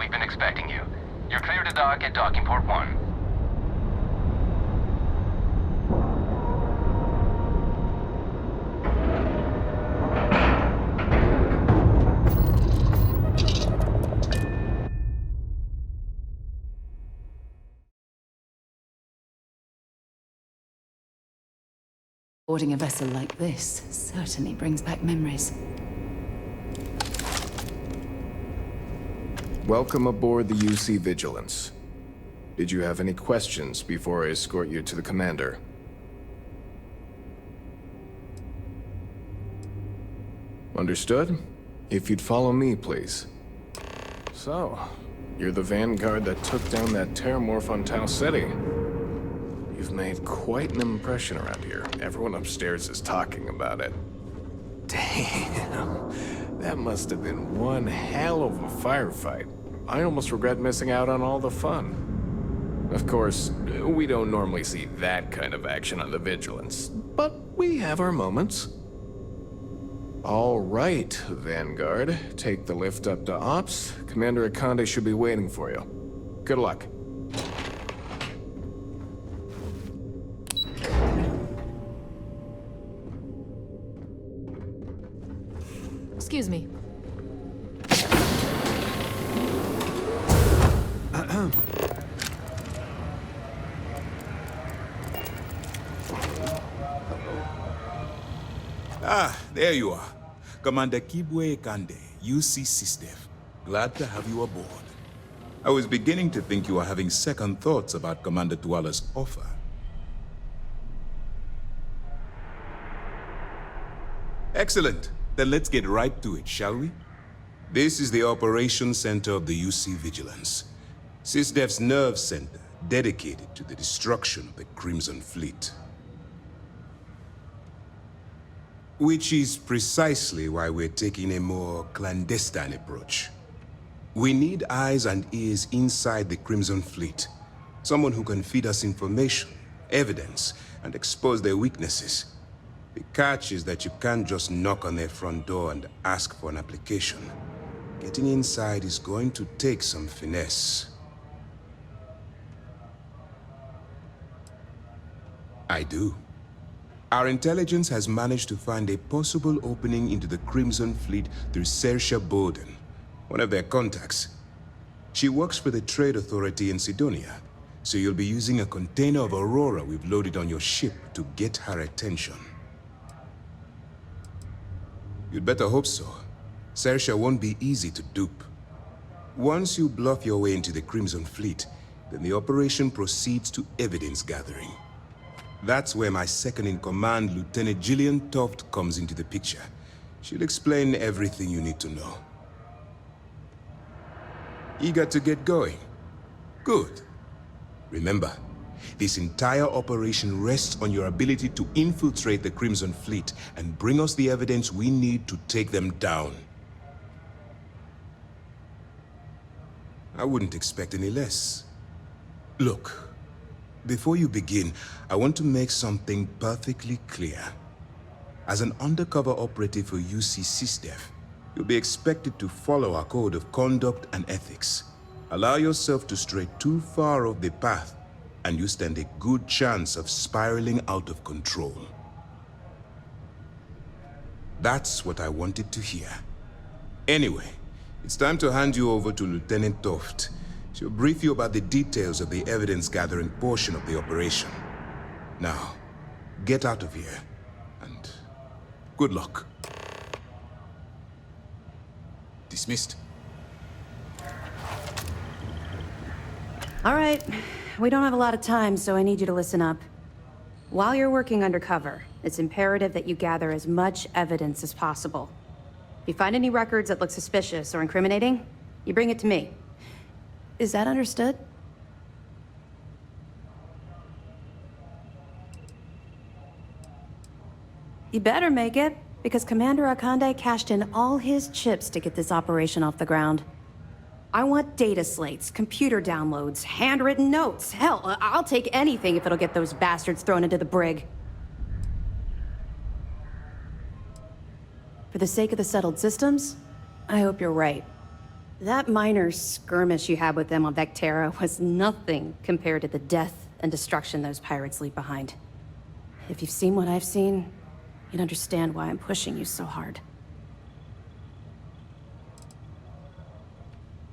We've been expecting you. You're clear to dock at docking port 1. Boarding a vessel like this certainly brings back memories. Welcome aboard the UC Vigilance. Did you have any questions before I escort you to the commander? Understood? If you'd follow me, please. So, you're the vanguard that took down that terramorph on Tau Ceti. You've made quite an impression around here. Everyone upstairs is talking about it. Damn, that must have been one hell of a firefight. I almost regret missing out on all the fun. Of course, we don't normally see that kind of action on the Vigilance, but we have our moments. All right, Vanguard. Take the lift up to Ops. Commander Akande should be waiting for you. Good luck. Excuse me. There you are. Commander Kibwe Kande, UC SysDev. Glad to have you aboard. I was beginning to think you were having second thoughts about Commander Tuala's offer. Excellent. Then let's get right to it, shall we? This is the operations center of the UC Vigilance. SysDev's nerve center, dedicated to the destruction of the Crimson Fleet. Which is precisely why we're taking a more clandestine approach. We need eyes and ears inside the Crimson Fleet. Someone who can feed us information, evidence, and expose their weaknesses. The catch is that you can't just knock on their front door and ask for an application. Getting inside is going to take some finesse. I do. Our intelligence has managed to find a possible opening into the Crimson Fleet through Saoirse Bowden, one of their contacts. She works for the Trade Authority in Sidonia, so you'll be using a container of Aurora we've loaded on your ship to get her attention. You'd better hope so. Saoirse won't be easy to dupe. Once you bluff your way into the Crimson Fleet, then the operation proceeds to evidence gathering. That's where my second-in-command, Lieutenant Gillian Toft, comes into the picture. She'll explain everything you need to know. Eager to get going? Good. Remember, this entire operation rests on your ability to infiltrate the Crimson Fleet and bring us the evidence we need to take them down. I wouldn't expect any less. Look. Before you begin, I want to make something perfectly clear. As an undercover operative for UC SysDev, you'll be expected to follow our code of conduct and ethics. Allow yourself to stray too far off the path, and you stand a good chance of spiraling out of control. That's what I wanted to hear. Anyway, it's time to hand you over to Lieutenant Toft. She'll brief you about the details of the evidence-gathering portion of the operation. Now, get out of here, and good luck. Dismissed. All right. We don't have a lot of time, so I need you to listen up. While you're working undercover, it's imperative that you gather as much evidence as possible. If you find any records that look suspicious or incriminating, you bring it to me. Is that understood? You better make it, because Commander Akande cashed in all his chips to get this operation off the ground. I want data slates, computer downloads, handwritten notes. Hell, I'll take anything if it'll get those bastards thrown into the brig. For the sake of the settled systems, I hope you're right. That minor skirmish you had with them on Vectera was nothing compared to the death and destruction those pirates leave behind. If you've seen what I've seen, you'd understand why I'm pushing you so hard.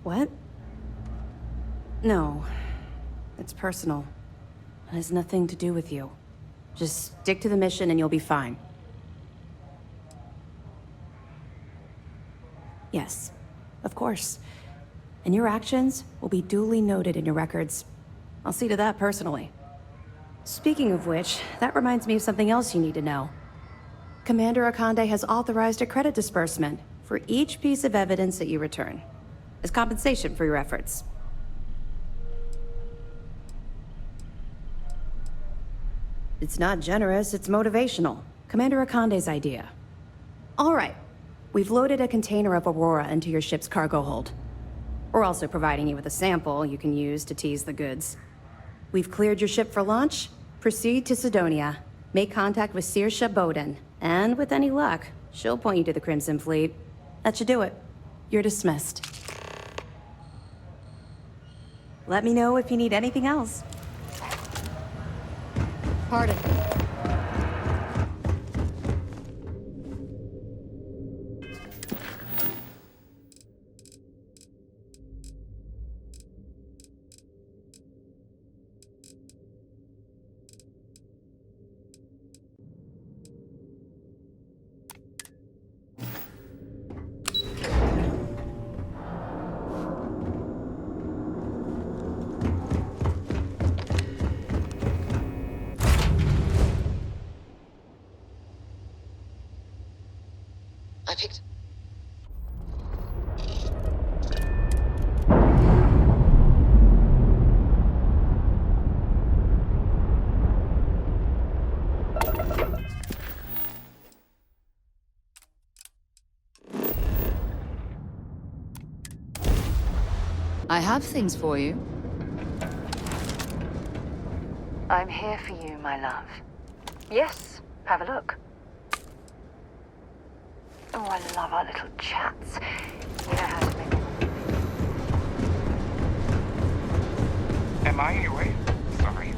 What? No. It's personal. It has nothing to do with you. Just stick to the mission and you'll be fine. Yes, of course. And your actions will be duly noted in your records. I'll see to that personally. Speaking of which, that reminds me of something else you need to know. Commander Akande has authorized a credit disbursement for each piece of evidence that you return, as compensation for your efforts. It's not generous, it's motivational. Commander Akande's idea. All right. We've loaded a container of Aurora into your ship's cargo hold. We're also providing you with a sample you can use to tease the goods. We've cleared your ship for launch. Proceed to Sidonia. Make contact with Saoirse Bowden. And with any luck, she'll point you to the Crimson Fleet. That should do it. You're dismissed. Let me know if you need anything else. Pardon. I picked... I have things for you. I'm here for you, my love. Yes, have a look. Oh, I love our little chats. You know how to make... Am I in your way? Sorry.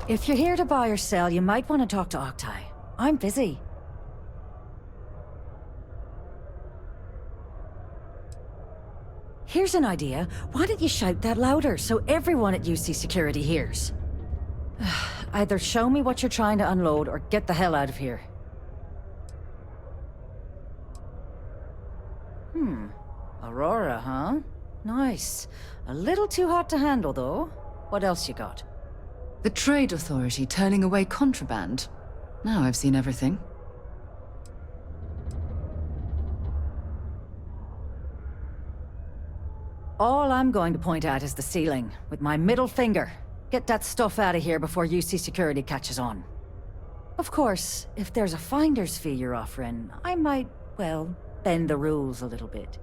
If you're here to buy or sell, you might want to talk to Octai. I'm busy. Here's an idea. Why don't you shout that louder so everyone at UC Security hears? Either show me what you're trying to unload or get the hell out of here. Aurora, huh? Nice. A little too hot to handle, though. What else you got? The Trade Authority turning away contraband. Now I've seen everything. All I'm going to point at is the ceiling, with my middle finger. Get that stuff out of here before UC Security catches on. Of course, if there's a finder's fee you're offering, I might, well, bend the rules a little bit.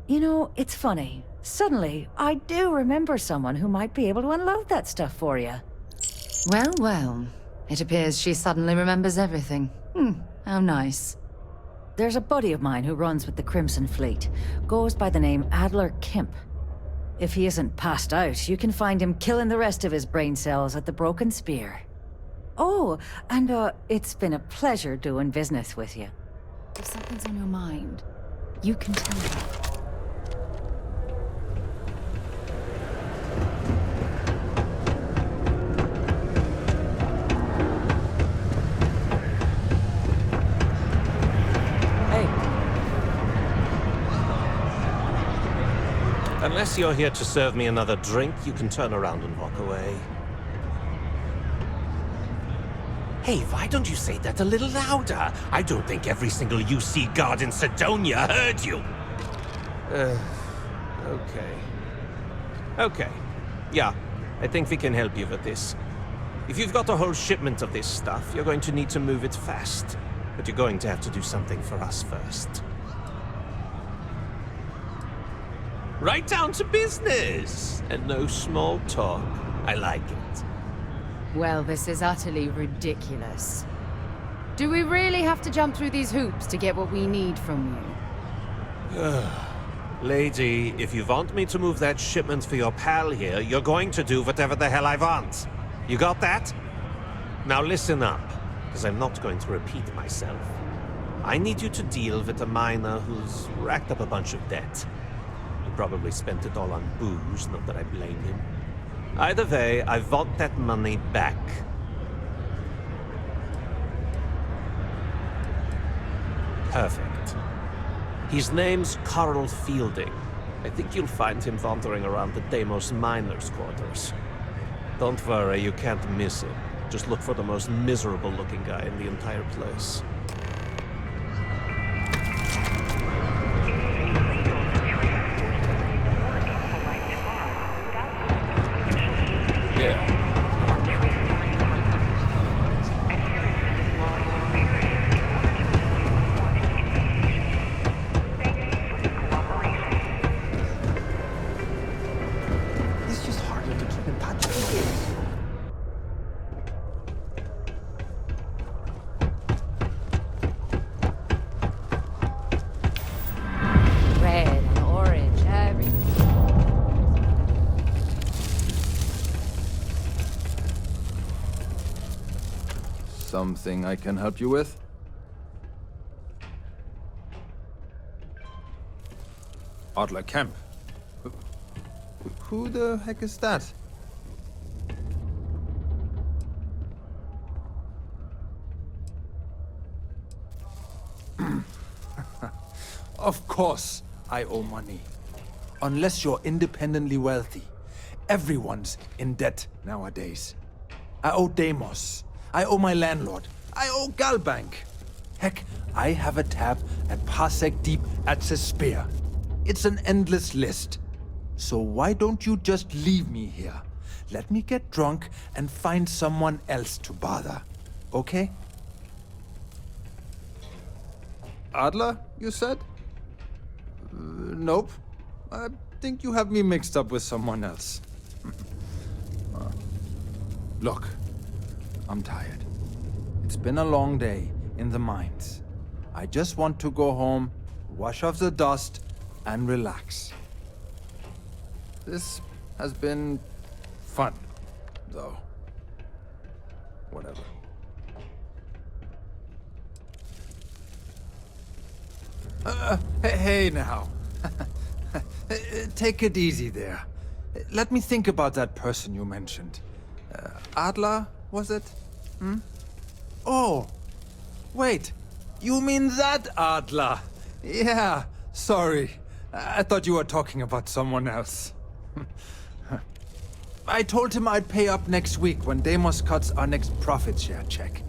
You know, it's funny. Suddenly, I do remember someone who might be able to unload that stuff for you. Well, well. It appears she suddenly remembers everything. How nice. There's a buddy of mine who runs with the Crimson Fleet. Goes by the name Adler Kemp. If he isn't passed out, you can find him killing the rest of his brain cells at the Broken Spear. Oh, and it's been a pleasure doing business with you. If something's on your mind, you can tell me. Unless you're here to serve me another drink, you can turn around and walk away. Hey, why don't you say that a little louder? I don't think every single UC guard in Sidonia heard you. Okay. Okay. Yeah, I think we can help you with this. If you've got a whole shipment of this stuff, you're going to need to move it fast. But you're going to have to do something for us first. Right down to business! And no small talk. I like it. Well, this is utterly ridiculous. Do we really have to jump through these hoops to get what we need from you? Lady, if you want me to move that shipment for your pal here, you're going to do whatever the hell I want. You got that? Now listen up, because I'm not going to repeat myself. I need you to deal with a miner who's racked up a bunch of debt. He probably spent it all on booze, not that I blame him. Either way, I want that money back. Perfect. His name's Carl Fielding. I think you'll find him wandering around the Deimos miners' quarters. Don't worry, you can't miss him. Just look for the most miserable-looking guy in the entire place. Yeah. It's just harder to keep in touch with. Red and orange, everything. Something I can help you with? Adler Kemp. Who the heck is that? Of course I owe money. Unless you're independently wealthy. Everyone's in debt nowadays. I owe Deimos. I owe my landlord. I owe Galbank. Heck, I have a tab at Parsec Deep at Cespear. It's an endless list. So why don't you just leave me here? Let me get drunk and find someone else to bother. Okay? Adler, you said? Nope. I think you have me mixed up with someone else. Look, I'm tired. It's been a long day in the mines. I just want to go home, wash off the dust, and relax. This has been fun, though. Whatever. Hey now. Take it easy there. Let me think about that person you mentioned. Adler, was it? Oh, wait. You mean that Adler? Yeah, sorry. I thought you were talking about someone else. I told him I'd pay up next week when Deimos cuts our next profit share check.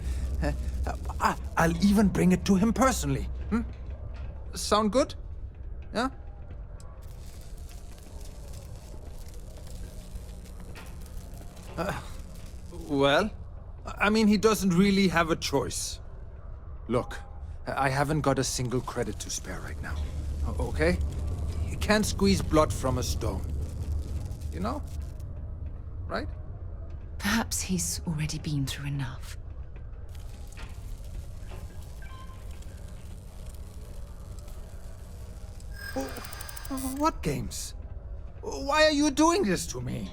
I'll even bring it to him personally. Sound good? Yeah? Well, I mean, he doesn't really have a choice. Look, I haven't got a single credit to spare right now. Okay? You can't squeeze blood from a stone. You know? Right? Perhaps he's already been through enough. What games? Why are you doing this to me?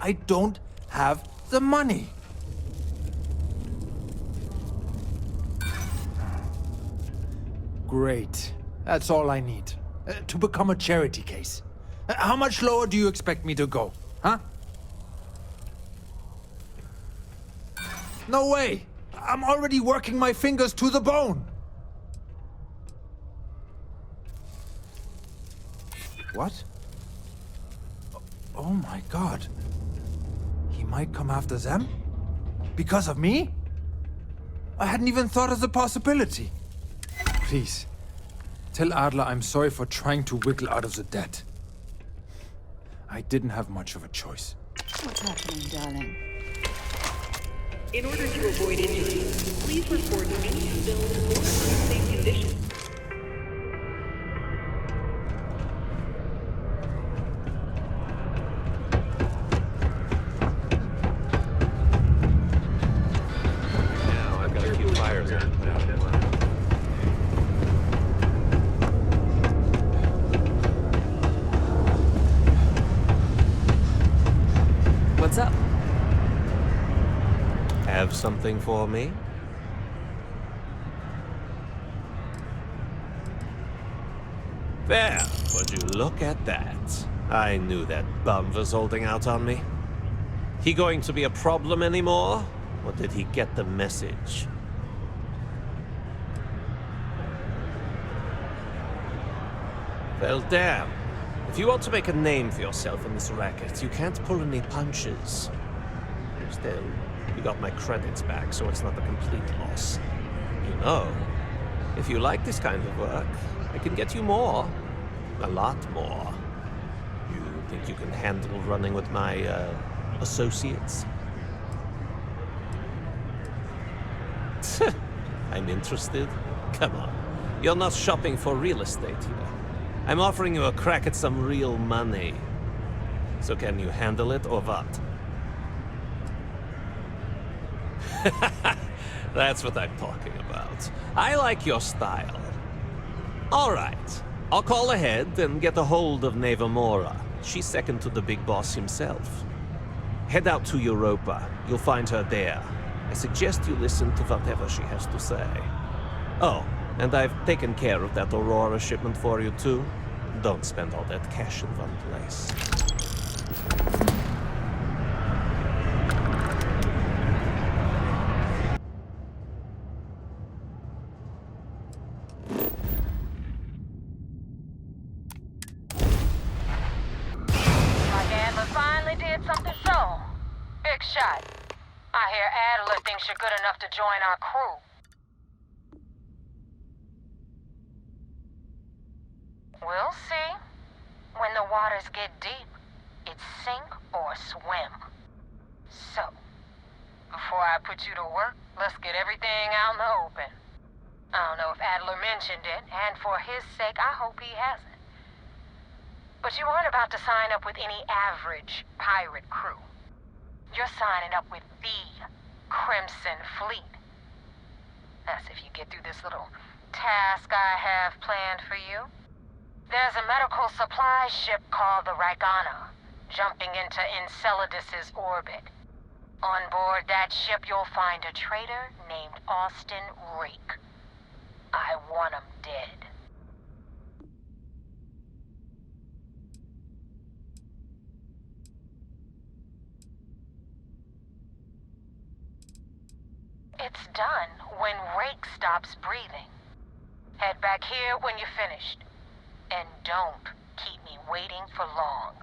I don't have the money. Great. That's all I need. To become a charity case. How much lower do you expect me to go? Huh? No way! I'm already working my fingers to the bone! What? Oh my god. He might come after them? Because of me? I hadn't even thought of the possibility. Please, tell Adler I'm sorry for trying to wiggle out of the debt. I didn't have much of a choice. What's happening, darling? In order to avoid injury, please report any spilled or unsafe conditions. Now I've got a few fires I can put out. What's up? Have something for me? There, would you look at that? I knew that bum was holding out on me. He going to be a problem anymore? Or did he get the message? Well, damn. If you want to make a name for yourself in this racket, you can't pull any punches. Still, you got my credits back, so it's not a complete loss. You know, if you like this kind of work, I can get you more. A lot more. You think you can handle running with my, associates? I'm interested? Come on. You're not shopping for real estate here. I'm offering you a crack at some real money. So can you handle it or what? That's what I'm talking about. I like your style. All right. I'll call ahead and get a hold of Nevamora. She's second to the big boss himself. Head out to Europa. You'll find her there. I suggest you listen to whatever she has to say. Oh, and I've taken care of that Aurora shipment for you too. Don't spend all that cash in one place. Big shot. I hear Adler thinks you're good enough to join our crew. We'll see. When the waters get deep, it's sink or swim. So, before I put you to work, let's get everything out in the open. I don't know if Adler mentioned it, and for his sake, I hope he hasn't. But you aren't about to sign up with any average pirate crew. You're signing up with the Crimson Fleet. That's if you get through this little task I have planned for you. There's a medical supply ship called the Ragana, jumping into Enceladus's orbit. On board that ship, you'll find a traitor named Austin Reek. I want him dead. It's done when Rake stops breathing. Head back here when you're finished. And don't keep me waiting for long.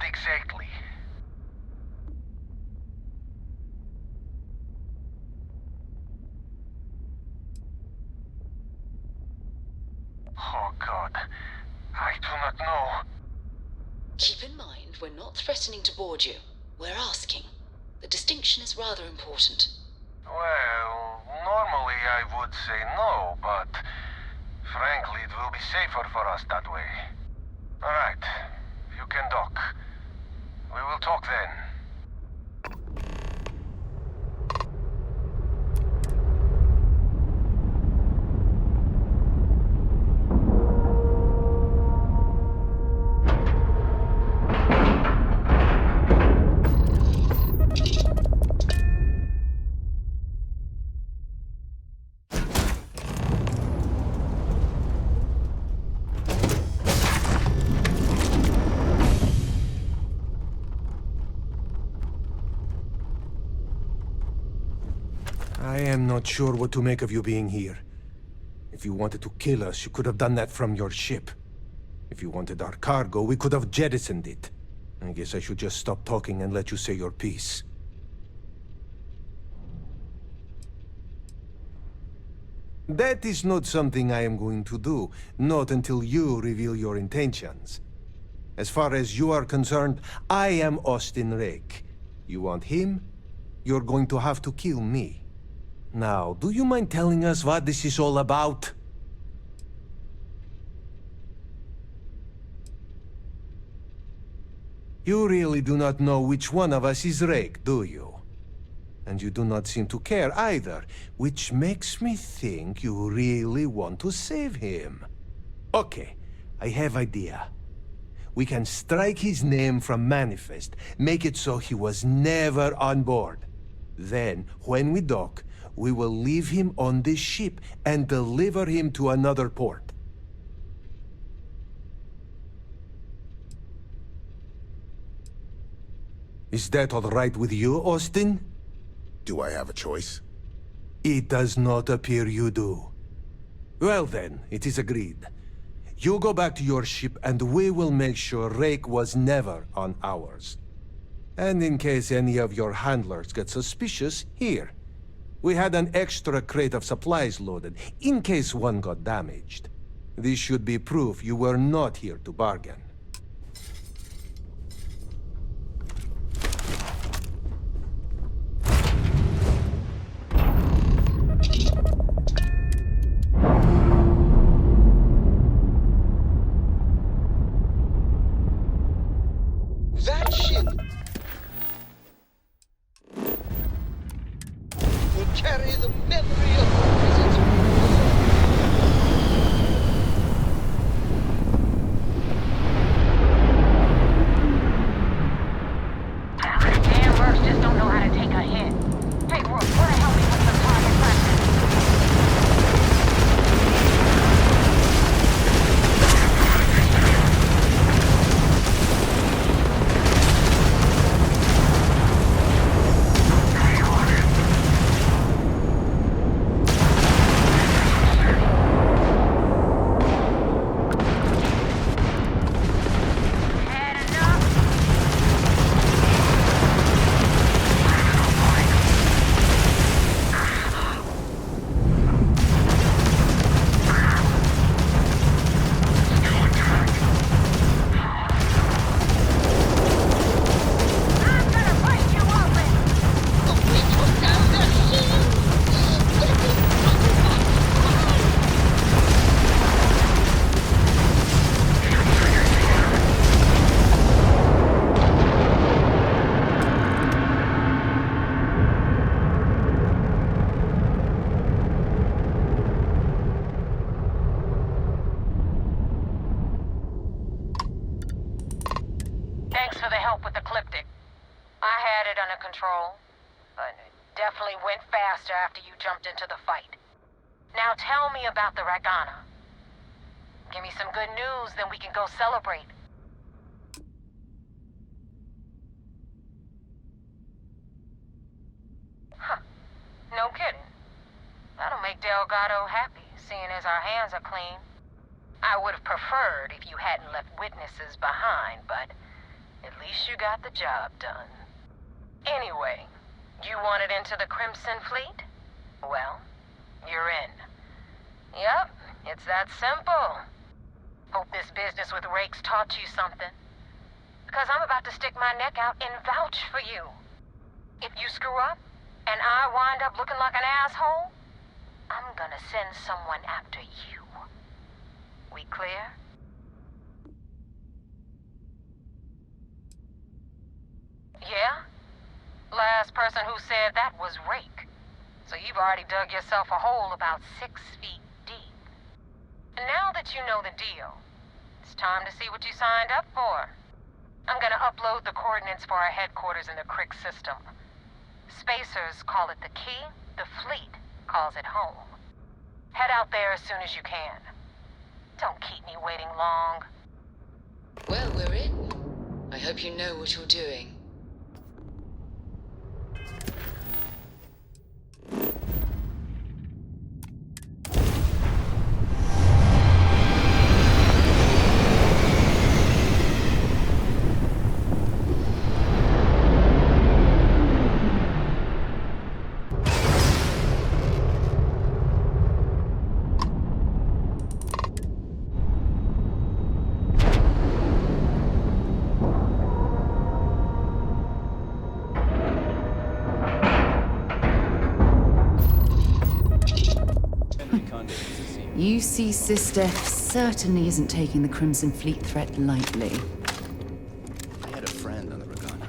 Exactly. Oh God, I do not know. Keep in mind, we're not threatening to board you. We're asking. The distinction is rather important. Well, normally I would say no, but frankly it will be safer for us that way. All right, you can dock. We will talk then. not sure what to make of you being here. If you wanted to kill us, you could have done that from your ship. If you wanted our cargo, we could have jettisoned it. I guess I should just stop talking and let you say your piece. That is not something I am going to do, not until you reveal your intentions. As far as you are concerned, I am Austin Rake. You want him? You're going to have to kill me. Now, do you mind telling us what this is all about? You really do not know which one of us is Rake, do you? And you do not seem to care either, which makes me think you really want to save him. Okay, I have idea. We can strike his name from Manifest, make it so he was never on board. Then, when we dock, we will leave him on this ship and deliver him to another port. Is that all right with you, Austin? Do I have a choice? It does not appear you do. Well then, it is agreed. You go back to your ship and we will make sure Rake was never on ours. And in case any of your handlers get suspicious, here. We had an extra crate of supplies loaded, in case one got damaged. This should be proof you were not here to bargain. That ship will carry the memory of the visits. Damn Rooks just don't know how to take a hit. Hey, Rook, wanna help me with some target practice? Thanks for the help with the Cliptic. I had it under control, but it definitely went faster after you jumped into the fight. Now tell me about the Ragana. Give me some good news, then we can go celebrate. Huh. No kidding. That'll make Delgado happy, seeing as our hands are clean. I would have preferred if you hadn't left witnesses behind, but at least you got the job done. Anyway, you wanted into the Crimson Fleet? Well, you're in. Yep, it's that simple. Hope this business with Rake's taught you something. Because I'm about to stick my neck out and vouch for you. If you screw up, and I wind up looking like an asshole, I'm gonna send someone after you. We clear? Yeah? Last person who said that was Rake. So you've already dug yourself a hole about 6 feet deep. And now that you know the deal, it's time to see what you signed up for. I'm gonna upload the coordinates for our headquarters in the Crick system. Spacers call it the key, the fleet calls it home. Head out there as soon as you can. Don't keep me waiting long. Well, we're in. I hope you know what you're doing. UC Sistef certainly isn't taking the Crimson Fleet threat lightly. I had a friend on the Regana.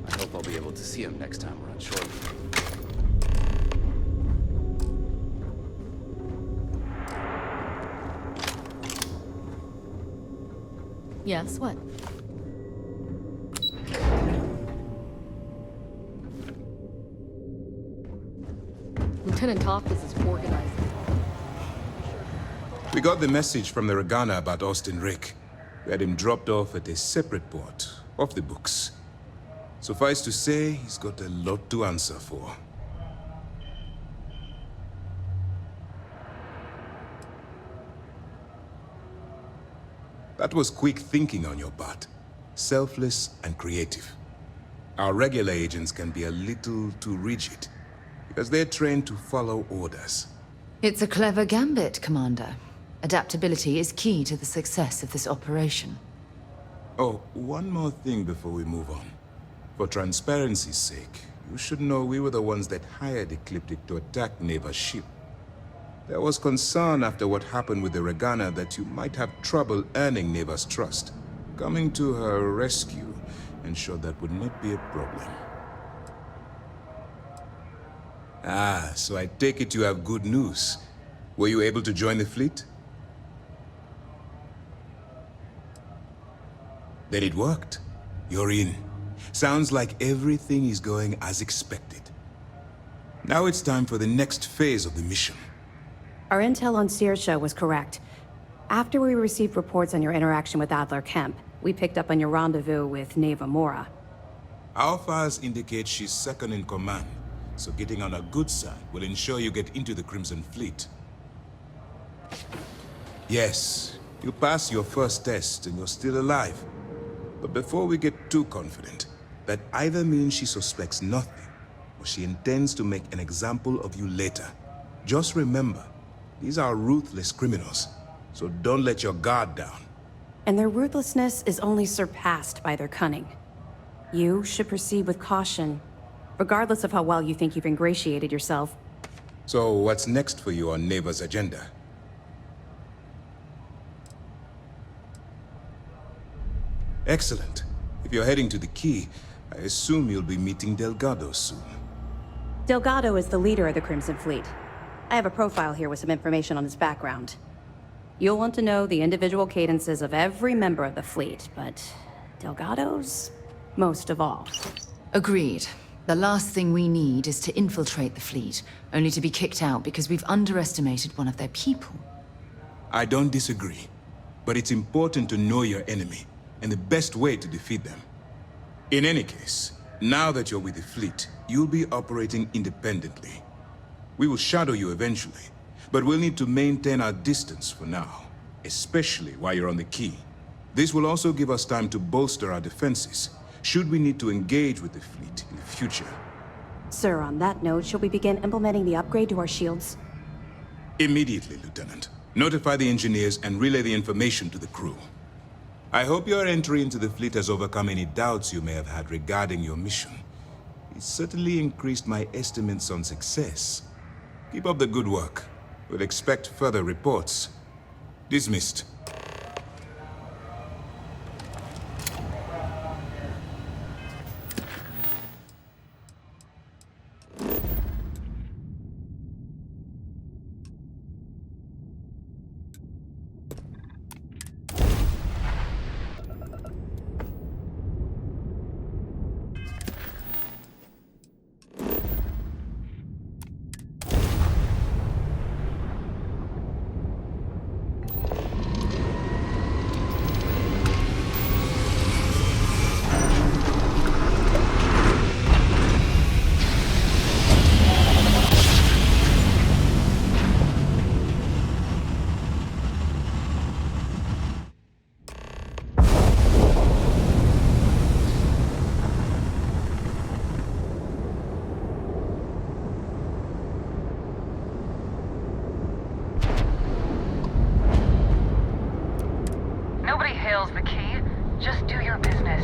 I hope I'll be able to see him next time we're on shore. Yes, what? Lieutenant Toftis is organizing. We got the message from the Regana about Austin Rick. We had him dropped off at a separate port, off the books. Suffice to say, he's got a lot to answer for. That was quick thinking on your part. Selfless and creative. Our regular agents can be a little too rigid, because they're trained to follow orders. It's a clever gambit, Commander. Adaptability is key to the success of this operation. Oh, one more thing before we move on. For transparency's sake, you should know we were the ones that hired Ecliptic to attack Neva's ship. There was concern after what happened with the Regana that you might have trouble earning Neva's trust. Coming to her rescue ensured that would not be a problem. Ah, so I take it you have good news. Were you able to join the fleet? Then it worked. You're in. Sounds like everything is going as expected. Now it's time for the next phase of the mission. Our intel on Saoirse was correct. After we received reports on your interaction with Adler Kemp, we picked up on your rendezvous with Neva Mora. Our files indicate she's second in command, so getting on her good side will ensure you get into the Crimson Fleet. Yes, you passed your first test and you're still alive. But before we get too confident, that either means she suspects nothing, or she intends to make an example of you later. Just remember, these are ruthless criminals, so don't let your guard down. And their ruthlessness is only surpassed by their cunning. You should proceed with caution, regardless of how well you think you've ingratiated yourself. So what's next for you on Neva's agenda? Excellent. If you're heading to the Key, I assume you'll be meeting Delgado soon. Delgado is the leader of the Crimson Fleet. I have a profile here with some information on his background. You'll want to know the individual cadences of every member of the fleet, but Delgado's most of all. Agreed. The last thing we need is to infiltrate the fleet, only to be kicked out because we've underestimated one of their people. I don't disagree, but it's important to know your enemy, and the best way to defeat them. In any case, now that you're with the fleet, you'll be operating independently. We will shadow you eventually, but we'll need to maintain our distance for now, especially while you're on the Key. This will also give us time to bolster our defenses, should we need to engage with the fleet in the future. Sir, on that note, shall we begin implementing the upgrade to our shields? Immediately, Lieutenant. Notify the engineers and relay the information to the crew. I hope your entry into the fleet has overcome any doubts you may have had regarding your mission. It certainly increased my estimates on success. Keep up the good work. We'll expect further reports. Dismissed. Nobody hails the Key. Just do your business.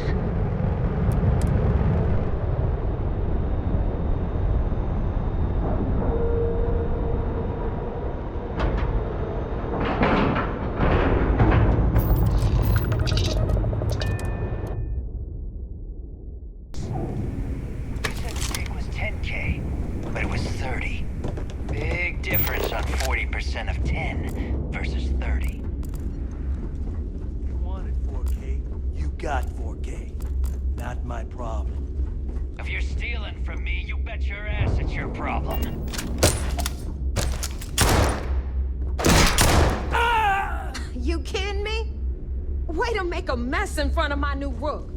not my problem. If you're stealing from me, you bet your ass it's your problem. You kidding me? Way to make a mess in front of my new Rook.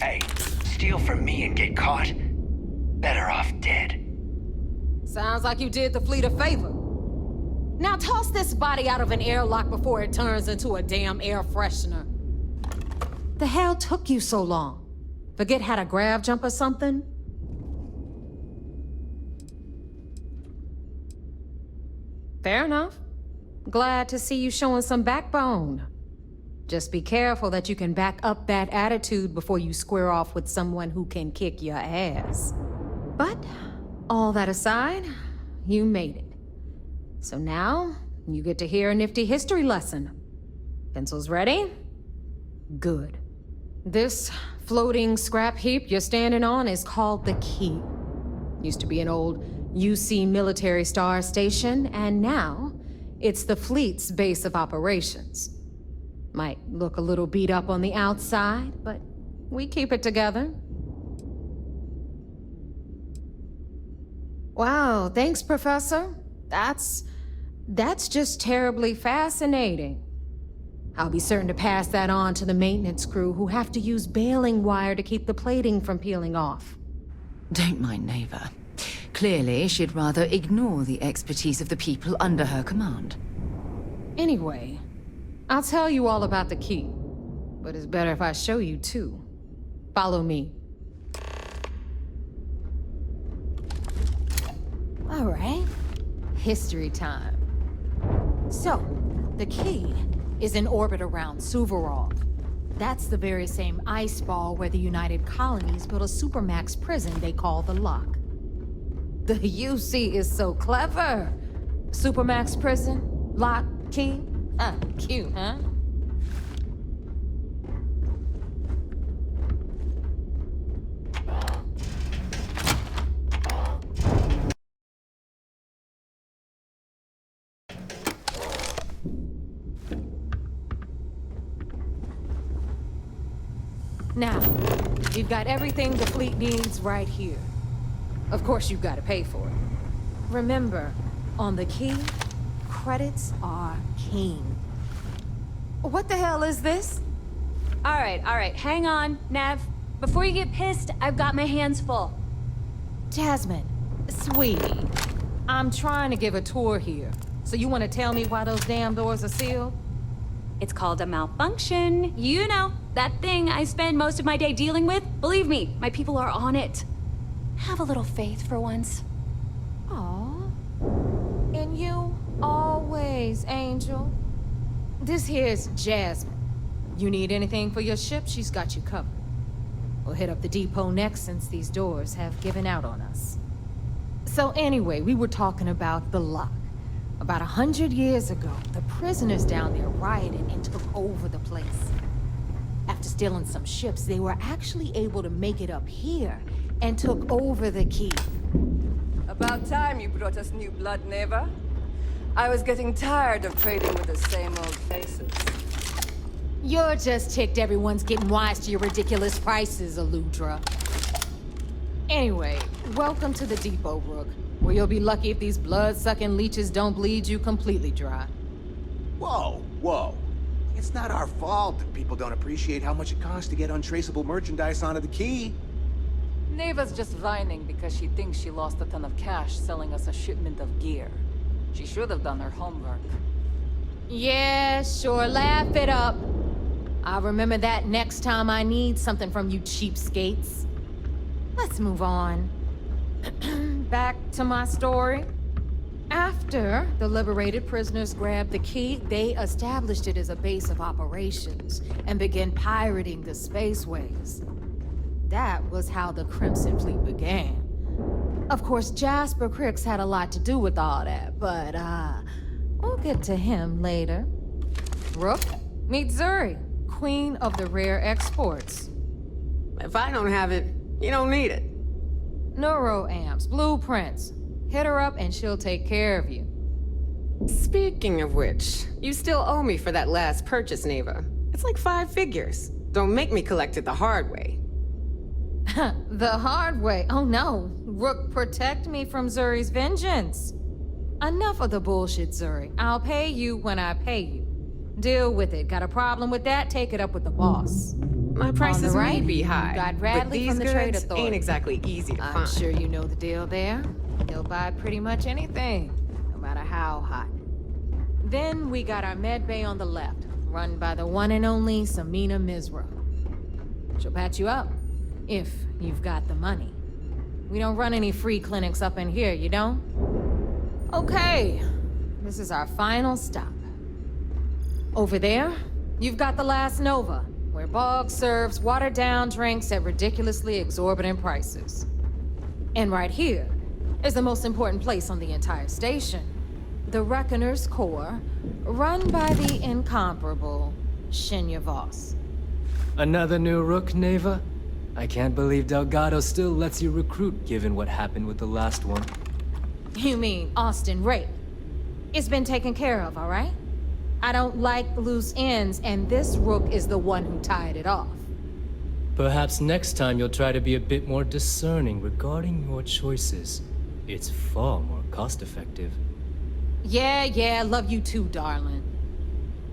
Hey, steal from me and get caught? Better off dead. Sounds like you did the fleet a favor. Now toss this body out of an airlock before it turns into a damn air freshener. The hell took you so long? Forget how to grav jump or something? Fair enough. Glad to see you showing some backbone. Just be careful that you can back up that attitude before you square off with someone who can kick your ass. But, all that aside, you made it. So now, you get to hear a nifty history lesson. Pencils ready? Good. This floating scrap heap you're standing on is called the Key. Used to be an old UC military star station, and now it's the fleet's base of operations. Might look a little beat up on the outside, but we keep it together. Wow, thanks, Professor. That's just terribly fascinating. I'll be certain to pass that on to the maintenance crew who have to use baling wire to keep the plating from peeling off. Don't mind Neva. Clearly, she'd rather ignore the expertise of the people under her command. Anyway, I'll tell you all about the Key, but it's better if I show you too. Follow me. All right, history time. So, the Key is in orbit around Suvorov. That's the very same ice ball where the United Colonies built a supermax prison they call the Lock. The UC is so clever. Supermax prison, Lock, Key. Cute, huh? Now, you've got everything the fleet needs right here. Of course, you've got to pay for it. Remember, on the Key, credits are king. What the hell is this? All right, hang on, Nev. Before you get pissed, I've got my hands full. Jasmine, sweetie, I'm trying to give a tour here. So you want to tell me why those damn doors are sealed? It's called a malfunction. You know, that thing I spend most of my day dealing with. Believe me, my people are on it. Have a little faith for once. Aw. And you always, Angel. This here's Jasmine. You need anything for your ship, she's got you covered. We'll hit up the depot next since these doors have given out on us. So anyway, we were talking about the Lock. About 100 years ago, the prisoners down there rioted and took over the place. After stealing some ships, they were actually able to make it up here and took over the Key. About time you brought us new blood, Neva. I was getting tired of trading with the same old faces. You're just ticked everyone's getting wise to your ridiculous prices, Aludra. Anyway, welcome to the depot, Rook, where you'll be lucky if these blood-sucking leeches don't bleed you completely dry. Whoa, whoa. It's not our fault that people don't appreciate how much it costs to get untraceable merchandise onto the Key. Neva's just whining because she thinks she lost a ton of cash selling us a shipment of gear. She should have done her homework. Yeah, sure, laugh it up. I'll remember that next time I need something from you cheapskates. Let's move on. Back to my story. After the liberated prisoners grabbed the Key, they established it as a base of operations and began pirating the spaceways. That was how the Crimson Fleet began. Of course, Jasper Cricks had a lot to do with all that, but, we'll get to him later. Rook, meet Zuri, queen of the rare exports. If I don't have it, you don't need it. Neuroamps, blueprints. Hit her up and she'll take care of you. Speaking of which, you still owe me for that last purchase, Neva. It's like 5 figures. Don't make me collect it the hard way. The hard way. Oh no. Rook, protect me from Zuri's vengeance. Enough of the bullshit, Zuri. I'll pay you when I pay you. Deal with it. Got a problem with that? Take it up with the boss. My prices right, may be high, got but Bradley these from the Trade goods Authority. ain't exactly easy to find. I'm sure you know the deal there. They'll buy pretty much anything, no matter how hot. Then we got our med bay on the left, run by the one and only Samina Mizra. She'll patch you up, if you've got the money. We don't run any free clinics up in here, you don't? Okay, this is our final stop. Over there, you've got the Last Nova, where Bog serves watered-down drinks at ridiculously exorbitant prices. And right here is the most important place on the entire station. The Reckoner's Core, run by the incomparable Shinya Voss. Another new Rook, Neva? I can't believe Delgado still lets you recruit, given what happened with the last one. You mean Austin Rape? It's been taken care of, all right? I don't like loose ends, and this Rook is the one who tied it off. Perhaps next time you'll try to be a bit more discerning regarding your choices. It's far more cost-effective. Yeah, love you too, darling.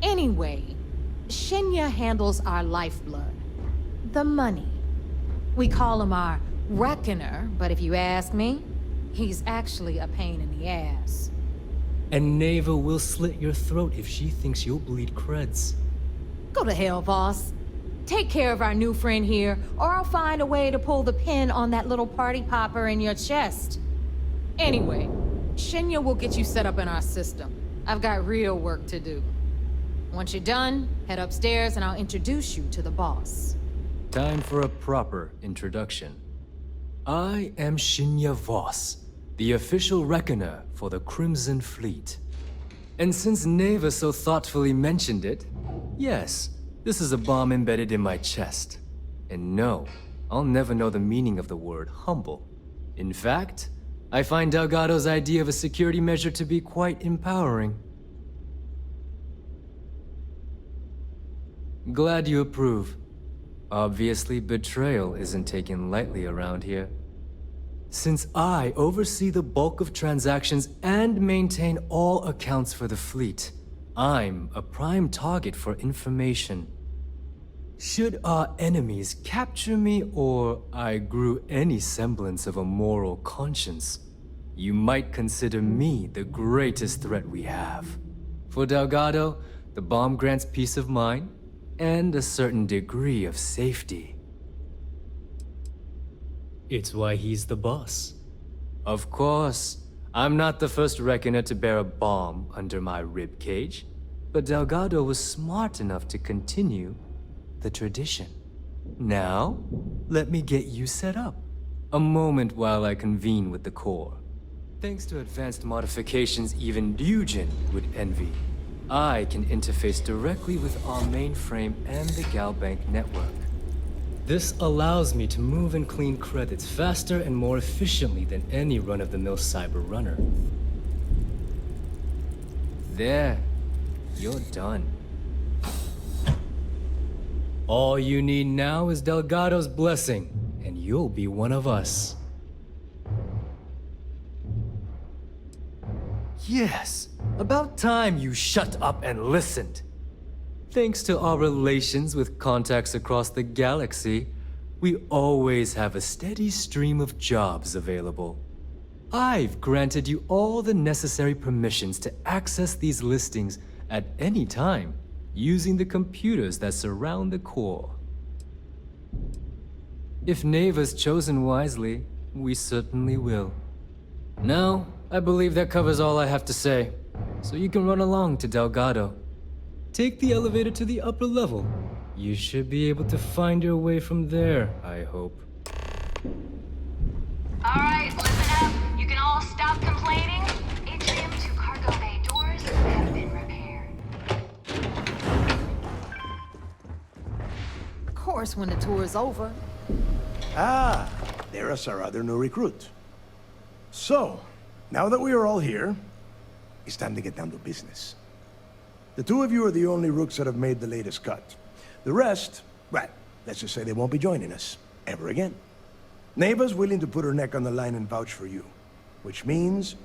Anyway, Shinya handles our lifeblood. The money. We call him our Reckoner, but if you ask me, he's actually a pain in the ass. And Neva will slit your throat if she thinks you'll bleed creds. Go to hell, boss. Take care of our new friend here, or I'll find a way to pull the pin on that little party popper in your chest. Anyway, Shinya will get you set up in our system. I've got real work to do. Once you're done, head upstairs and I'll introduce you to the boss. Time for a proper introduction. I am Shinya Voss, the official reckoner for the Crimson Fleet. And since Neva so thoughtfully mentioned it, yes, this is a bomb embedded in my chest. And no, I'll never know the meaning of the word humble. In fact, I find Delgado's idea of a security measure to be quite empowering. Glad you approve. Obviously, betrayal isn't taken lightly around here. Since I oversee the bulk of transactions and maintain all accounts for the fleet, I'm a prime target for information. Should our enemies capture me or I grew any semblance of a moral conscience, you might consider me the greatest threat we have. For Delgado, the bomb grants peace of mind and a certain degree of safety. It's why he's the boss. Of course, I'm not the first reckoner to bear a bomb under my ribcage, but Delgado was smart enough to continue the tradition. Now, let me get you set up. A moment while I convene with the core. Thanks to advanced modifications even Ryujin would envy, I can interface directly with our mainframe and the Galbank network. This allows me to move and clean credits faster and more efficiently than any run-of-the-mill cyber runner. There, you're done. All you need now is Delgado's blessing, and you'll be one of us. Yes, about time you shut up and listened. Thanks to our relations with contacts across the galaxy, we always have a steady stream of jobs available. I've granted you all the necessary permissions to access these listings at any time, using the computers that surround the core. If Neva's chosen wisely, we certainly will. Now, I believe that covers all I have to say, so you can run along to Delgado. Take the elevator to the upper level. You should be able to find your way from there, I hope. Alright, listen up. You can all stop complaining. Atrium to cargo bay doors have been repaired. Of course, when the tour is over. Ah, there's our other new recruit. So, now that we are all here, it's time to get down to business. The two of you are the only Rooks that have made the latest cut. The rest, well, let's just say they won't be joining us ever again. Neva's willing to put her neck on the line and vouch for you, which means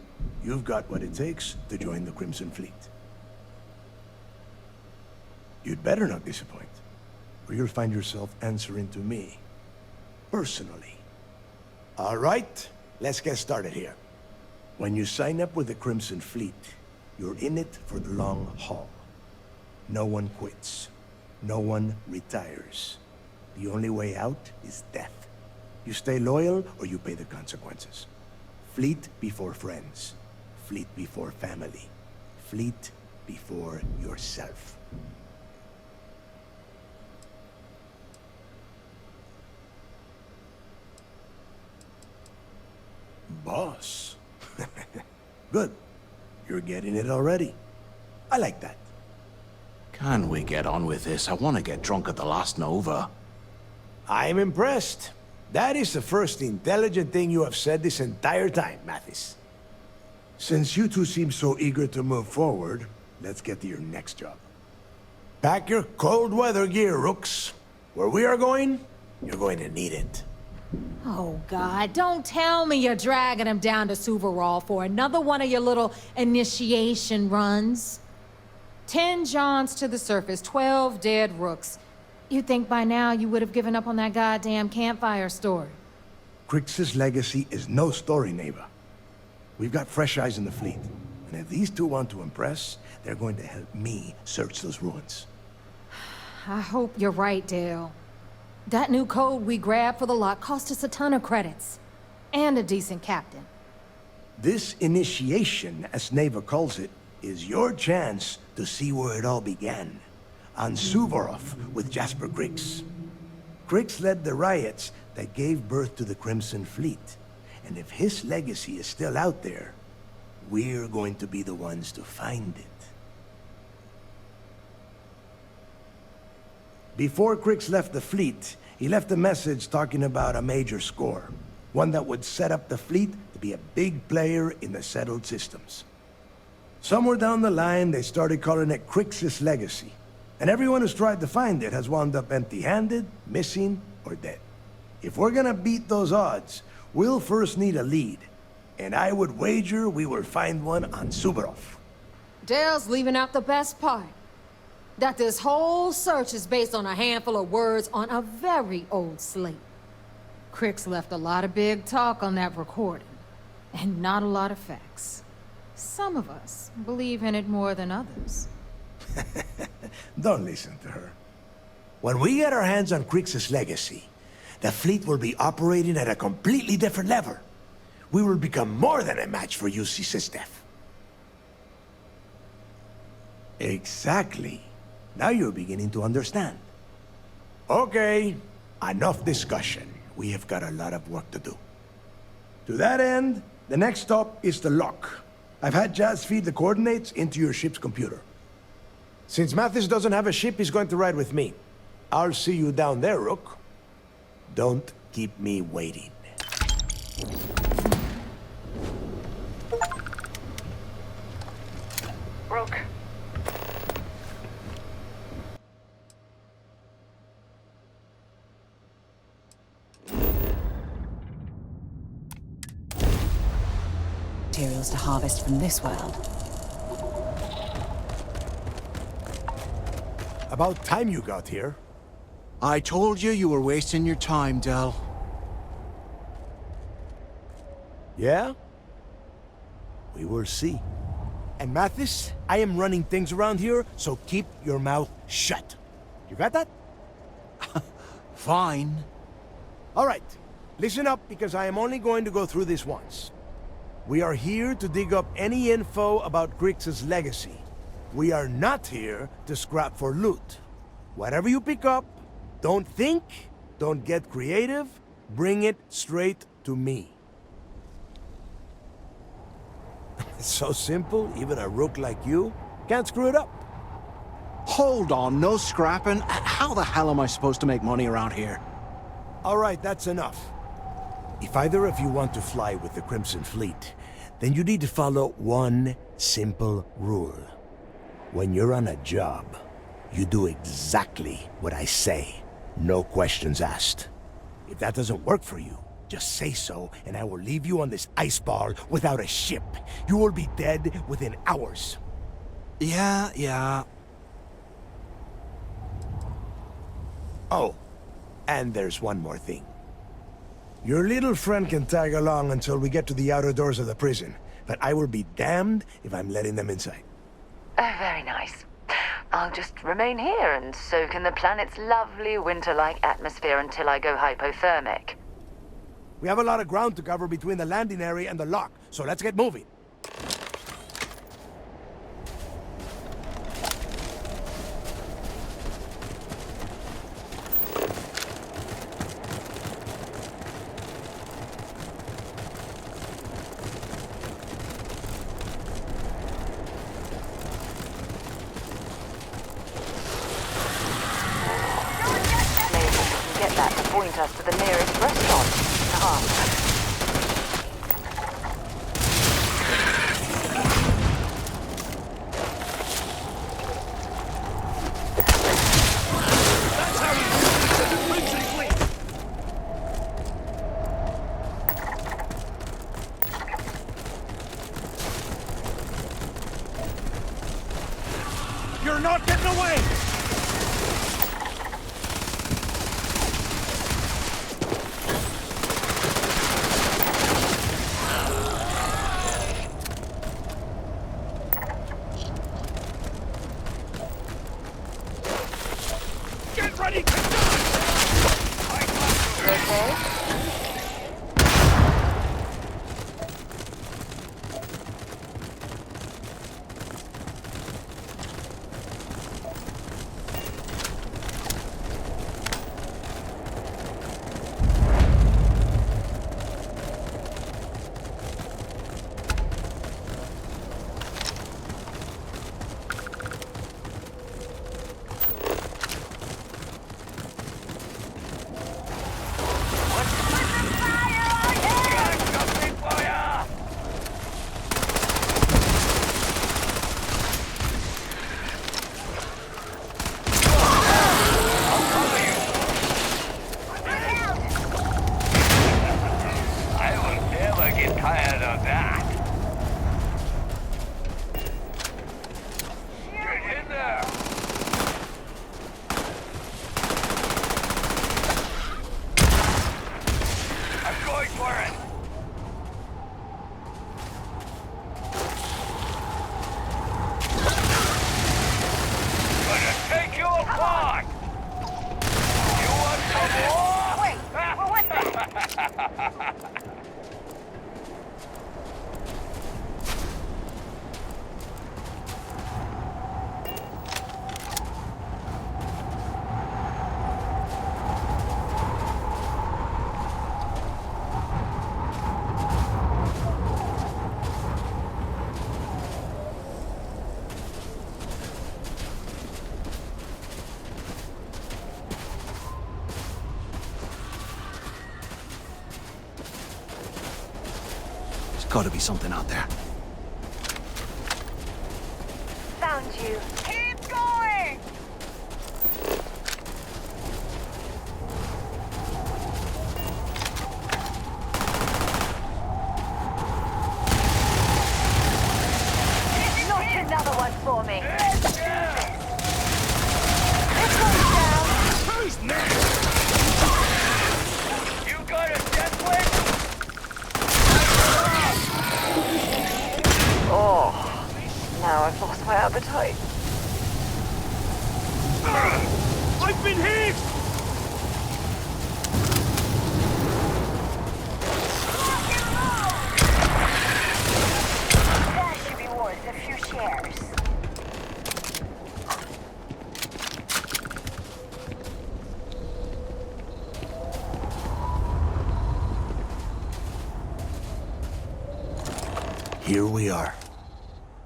you've got what it takes to join the Crimson Fleet. You'd better not disappoint, or you'll find yourself answering to me, personally. All right, let's get started here. When you sign up with the Crimson Fleet, you're in it for the long haul. No one quits. No one retires. The only way out is death. You stay loyal or you pay the consequences. Fleet before friends. Fleet before family. Fleet before yourself. Boss. Good. You're getting it already. I like that. Can we get on with this? I want to get drunk at the last Nova. I'm impressed. That is the first intelligent thing you have said this entire time, Mathis. Since you two seem so eager to move forward, let's get to your next job. Pack your cold weather gear, Rooks. Where we are going, you're going to need it. Oh, God, don't tell me you're dragging him down to Suvorov for another one of your little initiation runs. 10 Johns to the surface, 12 dead Rooks. You'd think by now you would have given up on that goddamn campfire story. Crix's legacy is no story, Neva. We've got fresh eyes in the fleet. And if these two want to impress, they're going to help me search those ruins. I hope you're right, Dale. That new code we grabbed for the lot cost us a ton of credits. And a decent captain. This initiation, as Neva calls it, is your chance to see where it all began. On Suvorov with Jasper Crix. Crix led the riots that gave birth to the Crimson Fleet. And if his legacy is still out there, we're going to be the ones to find it. Before Crix left the fleet, he left a message talking about a major score. One that would set up the fleet to be a big player in the settled systems. Somewhere down the line, they started calling it Crix's legacy. And everyone who's tried to find it has wound up empty-handed, missing, or dead. If we're gonna beat those odds, we'll first need a lead. And I would wager we will find one on Suvorov. Dale's leaving out the best part. That this whole search is based on a handful of words on a very old slate. Crix left a lot of big talk on that recording, and not a lot of facts. Some of us believe in it more than others. Don't listen to her. When we get our hands on Crix's legacy, the fleet will be operating at a completely different level. We will become more than a match for UC Systef. Exactly. Now you're beginning to understand. Okay, enough discussion. We have got a lot of work to do. To that end, the next stop is the lock. I've had Jazz feed the coordinates into your ship's computer. Since Mathis doesn't have a ship, he's going to ride with me. I'll see you down there, Rook. Don't keep me waiting. Rook. Materials to harvest from this world. About time you got here. I told you you were wasting your time, Del. Yeah? We will see. And Mathis, I am running things around here, so keep your mouth shut. You got that? Fine. All right. Listen up, because I am only going to go through this once. We are here to dig up any info about Crix's legacy. We are not here to scrap for loot. Whatever you pick up, don't think, don't get creative, bring it straight to me. It's so simple, even a rook like you can't screw it up. Hold on, no scrapping. How the hell am I supposed to make money around here? All right, that's enough. If either of you want to fly with the Crimson Fleet, then you need to follow one simple rule. When you're on a job, you do exactly what I say. No questions asked. If that doesn't work for you, Just say so, and I will leave you on this ice ball without a ship. You will be dead within hours. Yeah. Oh, and there's one more thing. Your little friend can tag along until we get to the outer doors of the prison, but I will be damned if I'm letting them inside. Oh, very nice. I'll just remain here and soak in the planet's lovely winter-like atmosphere until I go hypothermic. We have a lot of ground to cover between the landing area and the lock, so let's get moving. Get that to point us to the nearest restaurant. That's how you do it to the Crimson Fleet! You're not getting away! Get ready to die! You okay? Tired of that. Get in there. I'm going for it. Gonna take you apart. You want some more? Wait, we're with it. There's gotta be something out there. Found you. Keep going! Notch another one for me. This one's down. Who's next? You got a death wish? Oh, now I've lost my appetite. I've been hit! That should be worth a few shares. Here we are.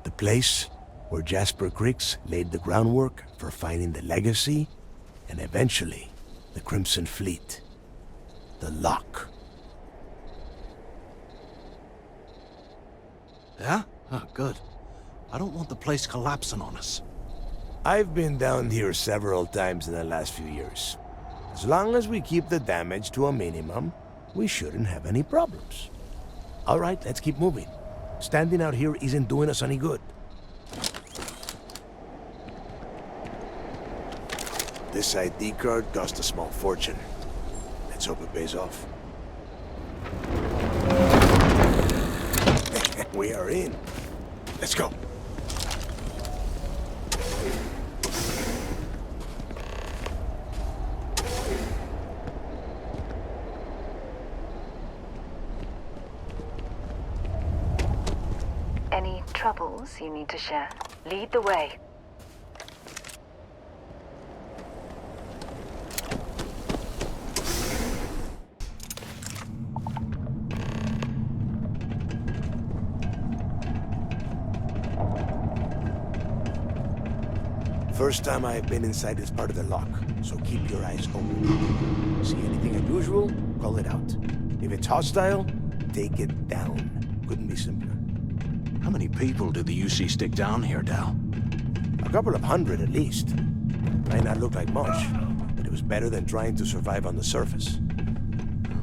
The place where Jasper Griggs laid the groundwork for finding the legacy and eventually the Crimson Fleet. The lock. Yeah? Oh, good. I don't want the place collapsing on us. I've been down here several times in the last few years. As long as we keep the damage to a minimum, we shouldn't have any problems. All right, let's keep moving. Standing out here isn't doing us any good. This ID card cost a small fortune. Let's hope it pays off. We are in. Let's go. Any troubles you need to share? Lead the way. First time I've been inside this part of the lock, so keep your eyes open. See anything unusual? Call it out. If it's hostile, take it down. Couldn't be simpler. How many people did the UC stick down here, Dal? A couple of hundred at least. Might not look like much, but it was better than trying to survive on the surface.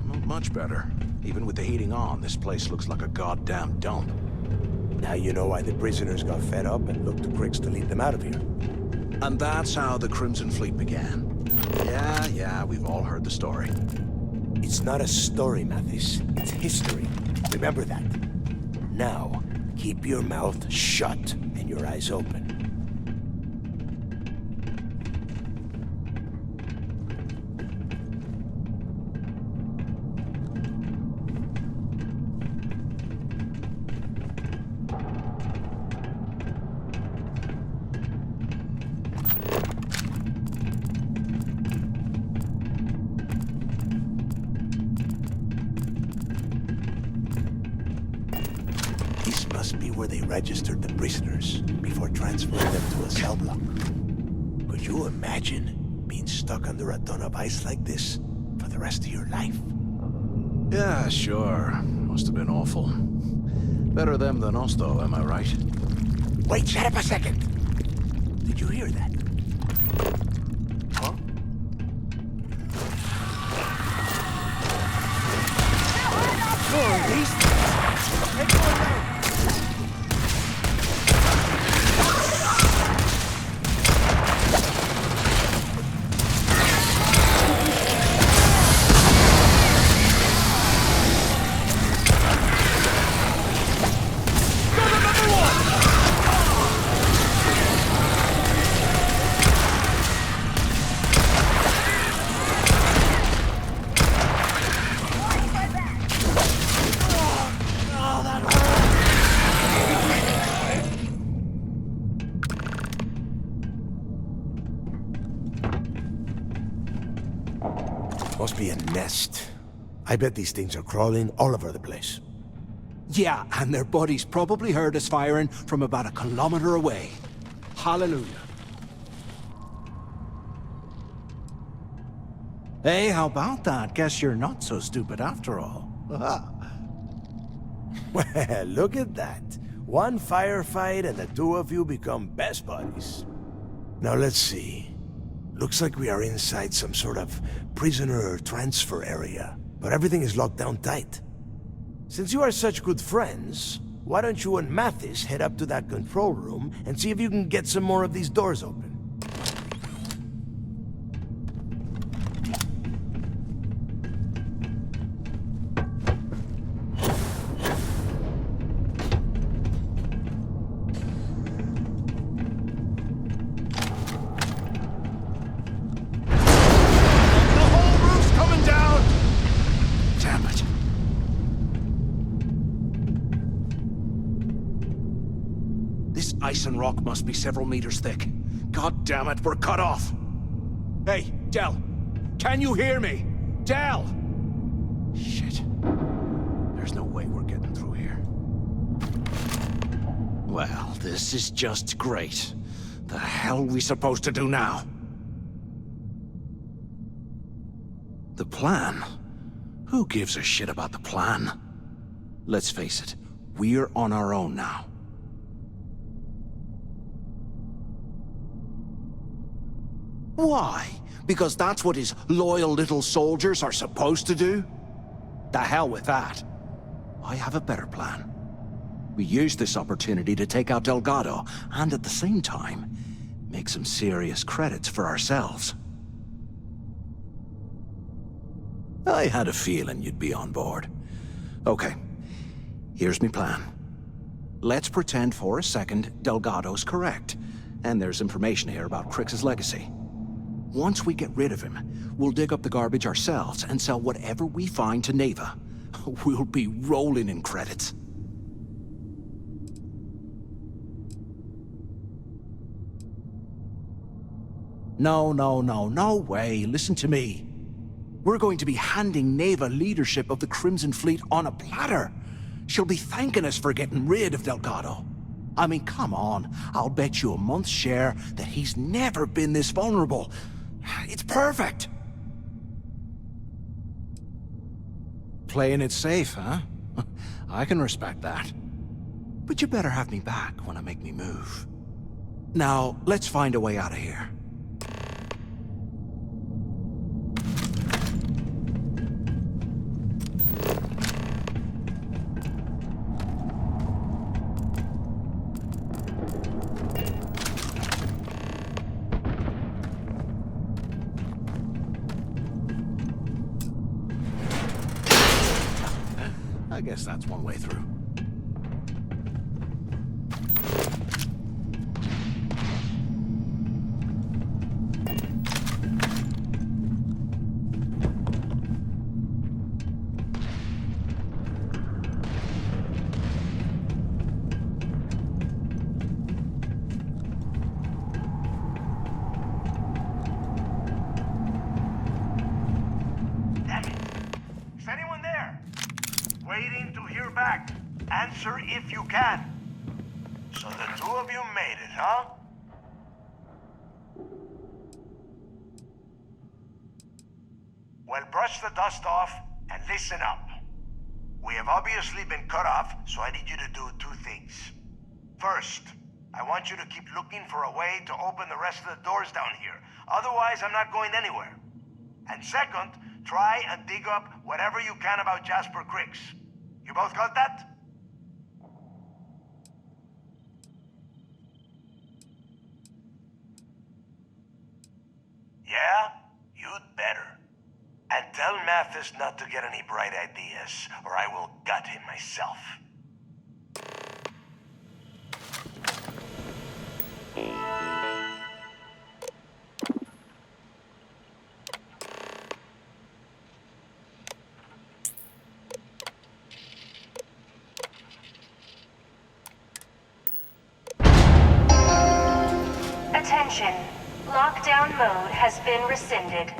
Not much better. Even with the heating on, this place looks like a goddamn dump. Now you know why the prisoners got fed up and looked to Crix to lead them out of here. And that's how the Crimson Fleet began. Yeah, we've all heard the story. It's not a story, Mathis. It's history. Remember that. Now, keep your mouth shut and your eyes open. Must be where they registered the prisoners before transferring them to a cell block. Could you imagine being stuck under a ton of ice like this for the rest of your life? Yeah, sure. Must have been awful. Better them than us, though, am I right? Wait, shut up a second! Did you hear that? Huh? Must be a nest. I bet these things are crawling all over the place. Yeah, and their buddies probably heard us firing from about a kilometer away. Hallelujah. Hey, how about that? Guess you're not so stupid after all. Well, look at that. One firefight and the two of you become best buddies. Now let's see. Looks like we are inside some sort of prisoner transfer area, but everything is locked down tight. Since you are such good friends, why don't you and Mathis head up to that control room and see if you can get some more of these doors open? Ice and rock must be several meters thick. God damn it, we're cut off! Hey, Del! Can you hear me? Del! Shit. There's no way we're getting through here. Well, this is just great. The hell are we supposed to do now? The plan? Who gives a shit about the plan? Let's face it, we're on our own now. Why? Because that's what his loyal little soldiers are supposed to do? The hell with that. I have a better plan. We use this opportunity to take out Delgado, and at the same time, make some serious credits for ourselves. I had a feeling you'd be on board. Okay, here's my plan. Let's pretend for a second Delgado's correct, and there's information here about Crix's legacy. Once we get rid of him, we'll dig up the garbage ourselves and sell whatever we find to Neva. We'll be rolling in credits. No way. Listen to me. We're going to be handing Neva leadership of the Crimson Fleet on a platter. She'll be thanking us for getting rid of Delgado. I mean, come on. I'll bet you a month's share that he's never been this vulnerable. It's perfect. Playing it safe, huh? I can respect that. But you better have me back when I make me move. Now, let's find a way out of here. I guess that's one way through. Damn it! Is anyone there? Waiting to hear back. Answer if you can. So the two of you made it, huh? Well, brush the dust off and listen up. We have obviously been cut off, so I need you to do two things. First, I want you to keep looking for a way to open the rest of the doors down here. Otherwise, I'm not going anywhere. And second, try and dig up whatever you can about Jasper Crix. You both got that? Yeah? You'd better. And tell Mathis not to get any bright ideas, or I will gut him myself. Attention. Lockdown mode has been rescinded.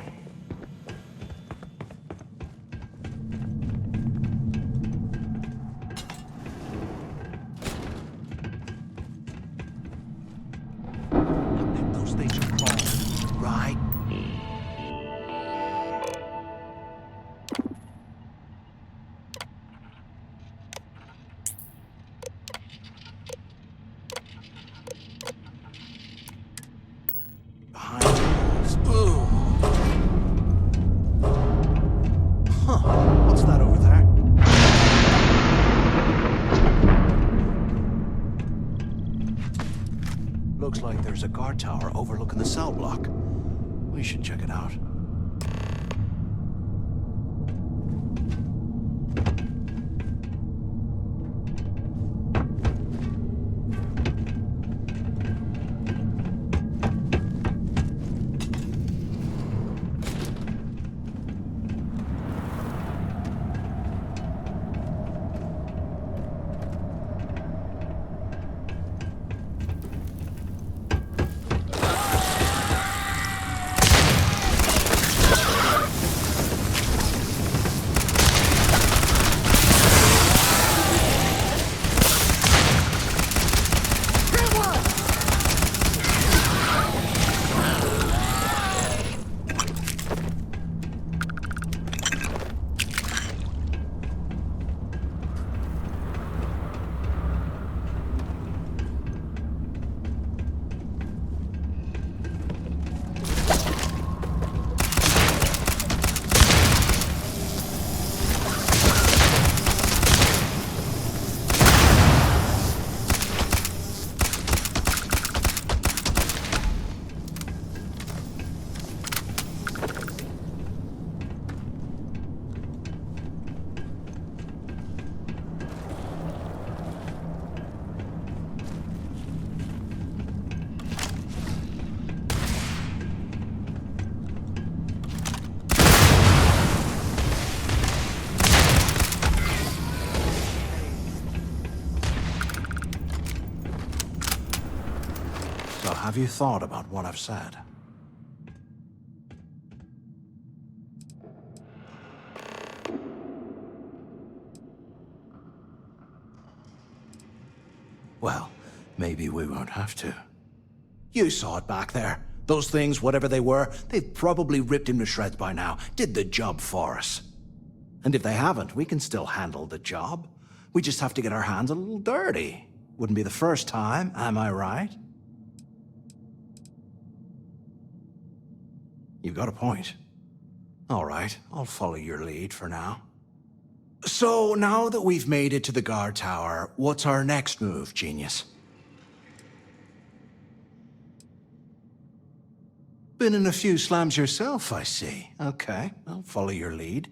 Those things are crawling, right? Behind us. Ooh. Huh. What's that over there? Looks like there's a guard tower overlooking the cell block. We should check it out. have you thought about what I've said? Well, maybe we won't have to. You saw it back there. Those things, whatever they were, they've probably ripped him to shreds by now. Did the job for us. And if they haven't, we can still handle the job. We just have to get our hands a little dirty. Wouldn't be the first time, am I right? You've got a point. All right, I'll follow your lead for now. So, now that we've made it to the guard tower, what's our next move, genius? Been in a few slams yourself, I see. Okay, I'll follow your lead.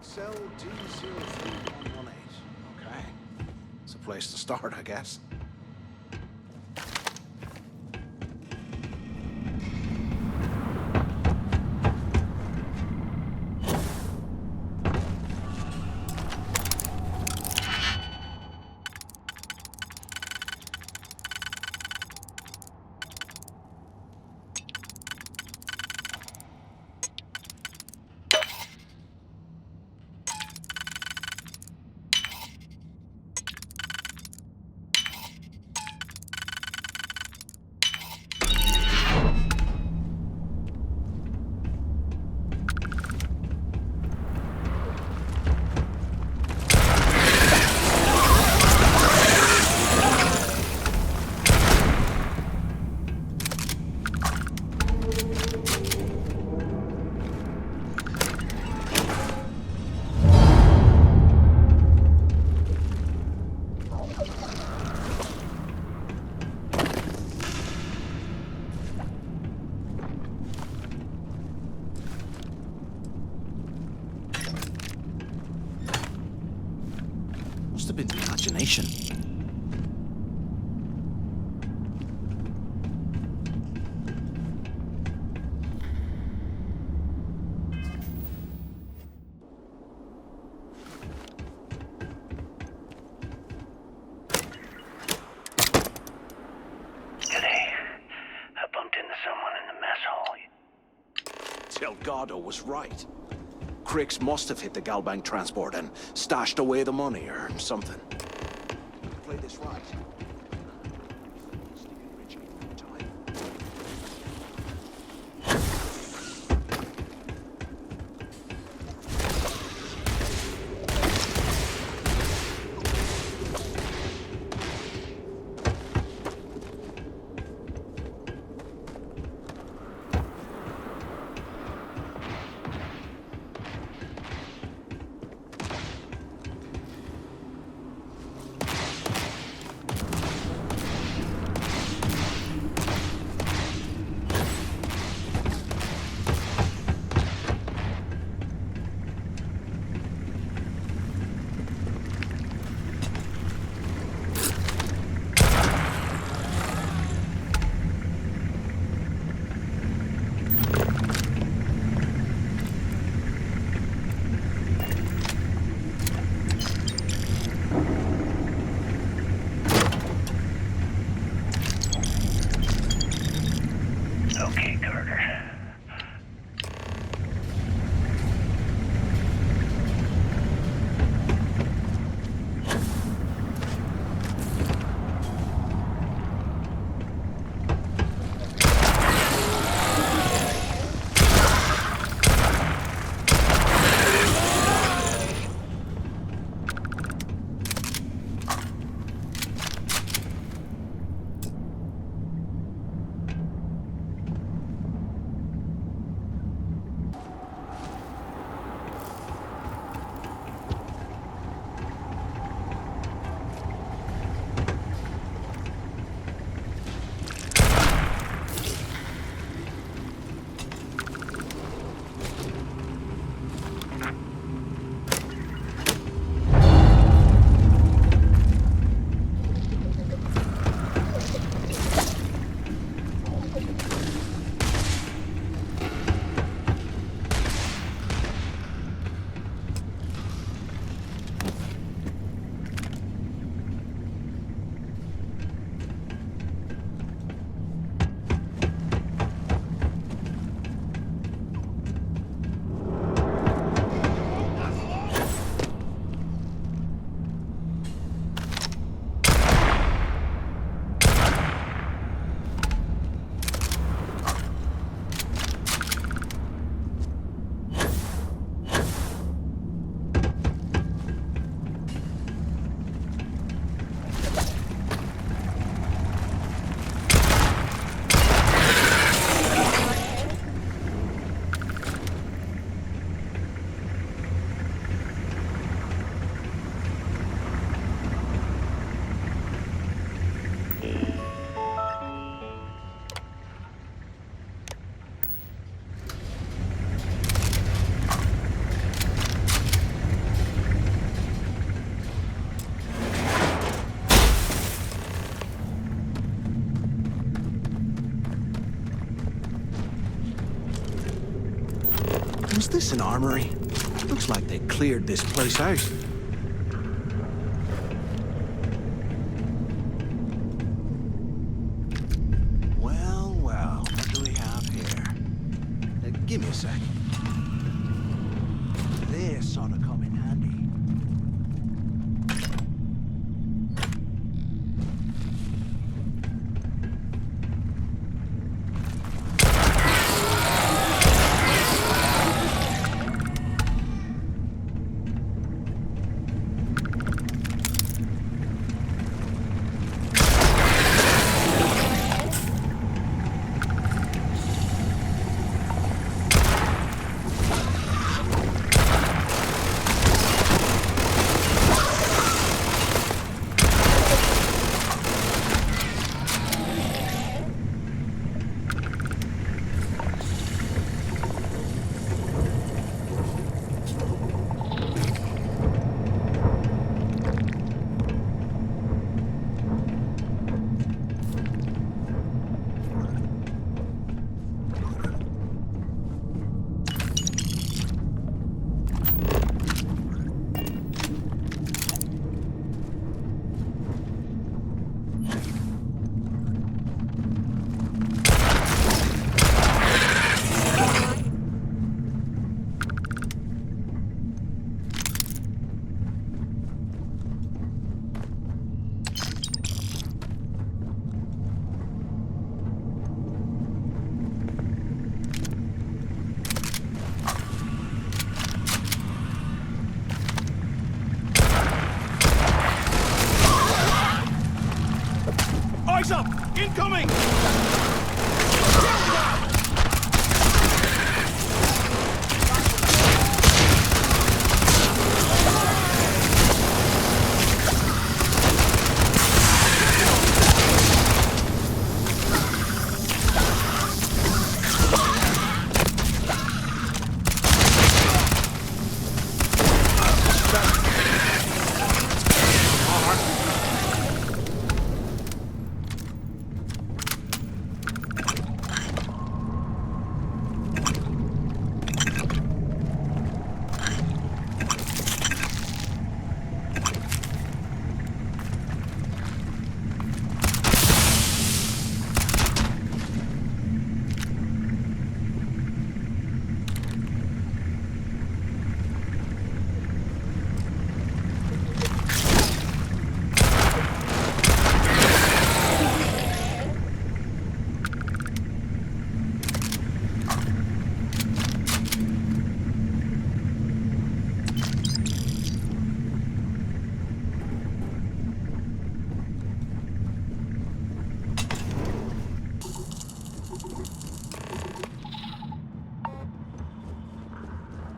Cell D03118. Okay. It's a place to start, I guess. Must have been the imagination. Today, I bumped into someone in the mess hall. Delgado was right. Cricks must have hit the Galbank transport and stashed away the money or something. Play this right. Was this an armory? Looks like they cleared this place out. Well, well, what do we have here? Give me a sec. This ought to come in handy. Eyes up! Incoming!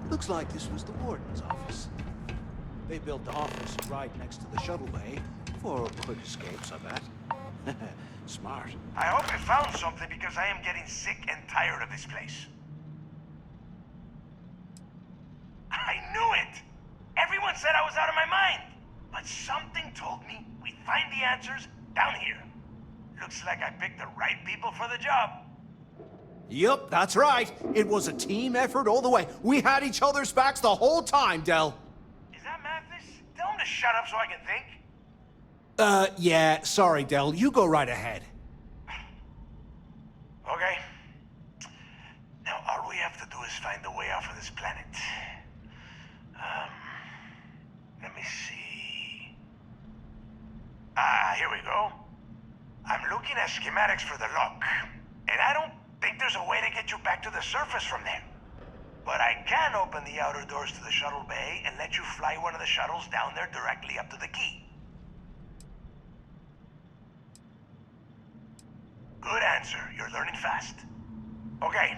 Looks like this was the warden's office. They built the office right next to the shuttle bay for quick escapes, I bet. Smart. I hope you found something because I am getting sick and tired of this place. I knew it! Everyone said I was out of my mind. But something told me we'd find the answers down here. Looks like I picked the right people for the job. Yup, that's right. It was a team effort all the way. We had each other's backs the whole time, Del. Is that Mathis? Tell him to shut up so I can think. Yeah, sorry, Del. You go right ahead. Okay. Now, all we have to do is find the way off of this planet. Let me see. Here we go. I'm looking at schematics for the lock, and I don't think there's a way to get you back to the surface from there. But I can open the outer doors to the shuttle bay and let you fly one of the shuttles down there directly up to the key. Good answer. You're learning fast. Okay,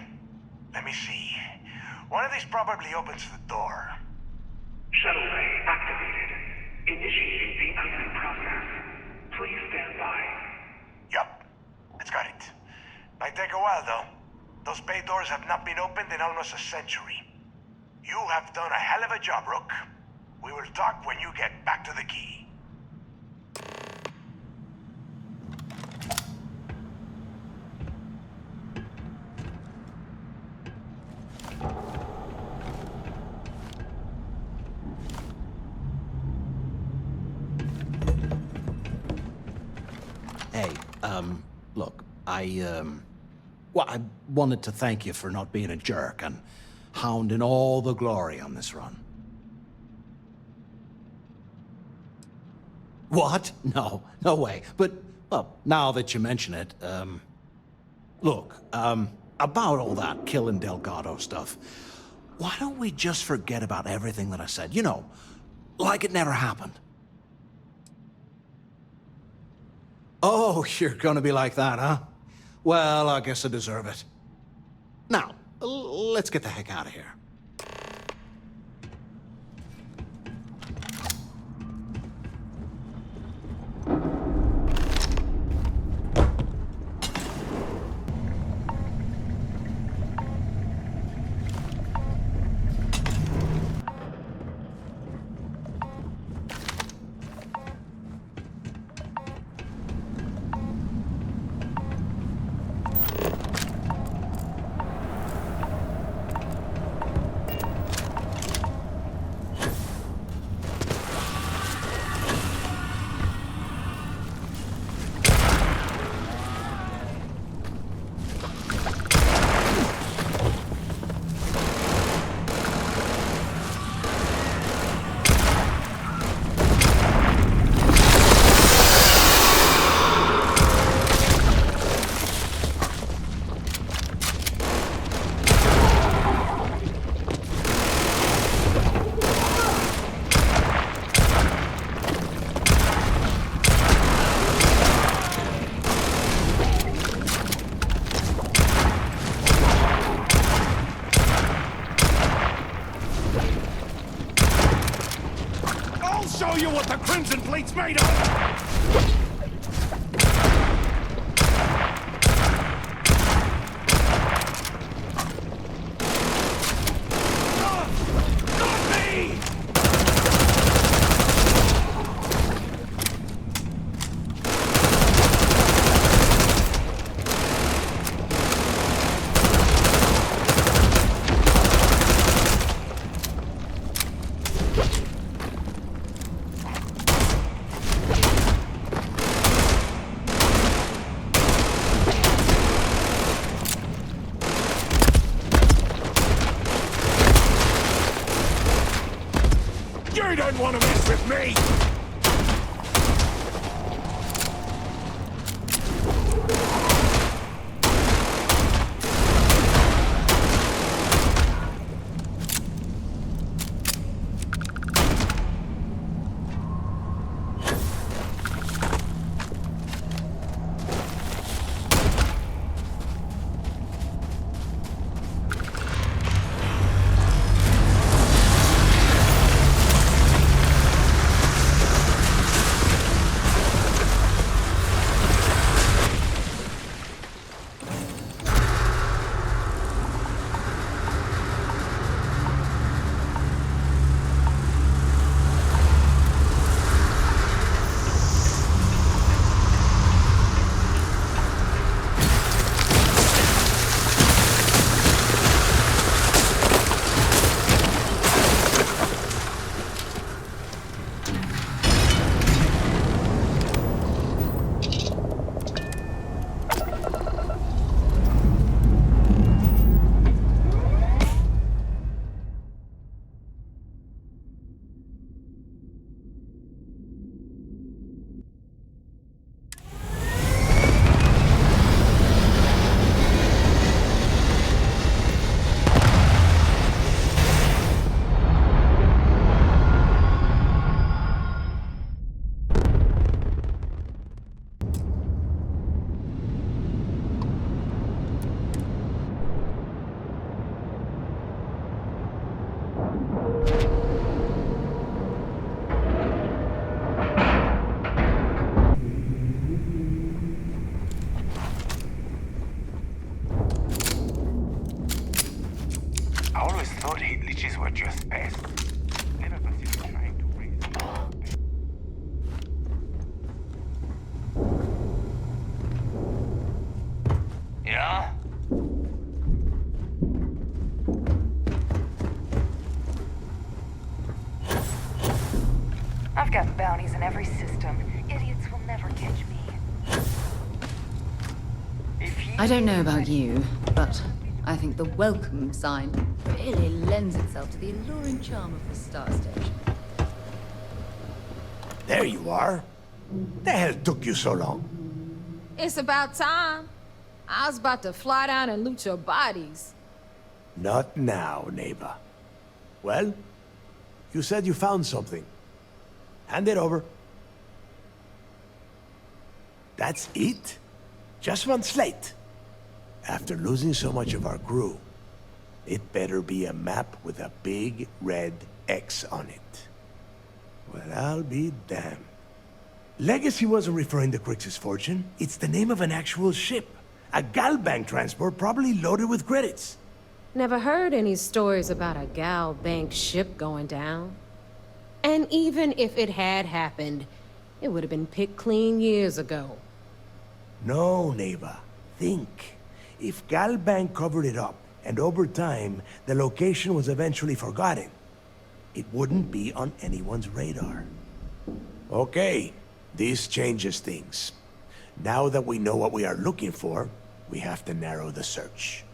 let me see. One of these probably opens the door. Shuttle bay activated. Initiating the opening process. Please stand by. Yup, it's got it. Might take a while, though. Those bay doors have not been opened in almost a century. You have done a hell of a job, Rook. We will talk when you get back to the key. Well, I wanted to thank you for not being a jerk and hounding all the glory on this run. What? No, no way. But, well, now that you mention it, look, about all that killing Delgado stuff, why don't we just forget about everything that I said? You know, like it never happened. Oh, you're gonna be like that, huh? Well, I guess I deserve it. Now, let's get the heck out of here. Show you what the Crimson Fleet's made of! You don't want to mess with me! I've got bounties in every system. Idiots will never catch me. I don't know about you, but I think the welcome sign really lends itself to the alluring charm of the Star Station. There you are. The hell took you so long? It's about time. I was about to fly down and loot your bodies. Not now, neighbor. Well, you said you found something. Hand it over. That's it? Just one slate? After losing so much of our crew, it better be a map with a big red X on it. Well, I'll be damned. Legacy wasn't referring to Crix's fortune. It's the name of an actual ship. A Galbank transport probably loaded with credits. Never heard any stories about a Gal Bank ship going down. And even if it had happened, it would have been picked clean years ago. No, neighbor. Think. If Galbank covered it up, and over time, the location was eventually forgotten, it wouldn't be on anyone's radar. Okay, this changes things. Now that we know what we are looking for, we have to narrow the search.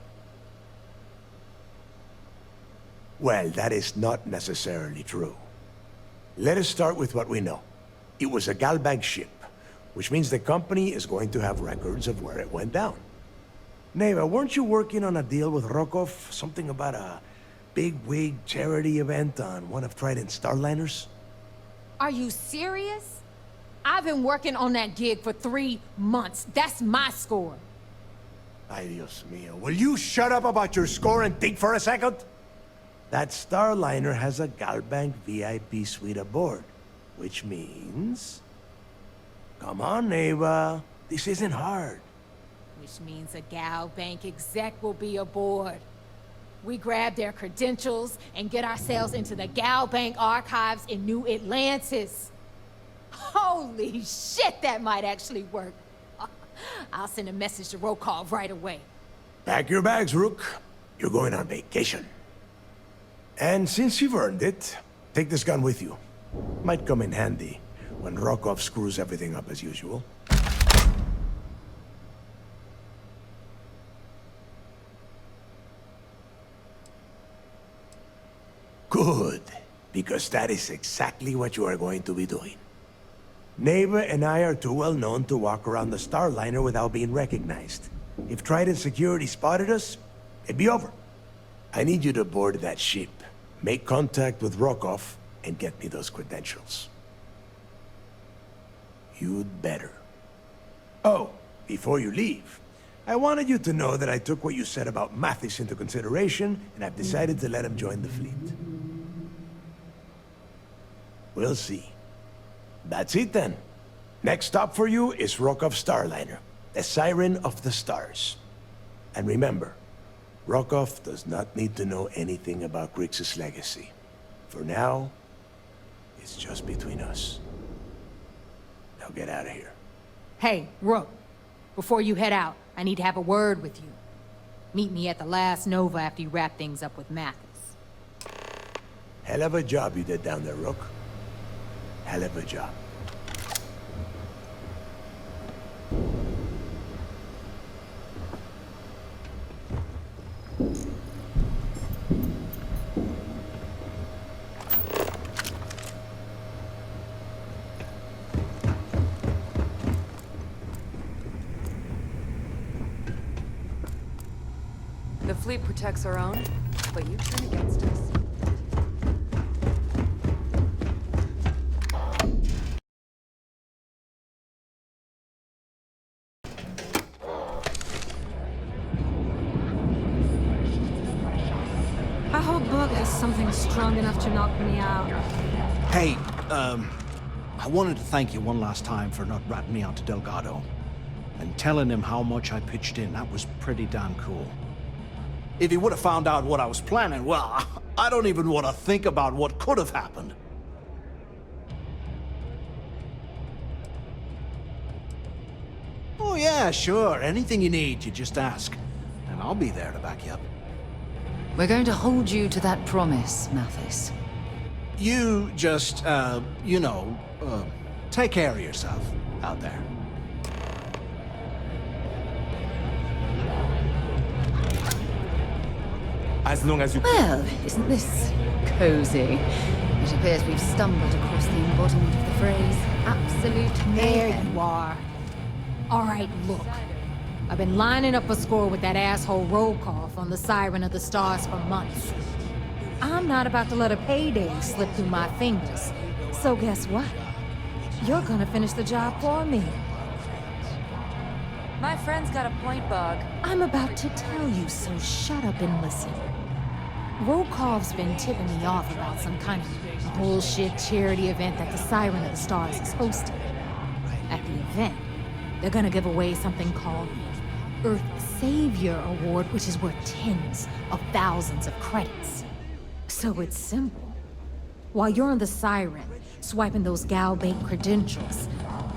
Well, that is not necessarily true. Let us start with what we know. It was a Galbank ship, which means the company is going to have records of where it went down. Neva, weren't you working on a deal with Rokov? Something about a big-wig charity event on one of Trident's Starliners? Are you serious? I've been working on that gig for 3 months. That's my score. Ay, Dios mío. Will you shut up about your score and think for a second? That Starliner has a Galbank VIP suite aboard, which means... Come on, Neva. This isn't hard. Which means a Gal Bank exec will be aboard. We grab their credentials and get ourselves into the Gal Bank archives in New Atlantis. Holy shit, that might actually work. I'll send a message to Rokov right away. Pack your bags, Rook. You're going on vacation. And since you've earned it, take this gun with you. Might come in handy when Rokov screws everything up as usual. Good, because that is exactly what you are going to be doing. Neva and I are too well known to walk around the Starliner without being recognized. If Trident Security spotted us, it'd be over. I need you to board that ship, make contact with Rokov, and get me those credentials. You'd better. Oh, before you leave, I wanted you to know that I took what you said about Mathis into consideration, and I've decided to let him join the fleet. We'll see. That's it then. Next stop for you is Rokov's Starliner, the Siren of the Stars. And remember, Rokov does not need to know anything about Grix's legacy. For now, it's just between us. Now get out of here. Hey, Rook. Before you head out, I need to have a word with you. Meet me at the last Nova after you wrap things up with Mathis. Hell of a job you did down there, Rook. Hell of a job. The fleet protects our own, but you turn against us. I hope Bug has something strong enough to knock me out. Hey, I wanted to thank you one last time for not ratting me out to Delgado. And telling him how much I pitched in. That was pretty damn cool. If he would have found out what I was planning, well, I don't even want to think about what could have happened. Oh yeah, sure. Anything you need, you just ask. And I'll be there to back you up. We're going to hold you to that promise, Mathis. You just, you know, take care of yourself out there. As long as you... Well, isn't this cozy? It appears we've stumbled across the embodiment of the phrase absolute There mayhem. you are. All right, look. I've been lining up a score with that asshole Rook on the Siren of the Stars for months. I'm not about to let a payday slip through my fingers. So guess what? You're gonna finish the job for me. My friend's got a point, Bug. I'm about to tell you, so shut up and listen. Rokov's been tipping me off about some kind of bullshit charity event that the Siren of the Stars is hosting. At the event, they're gonna give away something called the Earth Savior Award, which is worth tens of thousands of credits. So it's simple. While you're on the Siren, swiping those Gal Bank credentials,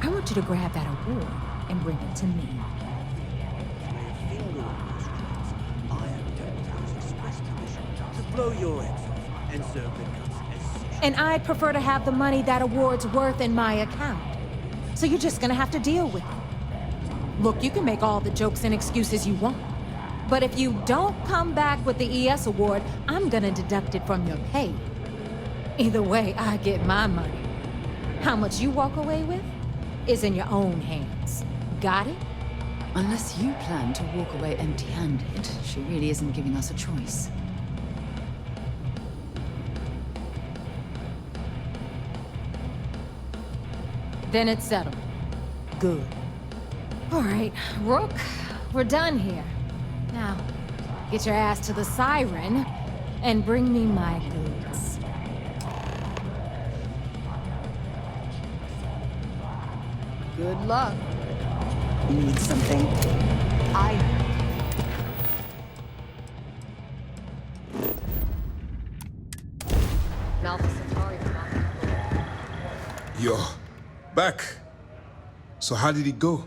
I want you to grab that award and bring it to me. Blow your head and serve the cuts. And I'd prefer to have the money that award's worth in my account. So you're just gonna have to deal with it. Look, you can make all the jokes and excuses you want. But if you don't come back with the ES award, I'm gonna deduct it from your pay. Either way, I get my money. How much you walk away with is in your own hands. Got it? Unless you plan to walk away empty-handed, she really isn't giving us a choice. Then it's settled. Good. All right, Rook, we're done here. Now, get your ass to the Siren and bring me my goods. Good luck. You need something? You're back. So how did it go?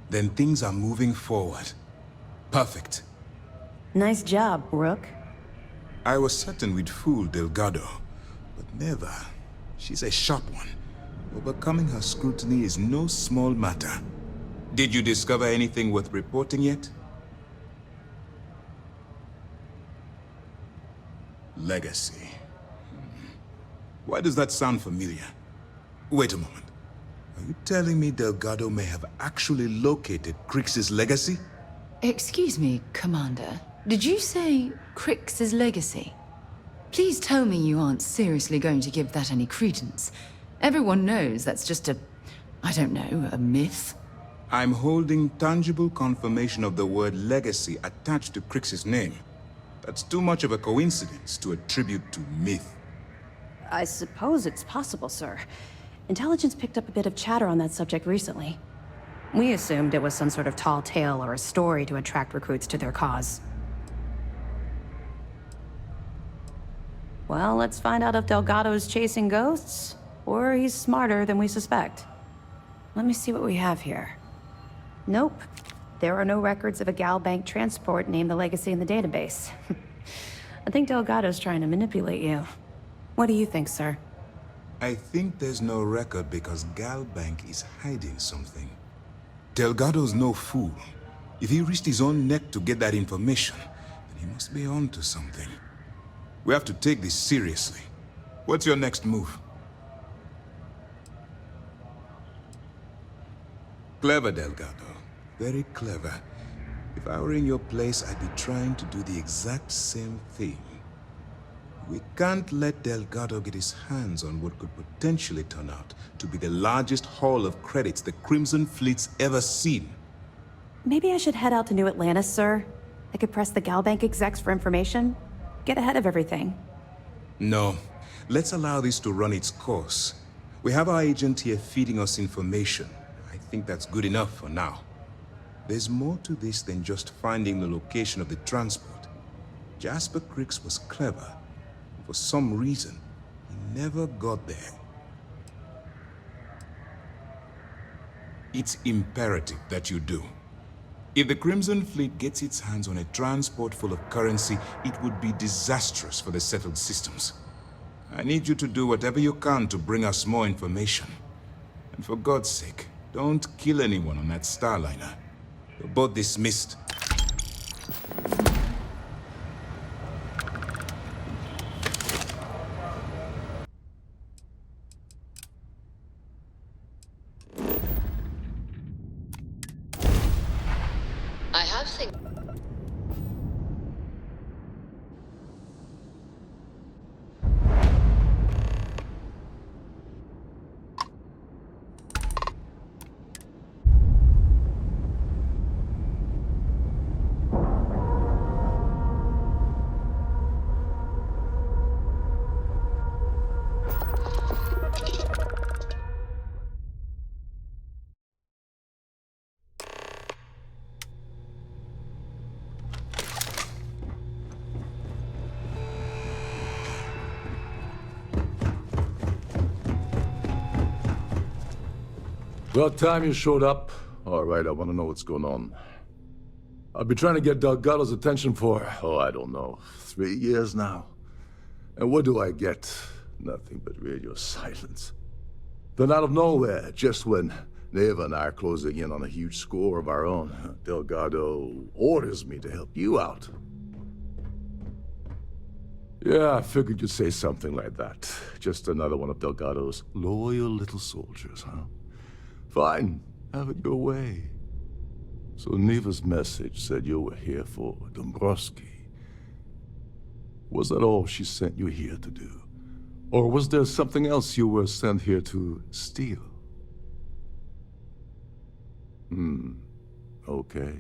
Then things are moving forward. Perfect. Nice job, Rook. I was certain we'd fool Delgado, but never. She's a sharp one. Overcoming her scrutiny is no small matter. Did you discover anything worth reporting yet? Legacy. Why does that sound familiar? Wait a moment. Are you telling me Delgado may have actually located Crix's legacy? Excuse me, Commander. Did you say Crix's legacy? Please tell me you aren't seriously going to give that any credence. Everyone knows that's just I don't know, a myth. I'm holding tangible confirmation of the word legacy attached to Crix's name. That's too much of a coincidence to attribute to myth. I suppose it's possible, sir. Intelligence picked up a bit of chatter on that subject recently. We assumed it was some sort of tall tale or a story to attract recruits to their cause. Well, let's find out if Delgado's chasing ghosts, or he's smarter than we suspect. Let me see what we have here. Nope. There are no records of a Gal Bank transport named the Legacy in the database. I think Delgado's trying to manipulate you. What do you think, sir? I think there's no record because Gal Bank is hiding something. Delgado's no fool. If he risked his own neck to get that information, then he must be onto something. We have to take this seriously. What's your next move? Clever, Delgado. Very clever. If I were in your place, I'd be trying to do the exact same thing. We can't let Delgado get his hands on what could potentially turn out to be the largest haul of credits the Crimson Fleet's ever seen. Maybe I should head out to New Atlantis, sir. I could press the Gal Bank execs for information. Get ahead of everything. No. Let's allow this to run its course. We have our agent here feeding us information. I think that's good enough for now. There's more to this than just finding the location of the transport. Jasper Crix was clever. For some reason, he never got there. It's imperative that you do. If the Crimson Fleet gets its hands on a transport full of currency, it would be disastrous for the settled systems. I need you to do whatever you can to bring us more information. And for God's sake, Don't kill anyone on that Starliner. You're both dismissed. I have things. About time you showed up. All right, I want to know what's going on. I've been trying to get Delgado's attention for, I don't know, 3 years now. And what do I get? Nothing but radio silence. Then out of nowhere, just when Neva and I are closing in on a huge score of our own, Delgado orders me to help you out. Yeah, I figured you'd say something like that. Just another one of Delgado's loyal little soldiers, huh? Fine, have it your way. So Neva's message said you were here for Dombrowski. Was that all she sent you here to do? Or was there something else you were sent here to steal? Okay.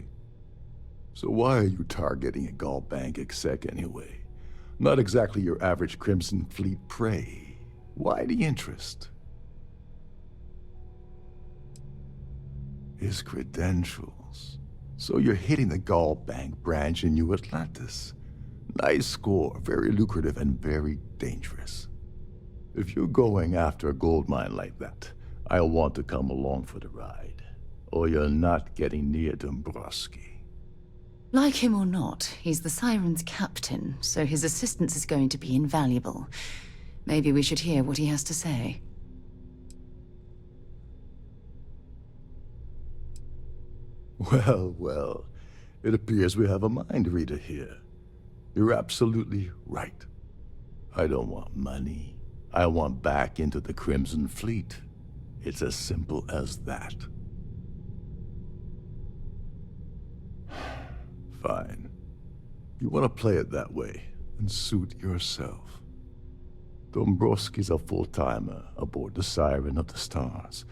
So why are you targeting a Gallbank exec anyway? Not exactly your average Crimson Fleet prey. Why the interest? His credentials. So you're hitting the Gallbank branch in New Atlantis. Nice score, very lucrative and very dangerous. If you're going after a gold mine like that, I'll want to come along for the ride. Or you're not getting near Dombrowski. Like him or not, he's the Siren's captain, so his assistance is going to be invaluable. Maybe we should hear what he has to say. Well, well, it appears we have a mind reader here. You're absolutely right. I don't want money. I want back into the Crimson Fleet. It's as simple as that. Fine. You want to play it that way, and suit yourself. Dombrowski's a full-timer aboard the Siren of the Stars.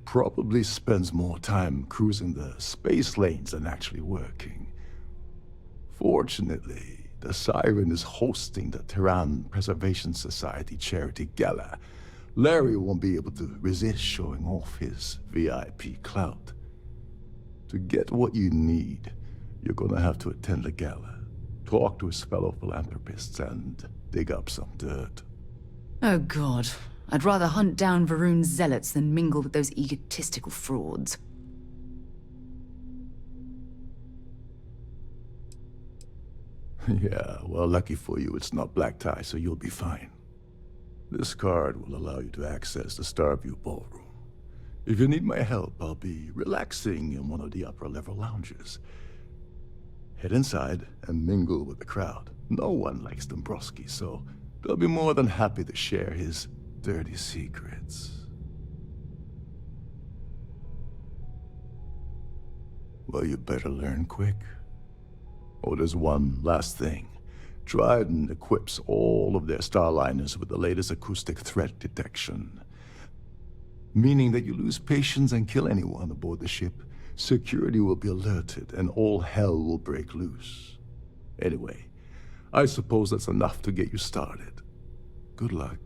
Probably spends more time cruising the space lanes than actually working. Fortunately, the Siren is hosting the Terran Preservation Society charity gala. Larry won't be able to resist showing off his VIP clout. To get what you need, you're gonna have to attend the gala, talk to his fellow philanthropists, and dig up some dirt. Oh God. I'd rather hunt down Varun's zealots than mingle with those egotistical frauds. Yeah, well, lucky for you, it's not black tie, so you'll be fine. This card will allow you to access the Starfield ballroom. If you need my help, I'll be relaxing in one of the upper-level lounges. Head inside and mingle with the crowd. No one likes Dombrowski, so they'll be more than happy to share his dirty secrets. Well, you better learn quick. Oh, there's one last thing. Trident equips all of their Starliners with the latest acoustic threat detection. Meaning that you lose patience and kill anyone aboard the ship, security will be alerted and all hell will break loose. Anyway, I suppose that's enough to get you started. Good luck.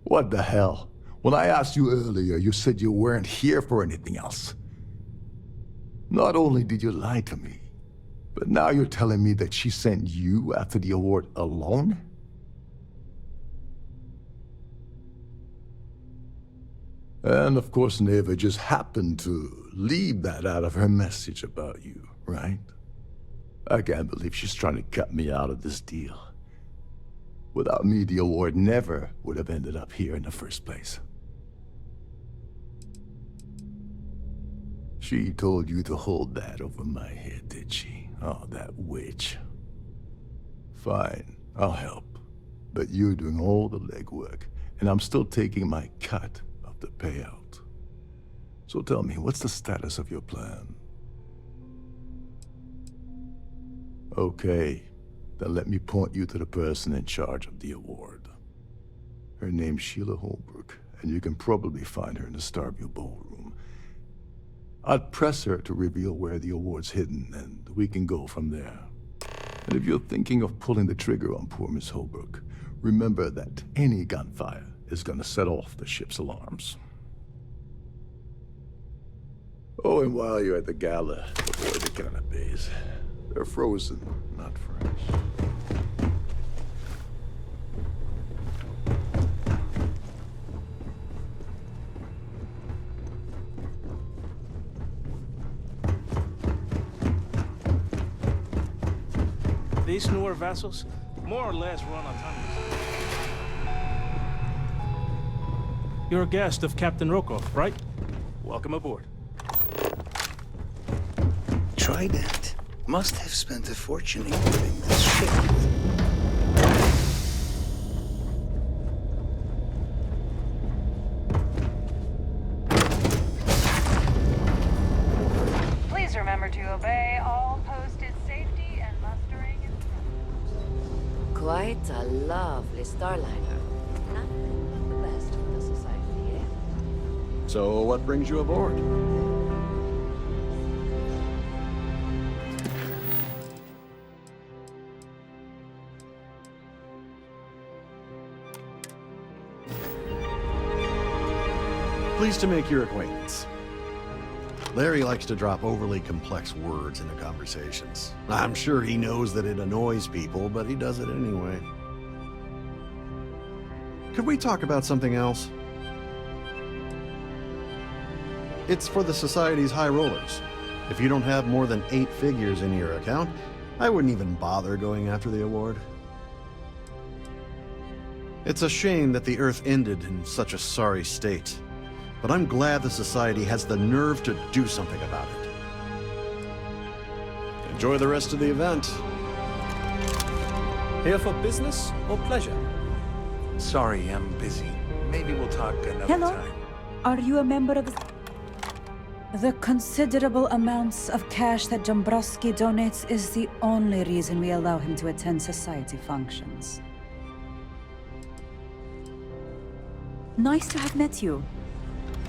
What the hell? When I asked you earlier, you said you weren't here for anything else. Not only did you lie to me, but now you're telling me that she sent you after the award alone? And of course, Neva just happened to leave that out of her message about you, right? I can't believe she's trying to cut me out of this deal. Without me, the award never would have ended up here in the first place. She told you to hold that over my head, did she? Oh, that witch. Fine, I'll help. But you're doing all the legwork, and I'm still taking my cut of the payout. So tell me, what's the status of your plan? Okay, then let me point you to the person in charge of the award. Her name's Sheila Holbrook, and you can probably find her in the Starfield Ballroom. I'd press her to reveal where the award's hidden, and we can go from there. And if you're thinking of pulling the trigger on poor Miss Holbrook, remember that any gunfire is gonna set off the ship's alarms. Oh, and while you're at the gala, avoid the canapes. They're frozen, not fresh. These newer vessels, more or less run autonomously. You're a guest of Captain Rook, right? Welcome aboard. Trident must have spent a fortune equipping this ship. Please remember to obey all posted safety and mustering instructions. Quite a lovely Starliner. Nothing but the best for the society, eh? So what brings you aboard? Pleased to make your acquaintance. Larry likes to drop overly complex words into conversations. I'm sure he knows that it annoys people, but he does it anyway. Could we talk about something else? It's for the Society's high rollers. If you don't have more than 8 figures in your account, I wouldn't even bother going after the award. It's a shame that the Earth ended in such a sorry state. But I'm glad the Society has the nerve to do something about it. Enjoy the rest of the event. Here for business or pleasure? Sorry, I'm busy. Maybe we'll talk another Hello? time. Are you a member of the considerable amounts of cash that Dombrowski donates is the only reason we allow him to attend society functions. Nice to have met you.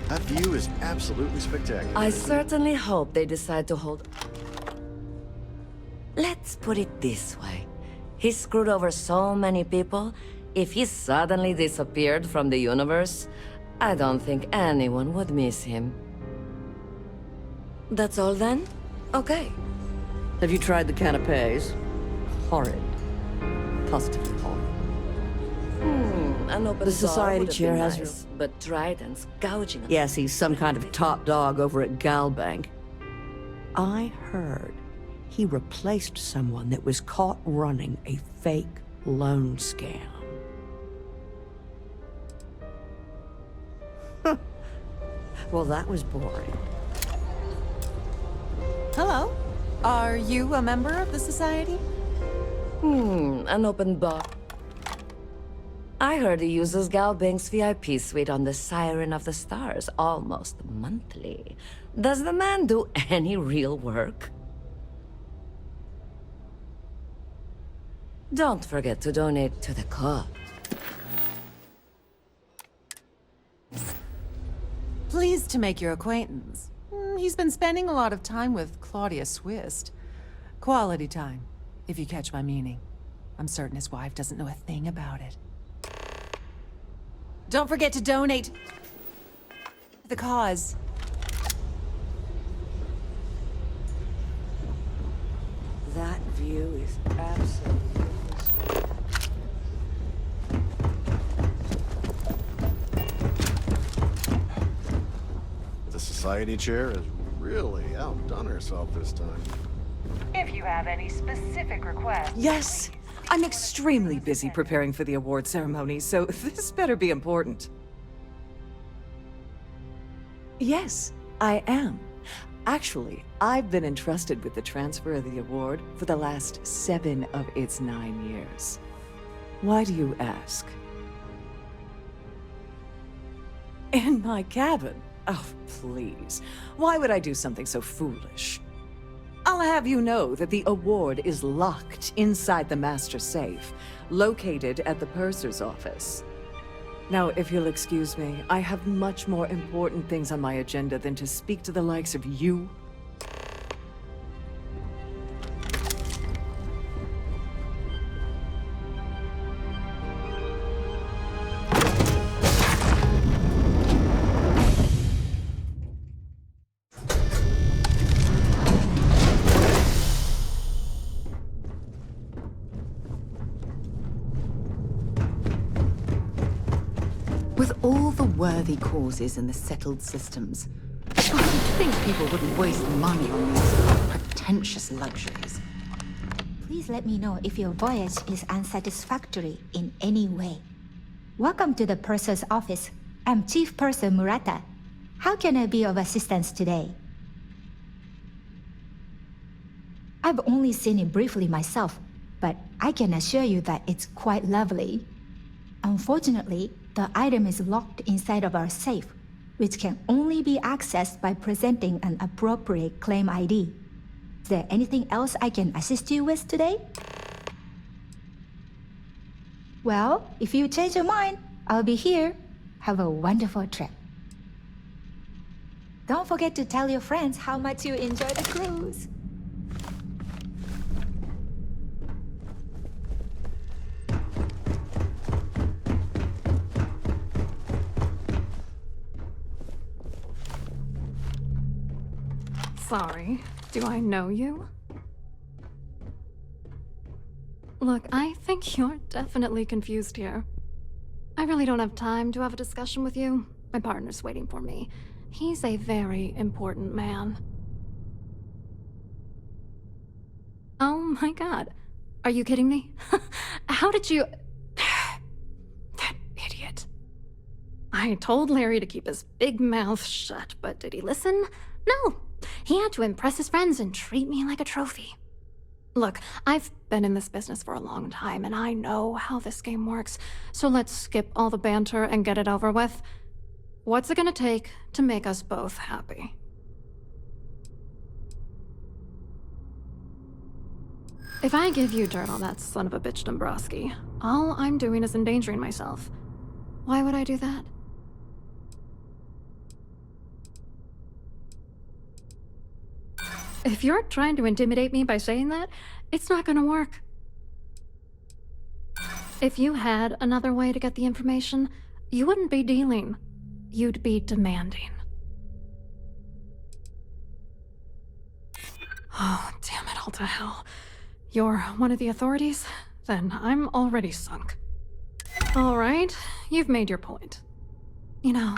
That view is absolutely spectacular. I certainly hope they decide to hold... Let's put it this way. He screwed over so many people. If he suddenly disappeared from the universe, I don't think anyone would miss him. That's all then? Okay. Have you tried the canapes? Horrid. Positively horrid. An open The society door chair would have has been nice, but Trident's gouging us. Yes, he's some kind of top dog over at Galbank. I heard he replaced someone that was caught running a fake loan scam. Well, that was boring. Hello. Are you a member of the Society? An open bar. I heard he uses Galbank's VIP suite on the Siren of the Stars almost monthly. Does the man do any real work? Don't forget to donate to the cause. Pleased to make your acquaintance. He's been spending a lot of time with Claudia Swist. Quality time, if you catch my meaning. I'm certain his wife doesn't know a thing about it. Don't forget to donate to the cause. That view is absolutely... The Society chair has really outdone herself this time. If you have any specific requests... Yes! I'm extremely busy preparing for the award ceremony, so this better be important. Yes, I am. Actually, I've been entrusted with the transfer of the award for the last 7 of its 9 years. Why do you ask? In my cabin? Oh, please. Why would I do something so foolish? I'll have you know that the award is locked inside the master safe, located at the purser's office. Now, if you'll excuse me, I have much more important things on my agenda than to speak to the likes of you. With all the worthy causes and the settled systems, you'd think people wouldn't waste money on these pretentious luxuries. Please let me know if your voyage is unsatisfactory in any way. Welcome to the Purser's office. I'm Chief Purser Murata. How can I be of assistance today? I've only seen it briefly myself, but I can assure you that it's quite lovely. Unfortunately, the item is locked inside of our safe, which can only be accessed by presenting an appropriate claim ID. Is there anything else I can assist you with today? Well, if you change your mind, I'll be here. Have a wonderful trip. Don't forget to tell your friends how much you enjoy the cruise. Sorry, do I know you? Look, I think you're definitely confused here. I really don't have time to have a discussion with you. My partner's waiting for me. He's a very important man. Oh my god. Are you kidding me? How did you... That idiot. I told Larry to keep his big mouth shut, but did he listen? No. He had to impress his friends and treat me like a trophy. Look, I've been in this business for a long time, and I know how this game works, so let's skip all the banter and get it over with. What's it gonna take to make us both happy? If I give you dirt on that son of a bitch Dombrowski, all I'm doing is endangering myself. Why would I do that? If you're trying to intimidate me by saying that, it's not gonna work. If you had another way to get the information, you wouldn't be dealing. You'd be demanding. Oh, damn it all to hell. You're one of the authorities? Then I'm already sunk. All right, you've made your point. You know,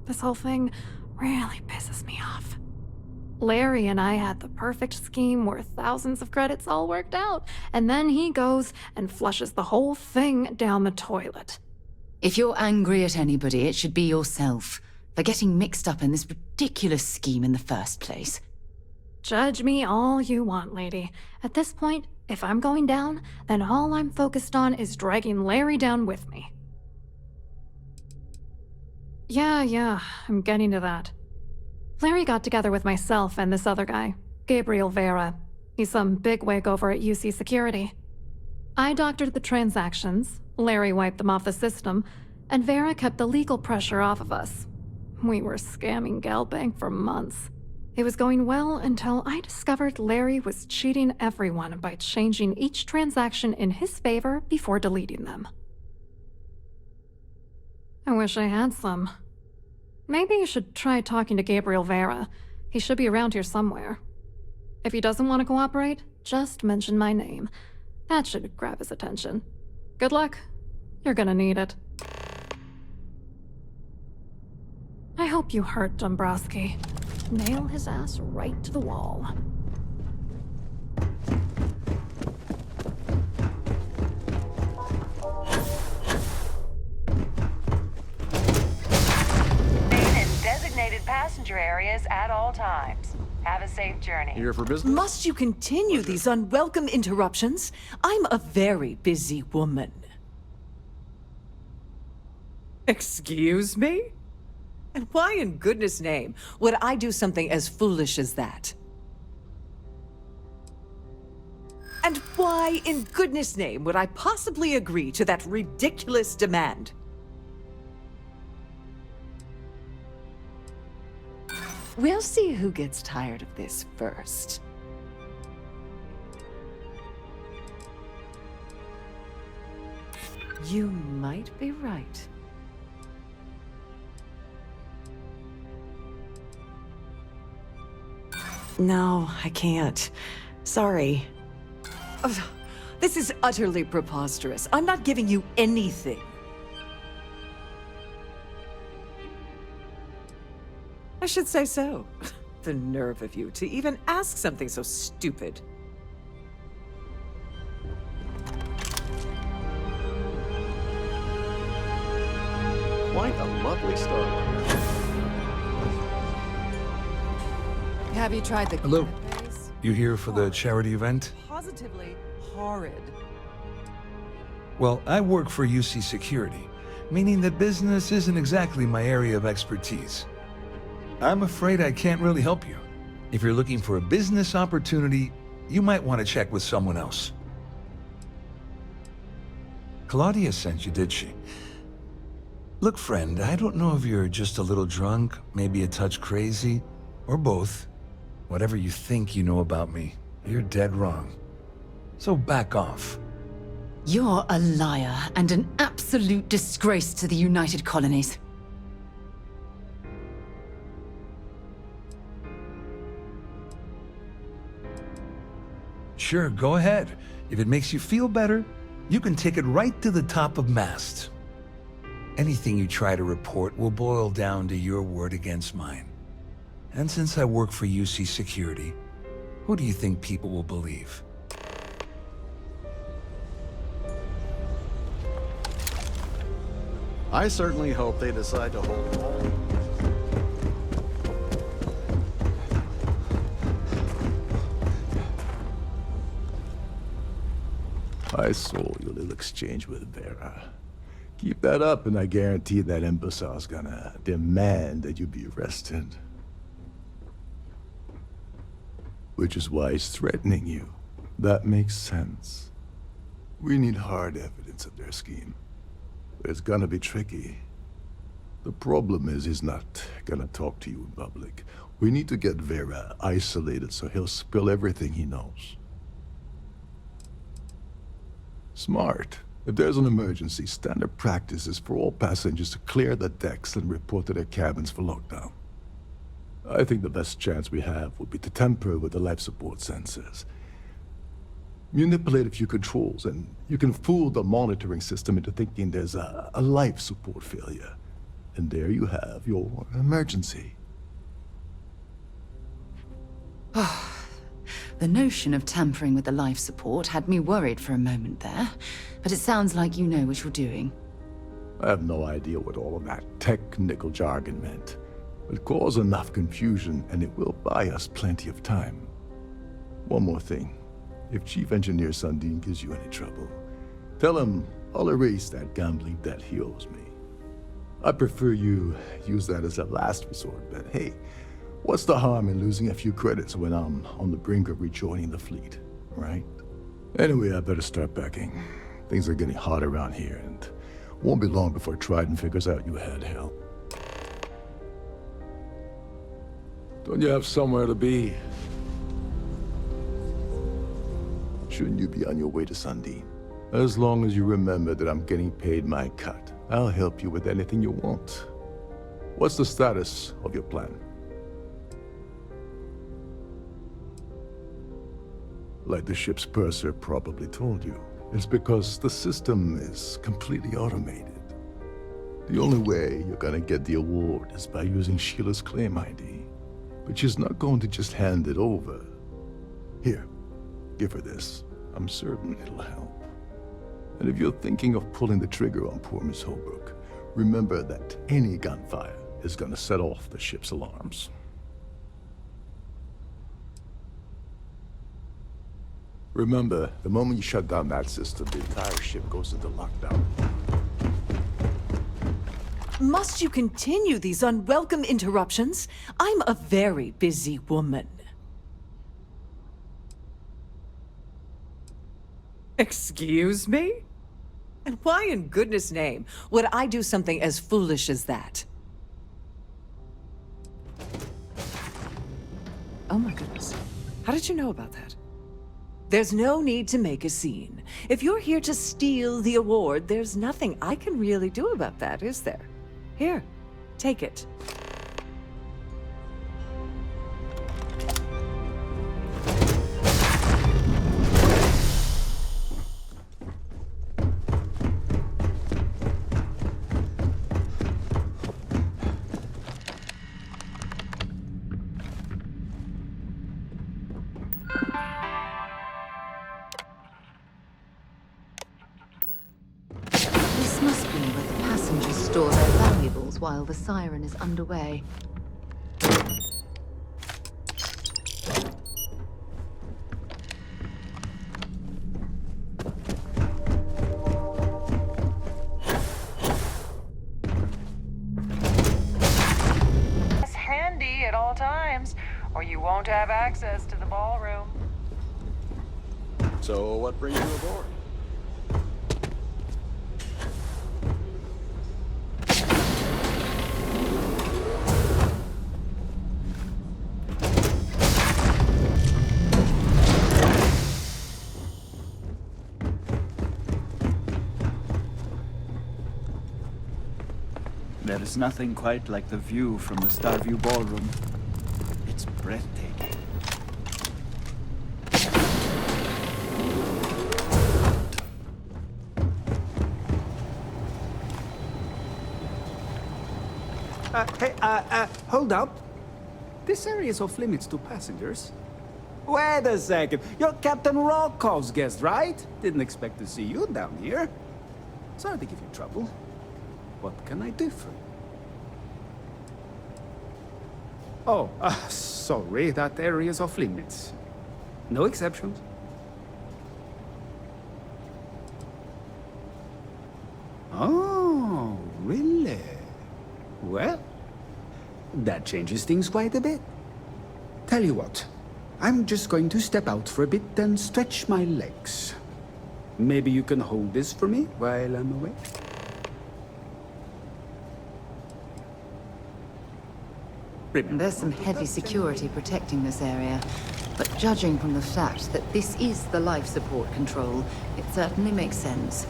this whole thing really pisses me off. Larry and I had the perfect scheme worth thousands of credits all worked out, and then he goes and flushes the whole thing down the toilet. If you're angry at anybody, it should be yourself for getting mixed up in this ridiculous scheme in the first place. Judge me all you want, lady. At this point, if I'm going down, then all I'm focused on is dragging Larry down with me. Yeah, I'm getting to that. Larry got together with myself and this other guy, Gabriel Vera. He's some bigwig over at UC Security. I doctored the transactions, Larry wiped them off the system, and Vera kept the legal pressure off of us. We were scamming Galbank for months. It was going well until I discovered Larry was cheating everyone by changing each transaction in his favor before deleting them. I wish I had some. Maybe you should try talking to Gabriel Vera. He should be around here somewhere. If he doesn't want to cooperate, just mention my name. That should grab his attention. Good luck. You're gonna need it. I hope you hurt Dombrowski. Nail his ass right to the wall. danger areas at all times. Have a safe journey. Here for business? Must you continue these unwelcome interruptions? I'm a very busy woman. Excuse me? And why in goodness name would I do something as foolish as that? And why in goodness name would I possibly agree to that ridiculous demand? We'll see who gets tired of this first. You might be right. No, I can't. Sorry. Ugh, this is utterly preposterous. I'm not giving you anything. I should say so. The nerve of you to even ask something so stupid. Quite a lovely start. Have you tried the Hello. You here for the charity event? Positively horrid. Well, I work for UC Security, meaning that business isn't exactly my area of expertise. I'm afraid I can't really help you. If you're looking for a business opportunity, you might want to check with someone else. Claudia sent you, did she? Look, friend, I don't know if you're just a little drunk, maybe a touch crazy, or both. Whatever you think you know about me, you're dead wrong. So back off. You're a liar and an absolute disgrace to the United Colonies. Sure, go ahead. If it makes you feel better, you can take it right to the top of mast. Anything you try to report will boil down to your word against mine. And since I work for UC Security, who do you think people will believe? I certainly hope they decide to hold all. I saw your little exchange with Vera. Keep that up and I guarantee that imbecile's gonna demand that you be arrested. Which is why he's threatening you. That makes sense. We need hard evidence of their scheme. But it's gonna be tricky. The problem is he's not gonna talk to you in public. We need to get Vera isolated so he'll spill everything he knows. Smart. If there's an emergency, standard practice is for all passengers to clear the decks and report to their cabins for lockdown. I think the best chance we have would be to tamper with the life support sensors. Manipulate a few controls, and you can fool the monitoring system into thinking there's a life support failure. And there you have your emergency. The notion of tampering with the life support had me worried for a moment there, but it sounds like you know what you're doing. I have no idea what all of that technical jargon meant. But cause enough confusion, and it will buy us plenty of time. One more thing. If Chief Engineer Sundin gives you any trouble, tell him I'll erase that gambling debt he owes me. I prefer you use that as a last resort, but hey, what's the harm in losing a few credits when I'm on the brink of rejoining the fleet, right? Anyway, I better start packing. Things are getting hot around here, and won't be long before Trident figures out you had help. Don't you have somewhere to be? Shouldn't you be on your way to Sundin? As long as you remember that I'm getting paid my cut, I'll help you with anything you want. What's the status of your plan? Like the ship's purser probably told you, it's because the system is completely automated. The only way you're gonna get the award is by using Sheila's claim ID. But she's not going to just hand it over. Here, give her this. I'm certain it'll help. And if you're thinking of pulling the trigger on poor Miss Holbrook, remember that any gunfire is gonna set off the ship's alarms. Remember, the moment you shut down that system, the entire ship goes into lockdown. Must you continue these unwelcome interruptions? I'm a very busy woman. Excuse me? And why in goodness name would I do something as foolish as that? Oh my goodness. How did you know about that? There's no need to make a scene. If you're here to steal the award, there's nothing I can really do about that, is there? Here, take it. This must be where the passengers store their valuables while the siren is underway. It's handy at all times, or you won't have access to the ballroom. So, what brings you aboard? There is nothing quite like the view from the Starview Ballroom. It's breathtaking. Hold up. This area is off limits to passengers. Wait a second. You're Captain Rokov's guest, right? Didn't expect to see you down here. Sorry to give you trouble. What can I do for you? Oh, sorry, that area is off limits. No exceptions. Oh, really? Well, that changes things quite a bit. Tell you what, I'm just going to step out for a bit and stretch my legs. Maybe you can hold this for me while I'm away? There's some heavy security protecting this area, but judging from the fact that this is the life support control, it certainly makes sense.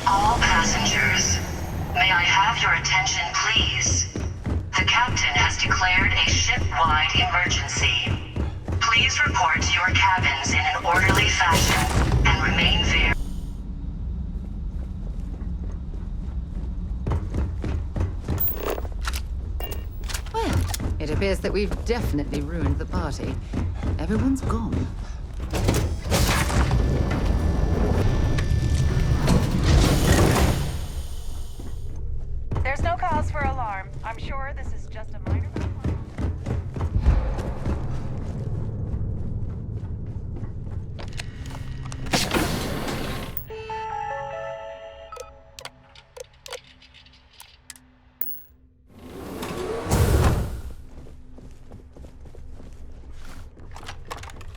All passengers, may I have your attention, please? The captain has declared a ship-wide emergency. Please report to your cabins in an orderly fashion and remain there. Well, it appears that we've definitely ruined the party. Everyone's gone. There's no cause for alarm. I'm sure this is just a minor malfunction.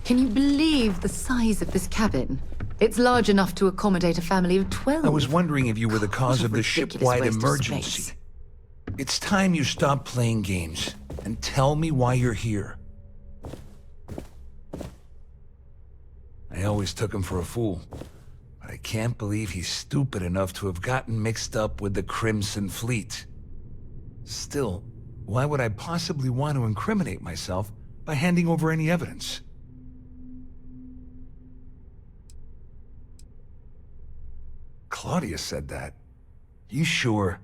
Can you believe the size of this cabin? It's large enough to accommodate a family of 12. I was wondering if you were the cause What a of the ridiculous ship-wide waste of emergency. space. It's time you stop playing games and tell me why you're here. I always took him for a fool. can't believe he's stupid enough to have gotten mixed up with the Crimson Fleet. Still, why would I possibly want to incriminate myself by handing over any evidence? Claudia said that. You sure?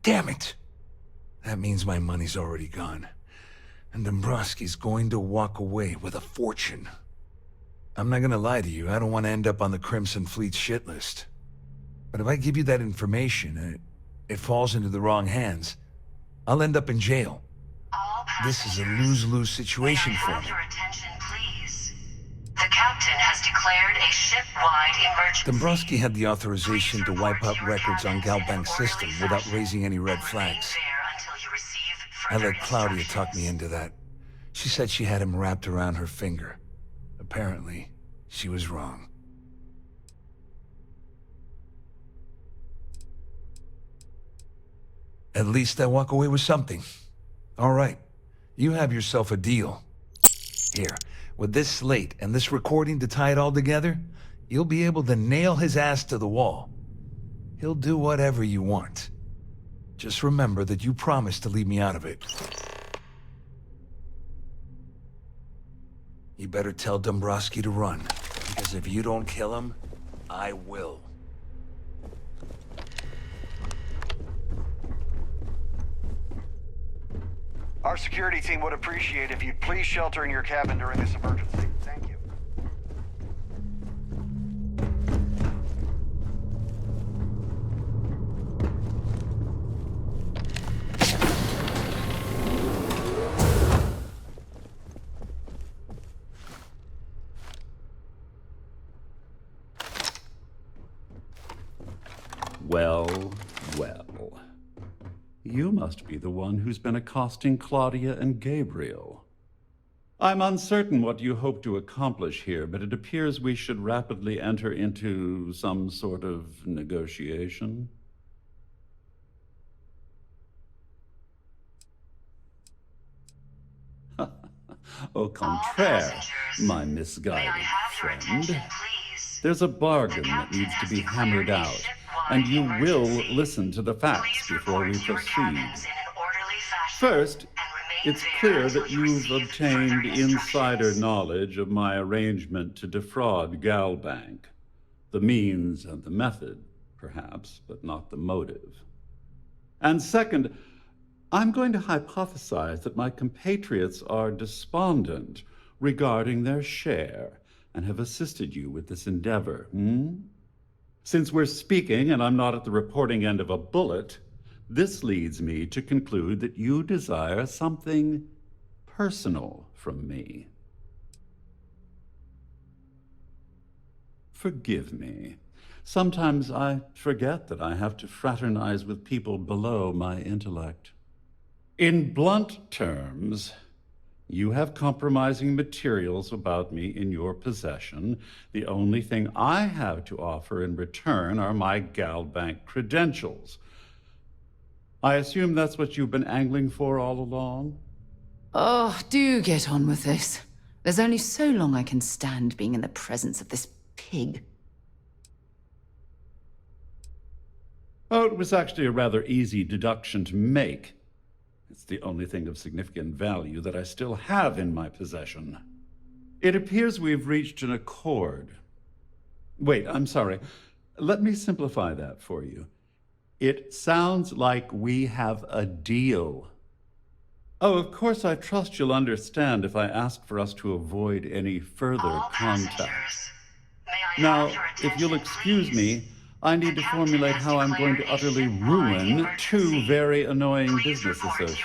Damn it! That means my money's already gone. And Dombrowski's going to walk away with a fortune. I'm not gonna lie to you, I don't want to end up on the Crimson Fleet shit list. But if I give you that information and it falls into the wrong hands, I'll end up in jail. This is a lose-lose situation for me. Your attention, please. The captain has declared a ship-wide emergency. Dombrowski had the authorization to wipe out records on Galbank's system without raising any red flags. I let Claudia talk me into that. She said she had him wrapped around her finger. Apparently, she was wrong. At least I walk away with something. All right, you have yourself a deal. Here, with this slate and this recording to tie it all together, you'll be able to nail his ass to the wall. He'll do whatever you want. Just remember that you promised to leave me out of it. You better tell Dombrowski to run, because if you don't kill him, I will. Our security team would appreciate if you'd please shelter in your cabin during this emergency. Thank you. Well, well. You must be the one who's been accosting Claudia and Gabriel. I'm uncertain what you hope to accomplish here, but it appears we should rapidly enter into some sort of negotiation. Au contraire, my misguided friend. There's a bargain that needs to be hammered out, and you will listen to the facts before we proceed. First, it's clear that you've obtained insider knowledge of my arrangement to defraud Galbank. The means and the method, perhaps, but not the motive. And second, I'm going to hypothesize that my compatriots are despondent regarding their share and have assisted you with this endeavor, Since we're speaking and I'm not at the reporting end of a bullet, this leads me to conclude that you desire something personal from me. Forgive me. Sometimes I forget that I have to fraternize with people below my intellect. In blunt terms, you have compromising materials about me in your possession. The only thing I have to offer in return are my Galbank credentials. I assume that's what you've been angling for all along? Oh, do get on with this. There's only so long I can stand being in the presence of this pig. Oh, it was actually a rather easy deduction to make. It's the only thing of significant value that I still have in my possession. It appears we've reached an accord. Wait, I'm sorry. Let me simplify that for you. It sounds like we have a deal. Oh, of course, I trust you'll understand if I ask for us to avoid any further contact. Now, if you'll excuse me, I need to formulate how I'm going to utterly ruin two very annoying business associates.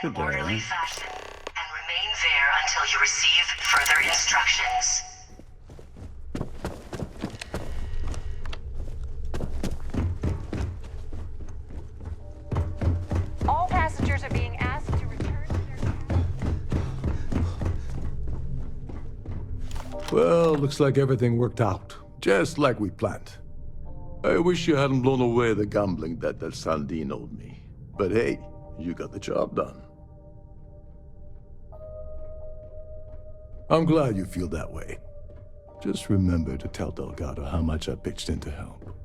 Good day. And remain there until you receive further instructions. All passengers are being asked to return to their Well, looks like everything worked out, just like we planned. I wish you hadn't blown away the gambling debt that Saldin owed me. But hey, you got the job done. I'm glad you feel that way. Just remember to tell Delgado how much I pitched in to help.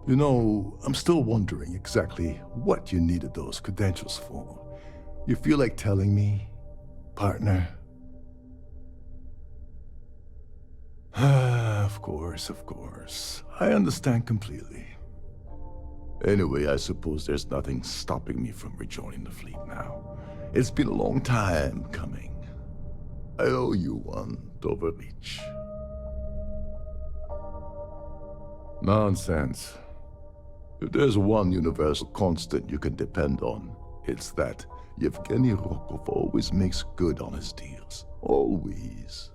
You know, I'm still wondering exactly what you needed those credentials for. You feel like telling me, partner? Of course. I understand completely. Anyway, I suppose there's nothing stopping me from rejoining the fleet now. It's been a long time coming. I owe you one, Doverlich. Nonsense. If there's one universal constant you can depend on, it's that Yevgeny Rokov always makes good on his deals. Always.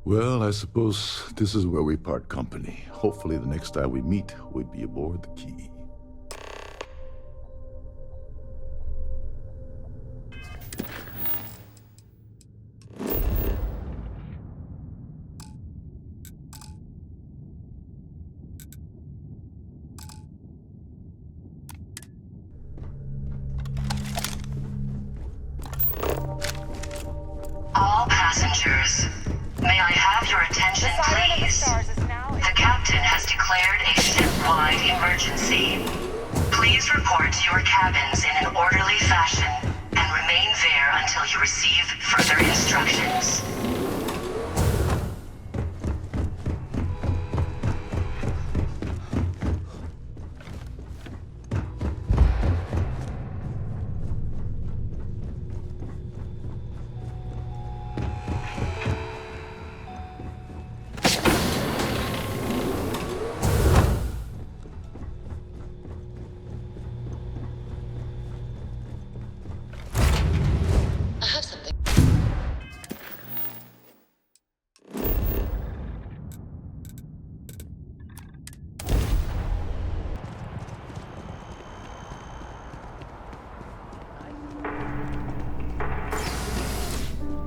Well, I suppose this is where we part company. Hopefully the next time we meet, we'll be aboard the Key. All passengers, may I have your attention, please? The captain has declared a ship-wide emergency. Please report to your cabins in an orderly fashion and remain there until you receive further instructions.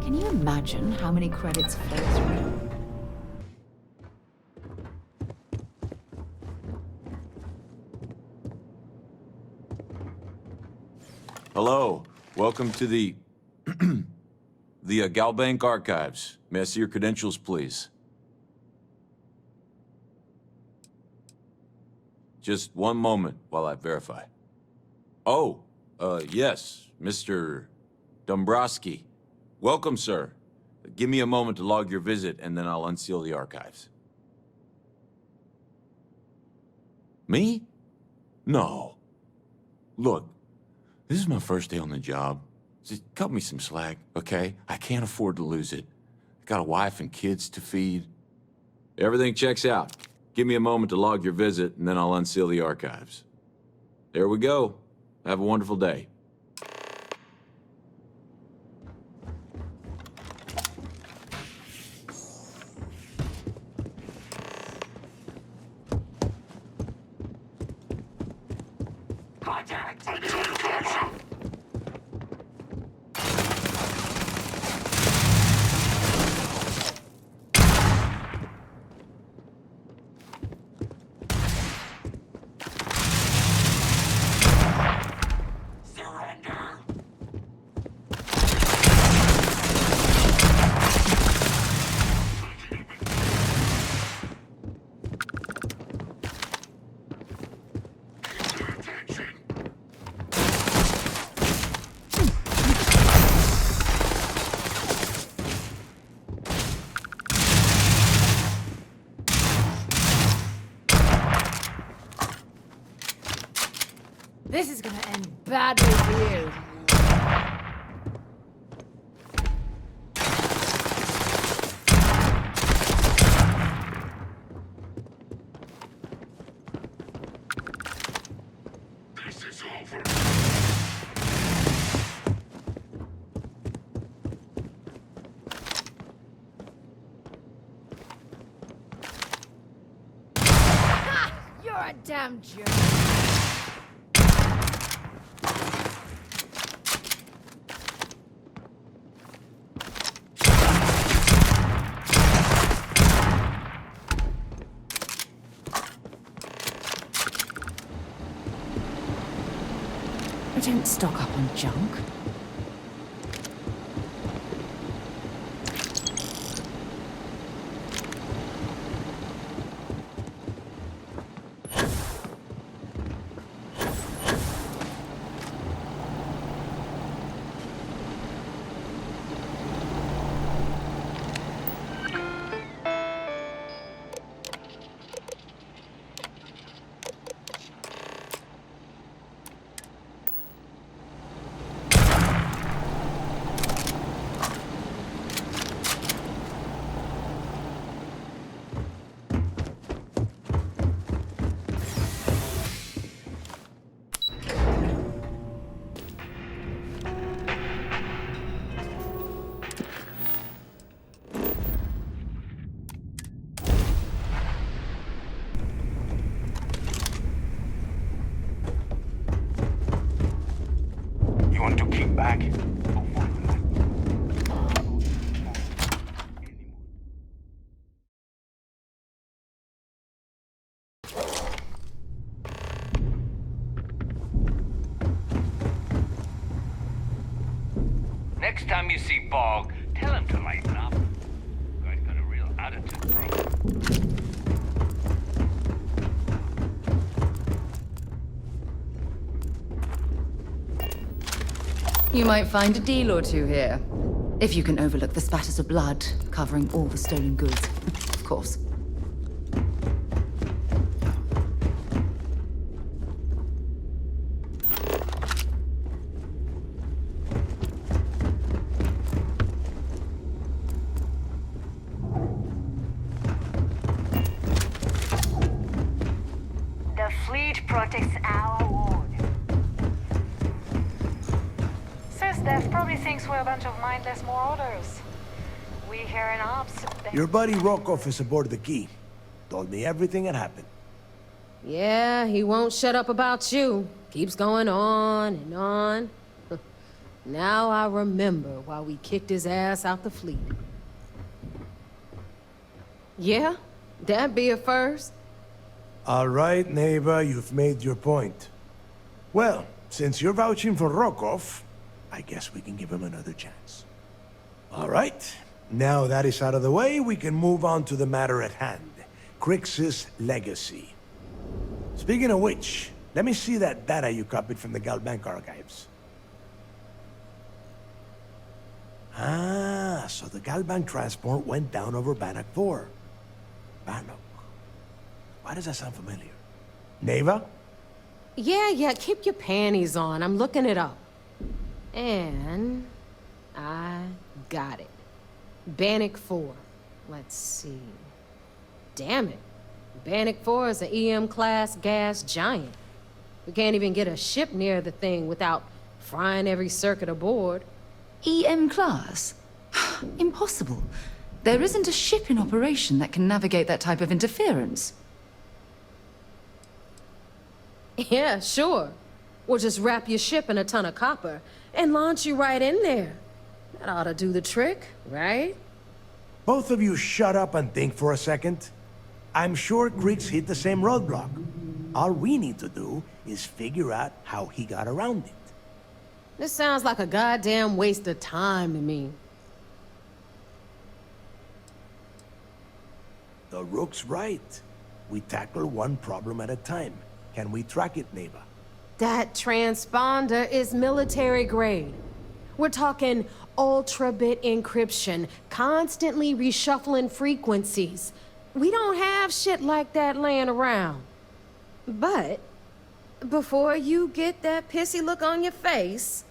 Can you imagine how many credits flow through? Hello. Welcome to the... the Galbank Archives. May I see your credentials, please? Just one moment while I verify. Oh, yes, Mr. Dombrowski. Welcome, sir. Give me a moment to log your visit, and then I'll unseal the archives. Me? No. Look, this is my first day on the job. Just cut me some slack, okay? I can't afford to lose it. I got a wife and kids to feed. Everything checks out. Give me a moment to log your visit, and then I'll unseal the archives. There we go. Have a wonderful day. This is gonna end badly for you. This is over. Ha! You're a damn jerk. I don't stock up on junk. Next time you see Bog, tell him to lighten up. Guy's got a real attitude problem. You might find a deal or two here. If you can overlook the spatters of blood covering all the stolen goods, of course. The fleet protects our ward. Death probably thinks we're a bunch of mindless marauders. We here in Ops... Your buddy Rokov is aboard the Key. Told me everything that happened. Yeah, he won't shut up about you. Keeps going on and on. Now I remember why we kicked his ass out the fleet. Yeah, that'd be a first. All right, Neva, you've made your point. Well, since you're vouching for Rokov, I guess we can give him another chance. All right, now that is out of the way, we can move on to the matter at hand. Crix's legacy. Speaking of which, let me see that data you copied from the Galbank archives. Ah, so the Galbank transport went down over Bannock 4. Bannock. Why does that sound familiar? Neva? Yeah, keep your panties on. I'm looking it up. And I got it. Bannock 4. Let's see. Damn it. Bannock 4 is an EM-class gas giant. We can't even get a ship near the thing without frying every circuit aboard. EM class? Impossible. There isn't a ship in operation that can navigate that type of interference. Yeah, sure. We'll just wrap your ship in a ton of copper and launch you right in there. That ought to do the trick, right? Both of you shut up and think for a second. I'm sure Griggs hit the same roadblock. All we need to do is figure out how he got around it. This sounds like a goddamn waste of time to me. The Rook's right. We tackle one problem at a time. Can we track it, Neva? That transponder is military grade. We're talking ultra-bit encryption, constantly reshuffling frequencies. We don't have shit like that laying around. But before you get that pissy look on your face,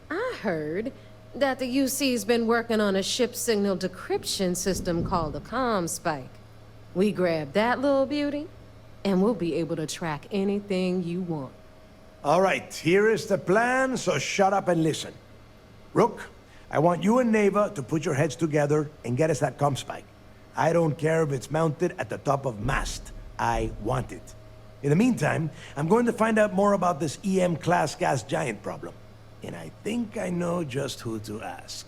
I heard that the UC's been working on a ship signal decryption system called the ComSpike. We grab that little beauty, and we'll be able to track anything you want. All right, here is the plan, so shut up and listen. Rook, I want you and Neva to put your heads together and get us that ComSpike. I don't care if it's mounted at the top of mast. I want it. In the meantime, I'm going to find out more about this EM-class gas giant problem. And I think I know just who to ask.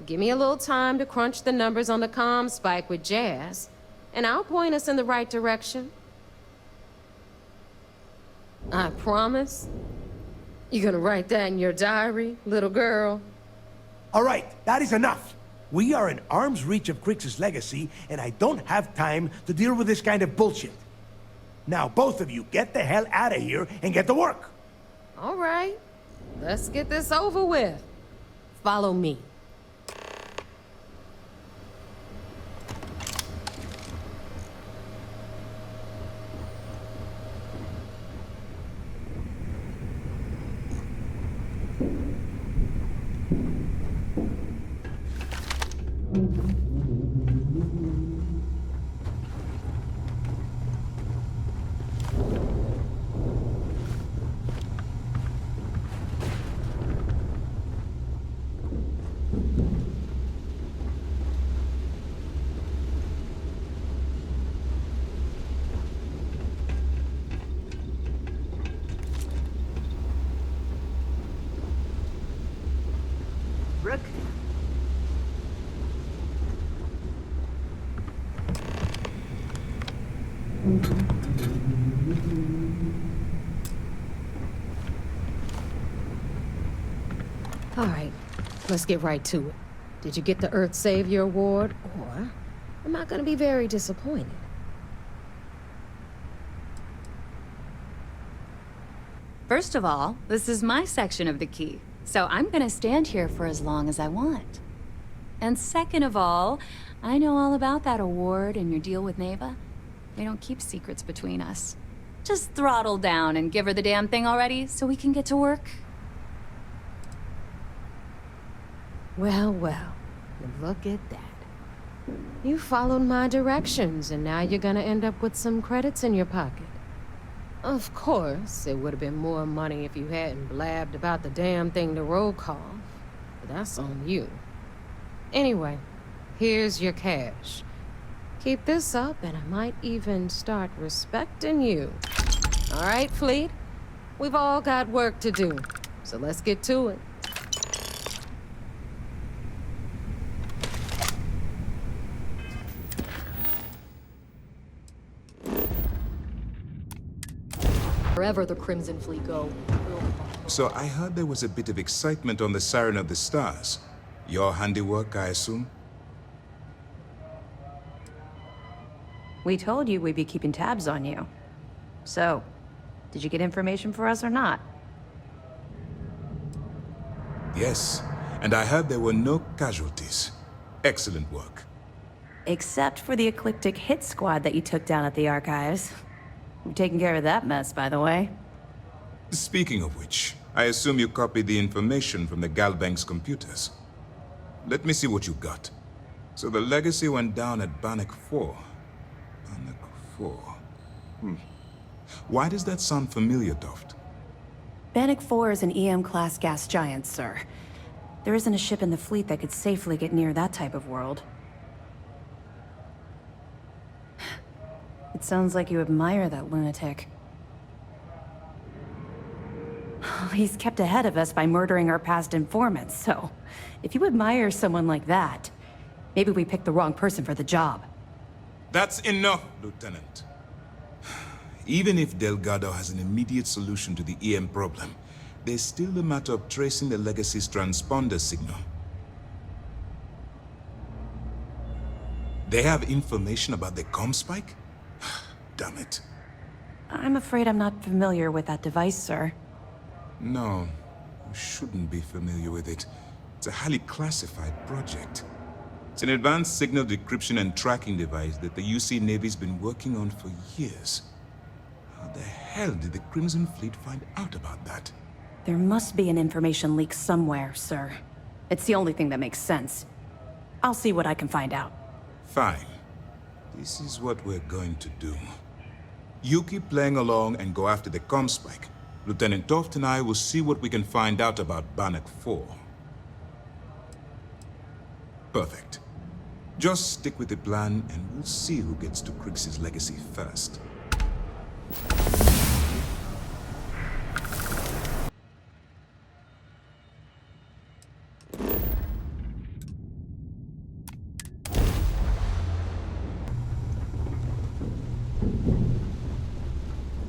Give me a little time to crunch the numbers on the ComSpike with Jazz, and I'll point us in the right direction. I promise. You gonna write that in your diary, little girl? All right, that is enough. We are in arm's reach of Crix's legacy, and I don't have time to deal with this kind of bullshit. Now, both of you, get the hell out of here and get to work. All right. Let's get this over with. Follow me. let's get right to it. Did you get the Earth Savior Award, or am I gonna be very disappointed? First of all, this is my section of the key, so I'm gonna stand here for as long as I want. And second of all, I know all about that award and your deal with Neva. We don't keep secrets between us. Just throttle down and give her the damn thing already so we can get to work. Well, well, look at that. You followed my directions, and now you're gonna end up with some credits in your pocket. Of course, it would have been more money if you hadn't blabbed about the damn thing to roll call, but that's on you. Anyway, here's your cash. Keep this up, and I might even start respecting you. All right, Fleet? We've all got work to do, so let's get to it. Wherever the Crimson Fleet go. So I heard there was a bit of excitement on the Siren of the Stars. Your handiwork, I assume? We told you we'd be keeping tabs on you. So, did you get information for us or not? Yes, and I heard there were no casualties. Excellent work. Except for the eclectic hit squad that you took down at the archives. We've taken care of that mess, by the way. Speaking of which, I assume you copied the information from the Galbank's computers. Let me see what you got. So the legacy went down at Bannock 4. Bannock 4. Why does that sound familiar, Toft? Bannock 4 is an EM-class gas giant, sir. There isn't a ship in the fleet that could safely get near that type of world. It sounds like you admire that lunatic. He's kept ahead of us by murdering our past informants, so if you admire someone like that, maybe we picked the wrong person for the job. That's enough, Lieutenant. Even if Delgado has an immediate solution to the EM problem, there's still the matter of tracing the Legacy's transponder signal. They have information about the comm spike? Damn it. I'm afraid I'm not familiar with that device, sir. No, you shouldn't be familiar with it. It's a highly classified project. It's an advanced signal decryption and tracking device that the UC Navy's been working on for years. How the hell did the Crimson Fleet find out about that? There must be an information leak somewhere, sir. It's the only thing that makes sense. I'll see what I can find out. Fine. This is what we're going to do. You keep playing along and go after the comm spike. Lieutenant Toft and I will see what we can find out about Bannock 4. Perfect. Just stick with the plan and we'll see who gets to Krix's legacy first.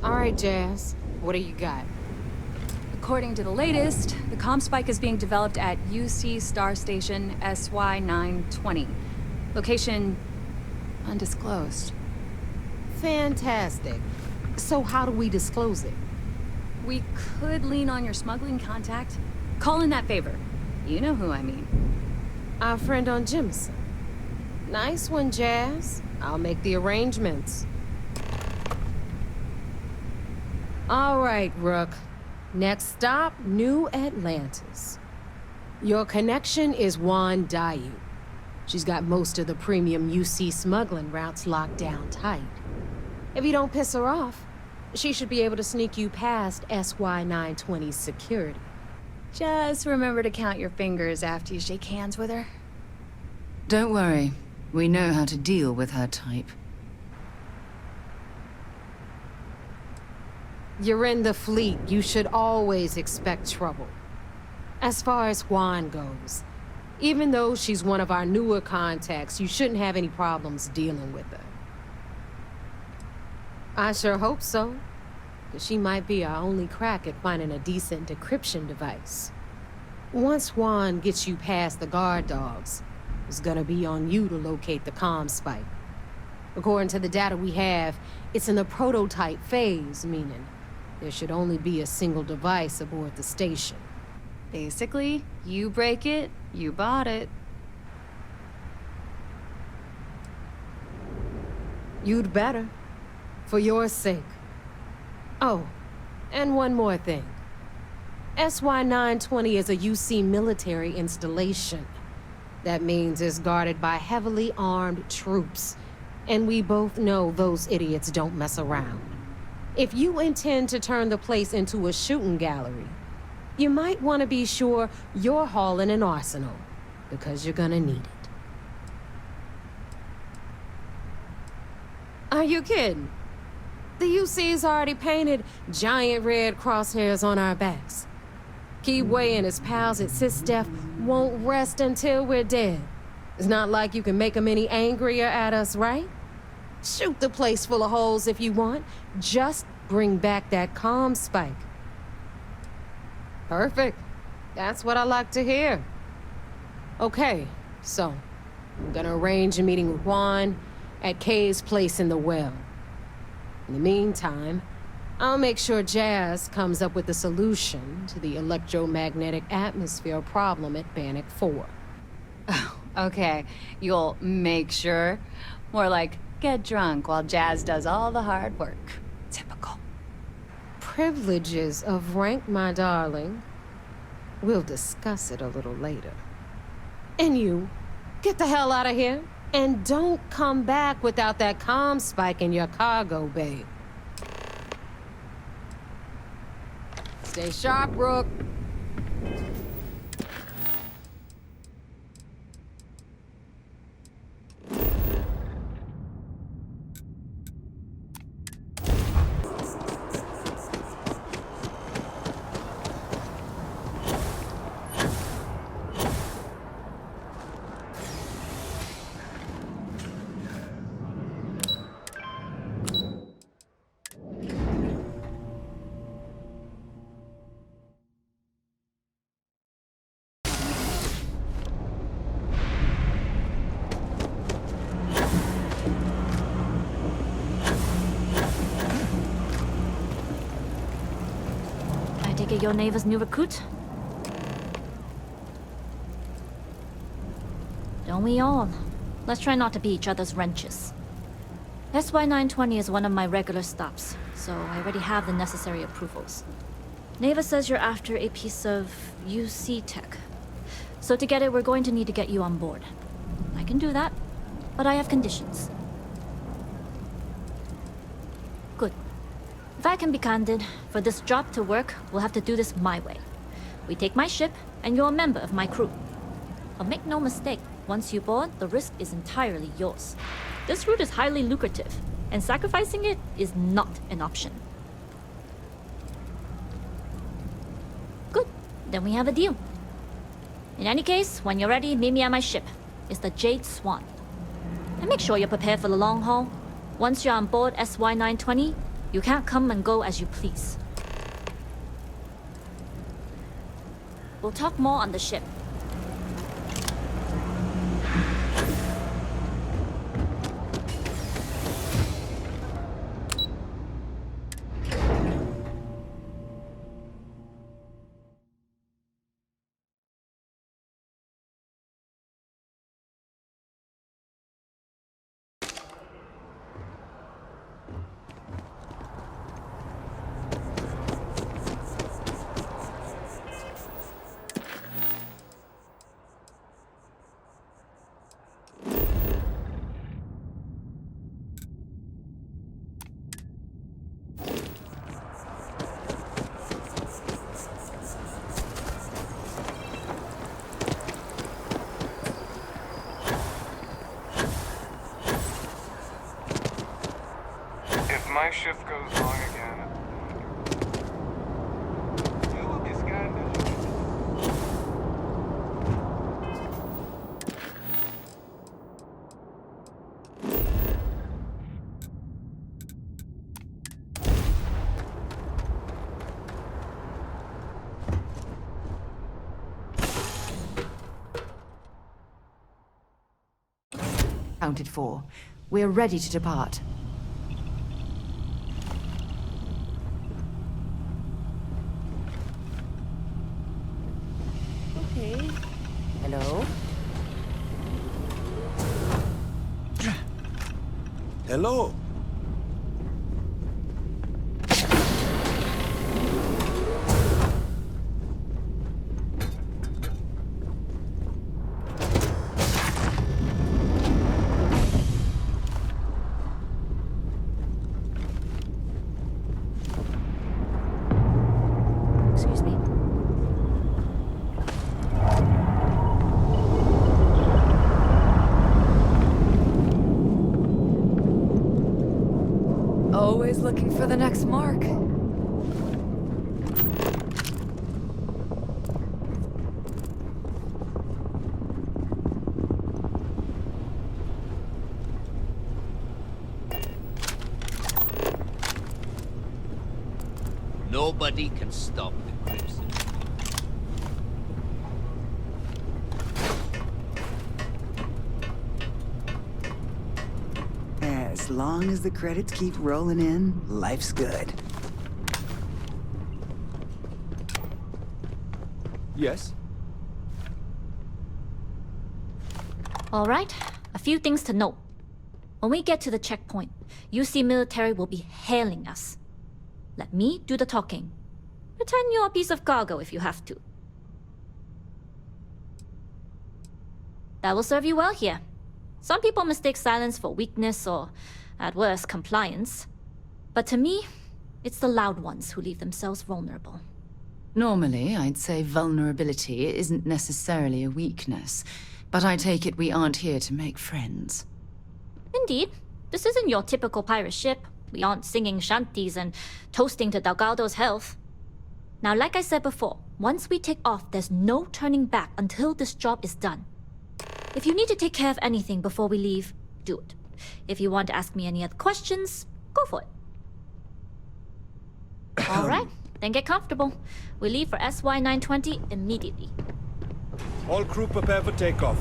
All right, Jazz. What do you got? According to the latest, the comm spike is being developed at UC Star Station SY-920. Location undisclosed. Fantastic. So how do we disclose it? We could lean on your smuggling contact. Call in that favor. You know who I mean. Our friend on Jimson. Nice one, Jazz. I'll make the arrangements. All right, Rook. Next stop, New Atlantis. Your connection is Juan Dayu. She's got most of the premium UC smuggling routes locked down tight. If you don't piss her off, she should be able to sneak you past SY-920's security. Just remember to count your fingers after you shake hands with her. Don't worry. We know how to deal with her type. You're in the fleet. You should always expect trouble. As far as Juan goes, even though she's one of our newer contacts, you shouldn't have any problems dealing with her. I sure hope so, because she might be our only crack at finding a decent decryption device. Once Juan gets you past the guard dogs, it's gonna be on you to locate the comm spike. According to the data we have, it's in the prototype phase, meaning there should only be a single device aboard the station. Basically, you break it, you bought it. You'd better. For your sake. Oh, and one more thing. SY-920 is a UC military installation. That means it's guarded by heavily armed troops. And we both know those idiots don't mess around. If you intend to turn the place into a shooting gallery, you might want to be sure you're hauling an arsenal, because you're gonna need it. Are you kidding? The UC's already painted giant red crosshairs on our backs. Keyway and his pals at SysDef won't rest until we're dead. It's not like you can make them any angrier at us, right? Shoot the place full of holes if you want. Just bring back that comm spike. Perfect. That's what I like to hear. Okay, so I'm gonna arrange a meeting with Juan at Kay's place in the well. In the meantime, I'll make sure Jazz comes up with a solution to the electromagnetic atmosphere problem at Bannock 4. Oh, okay. You'll make sure. More like, get drunk while Jazz does all the hard work. Typical. Privileges of rank, my darling. We'll discuss it a little later. And you, get the hell out of here. And don't come back without that comm spike in your cargo bay. Stay sharp, Rook. Your neighbor's new recruit? Don't we all? Let's try not to be each other's wrenches. SY-920 is one of my regular stops, so I already have the necessary approvals. Neva says you're after a piece of UC tech. So to get it, we're going to need to get you on board. I can do that, but I have conditions. Good. If I can be candid, for this job to work, we'll have to do this my way. We take my ship, and you're a member of my crew. But make no mistake, once you board, the risk is entirely yours. This route is highly lucrative, and sacrificing it is not an option. Good, then we have a deal. In any case, when you're ready, meet me at my ship. It's the Jade Swan. And make sure you're prepared for the long haul. Once you're on board SY-920, you can't come and go as you please. We'll talk more on the ship. My shift goes wrong again. You will be scanned. Accounted for. We're ready to depart. Okay. Hello? Hello. Excuse me. Always looking for the next mark. Nobody can stop the Crimson. As long as the credits keep rolling in, life's good. Yes? All right, a few things to note. When we get to the checkpoint, UC military will be hailing us. Let me do the talking. Pretend you're a piece of cargo if you have to. That will serve you well here. Some people mistake silence for weakness or, at worst, compliance. But to me, it's the loud ones who leave themselves vulnerable. Normally, I'd say vulnerability isn't necessarily a weakness, but I take it we aren't here to make friends. Indeed. This isn't your typical pirate ship. We aren't singing shanties and toasting to Delgado's health. Now, like I said before, once we take off, there's no turning back until this job is done. If you need to take care of anything before we leave, do it. If you want to ask me any other questions, go for it. All right, then get comfortable. We leave for SY-920 immediately. All crew prepare for takeoff.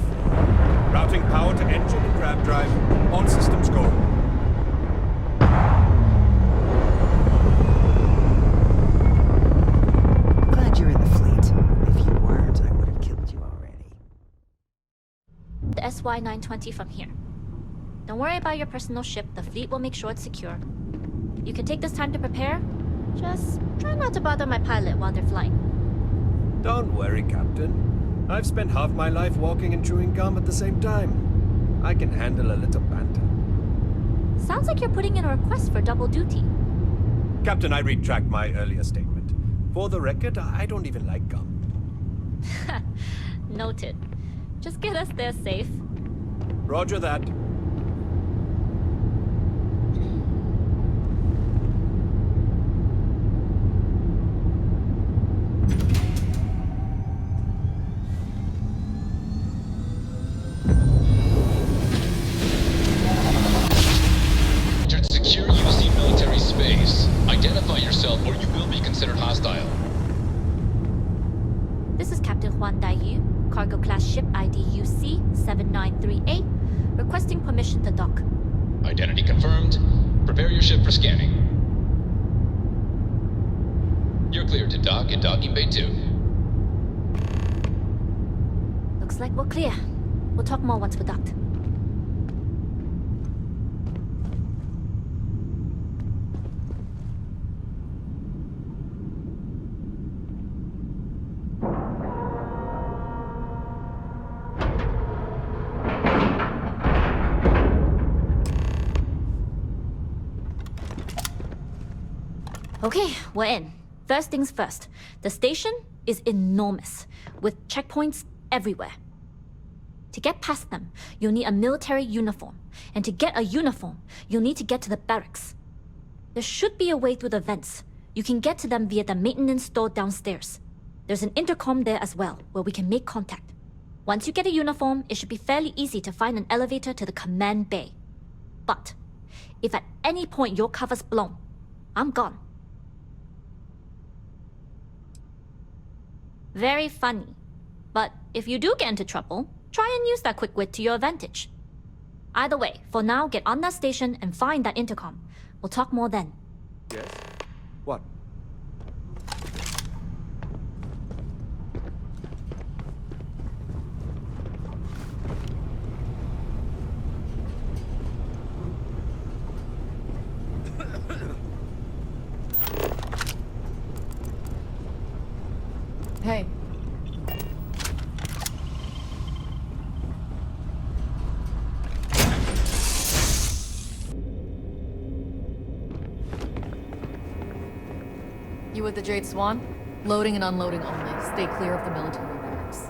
Routing power to engine and grab drive. All systems go. Glad you're in the fleet. If you weren't, I would have killed you already. The SY-920 from here. Don't worry about your personal ship. The fleet will make sure it's secure. You can take this time to prepare. Just try not to bother my pilot while they're flying. Don't worry, Captain. I've spent half my life walking and chewing gum at the same time. I can handle a little banter. Sounds like you're putting in a request for double duty. Captain, I retract my earlier statement. For the record, I don't even like gum. Noted. Just get us there safe. Roger that. Secure UC military space. Identify yourself or you will be considered hostile. This is Captain Huan Daiyu, cargo class ship ID UC-7938, requesting permission to dock. Identity confirmed. Prepare your ship for scanning. You're cleared to dock in docking bay 2. Looks like we're clear. We'll talk more once we're docked. Okay, we're in. First things first. The station is enormous, with checkpoints everywhere. To get past them, you'll need a military uniform. And to get a uniform, you'll need to get to the barracks. There should be a way through the vents. You can get to them via the maintenance store downstairs. There's an intercom there as well, where we can make contact. Once you get a uniform, it should be fairly easy to find an elevator to the command bay. But if at any point your cover's blown, I'm gone. Very funny. But if you do get into trouble, try and use that quick wit to your advantage. Either way, for now, get on that station and find that intercom. We'll talk more then. Yes? What? Hey. You with the Jade Swan? Loading and unloading only. Stay clear of the military barracks.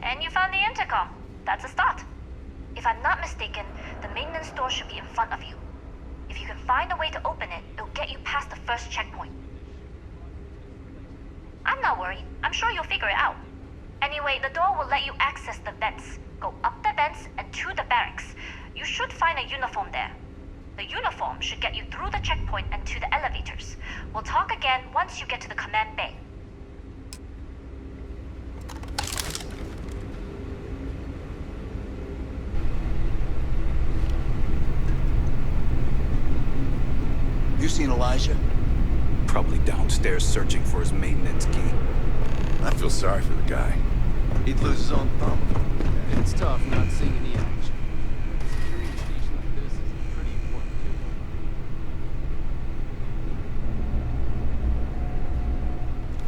And you found the intercom. That's a start. If I'm not mistaken, the maintenance door should be in front of you. If you can find a way to open it, it'll get you past the first checkpoint. I'm not worried. I'm sure you'll figure it out. Anyway, the door will let you access the vents. Go up the vents and to the barracks. You should find a uniform there. The uniform should get you through the checkpoint and to the elevators. We'll talk again once you get to the command bay. You seen Elijah? Probably downstairs searching for his maintenance key. I feel sorry for the guy. He'd lose his own thumb. It's tough not seeing any action. Securing a station like this is a pretty important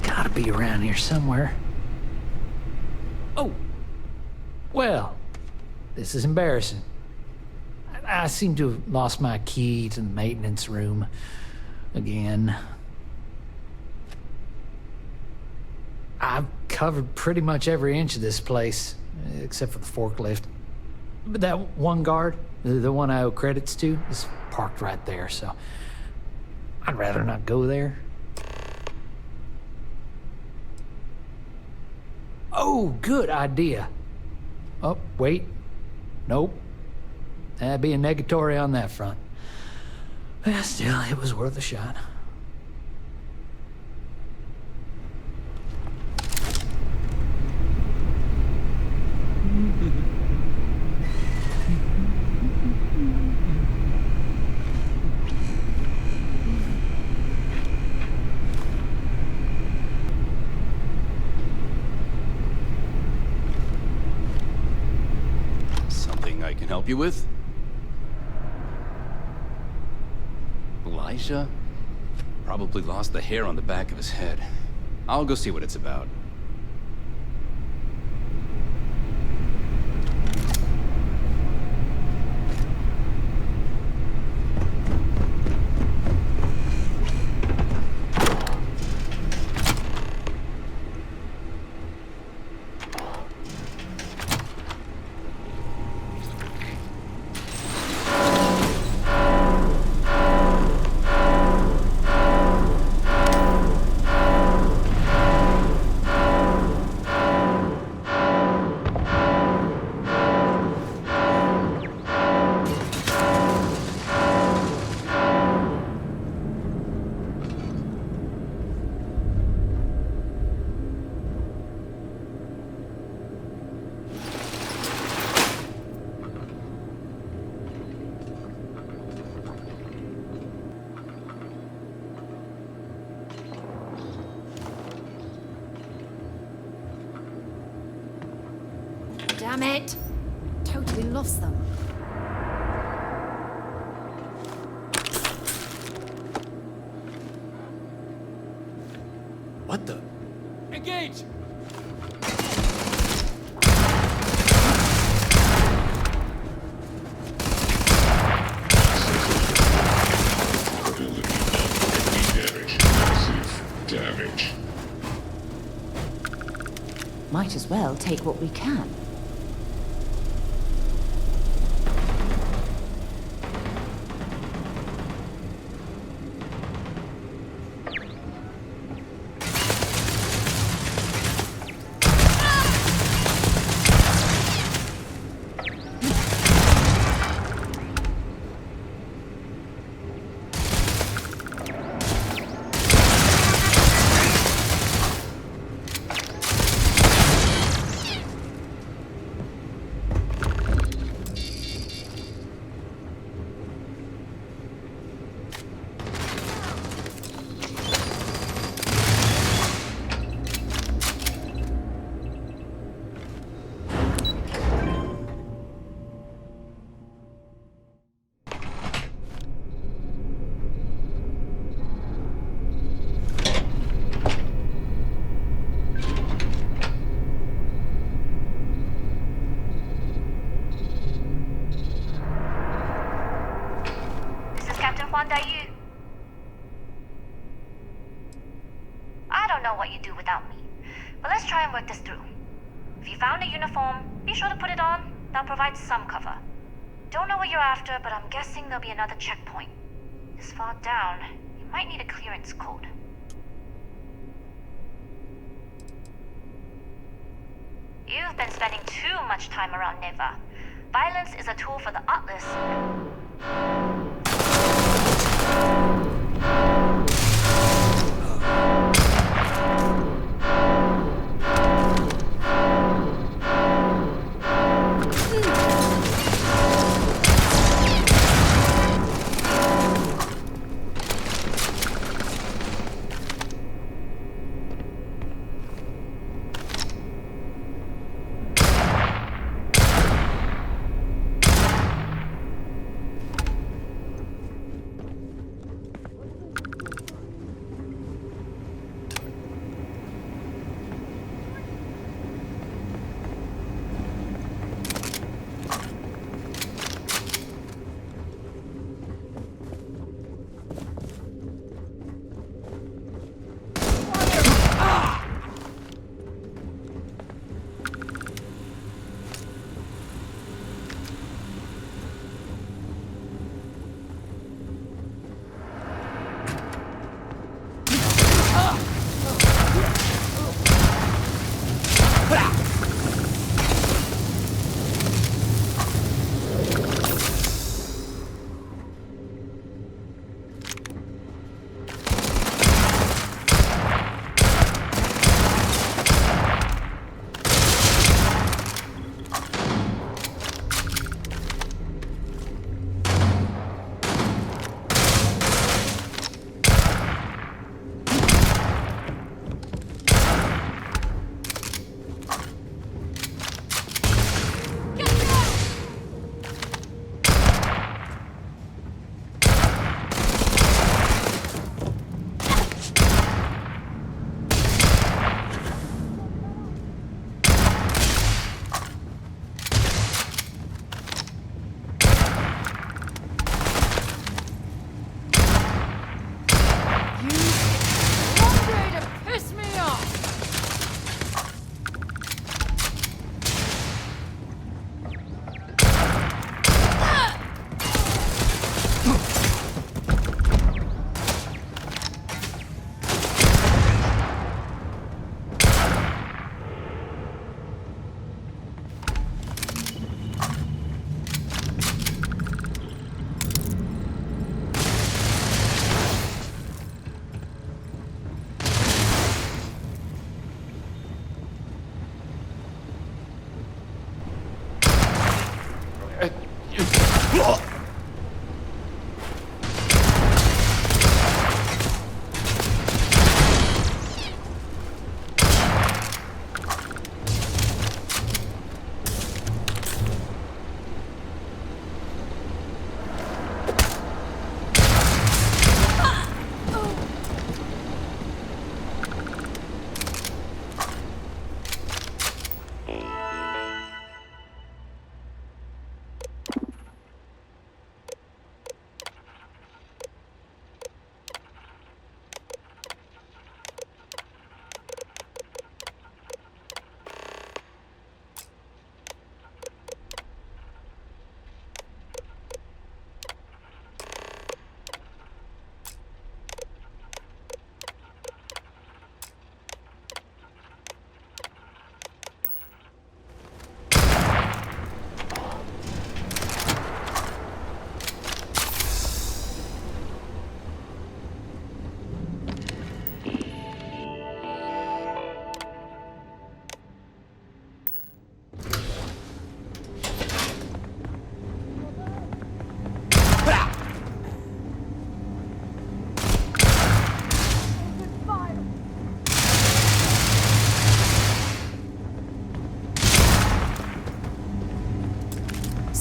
job. Gotta be around here somewhere. Oh! Well, this is embarrassing. I seem to have lost my key to the maintenance room again. I've covered pretty much every inch of this place, except for the forklift. But that one guard, the one I owe credits to, is parked right there, so I'd rather not go there. Oh, good idea. Oh, wait. Nope. That'd be a negatory on that front. But still, it was worth a shot. Something I can help you with? Elijah? Probably lost the hair on the back of his head. I'll go see what it's about. Damn it! Totally lost them. What the? Engage! Damage. Might as well take what we can. I don't know what you'd do without me, but let's try and work this through. If you found a uniform, be sure to put it on. That'll provide some cover. Don't know what you're after, but I'm guessing there'll be another checkpoint. This far down, you might need a clearance code. You've been spending too much time around Neva. Violence is a tool for the Atlas.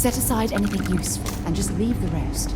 Set aside anything useful and just leave the rest.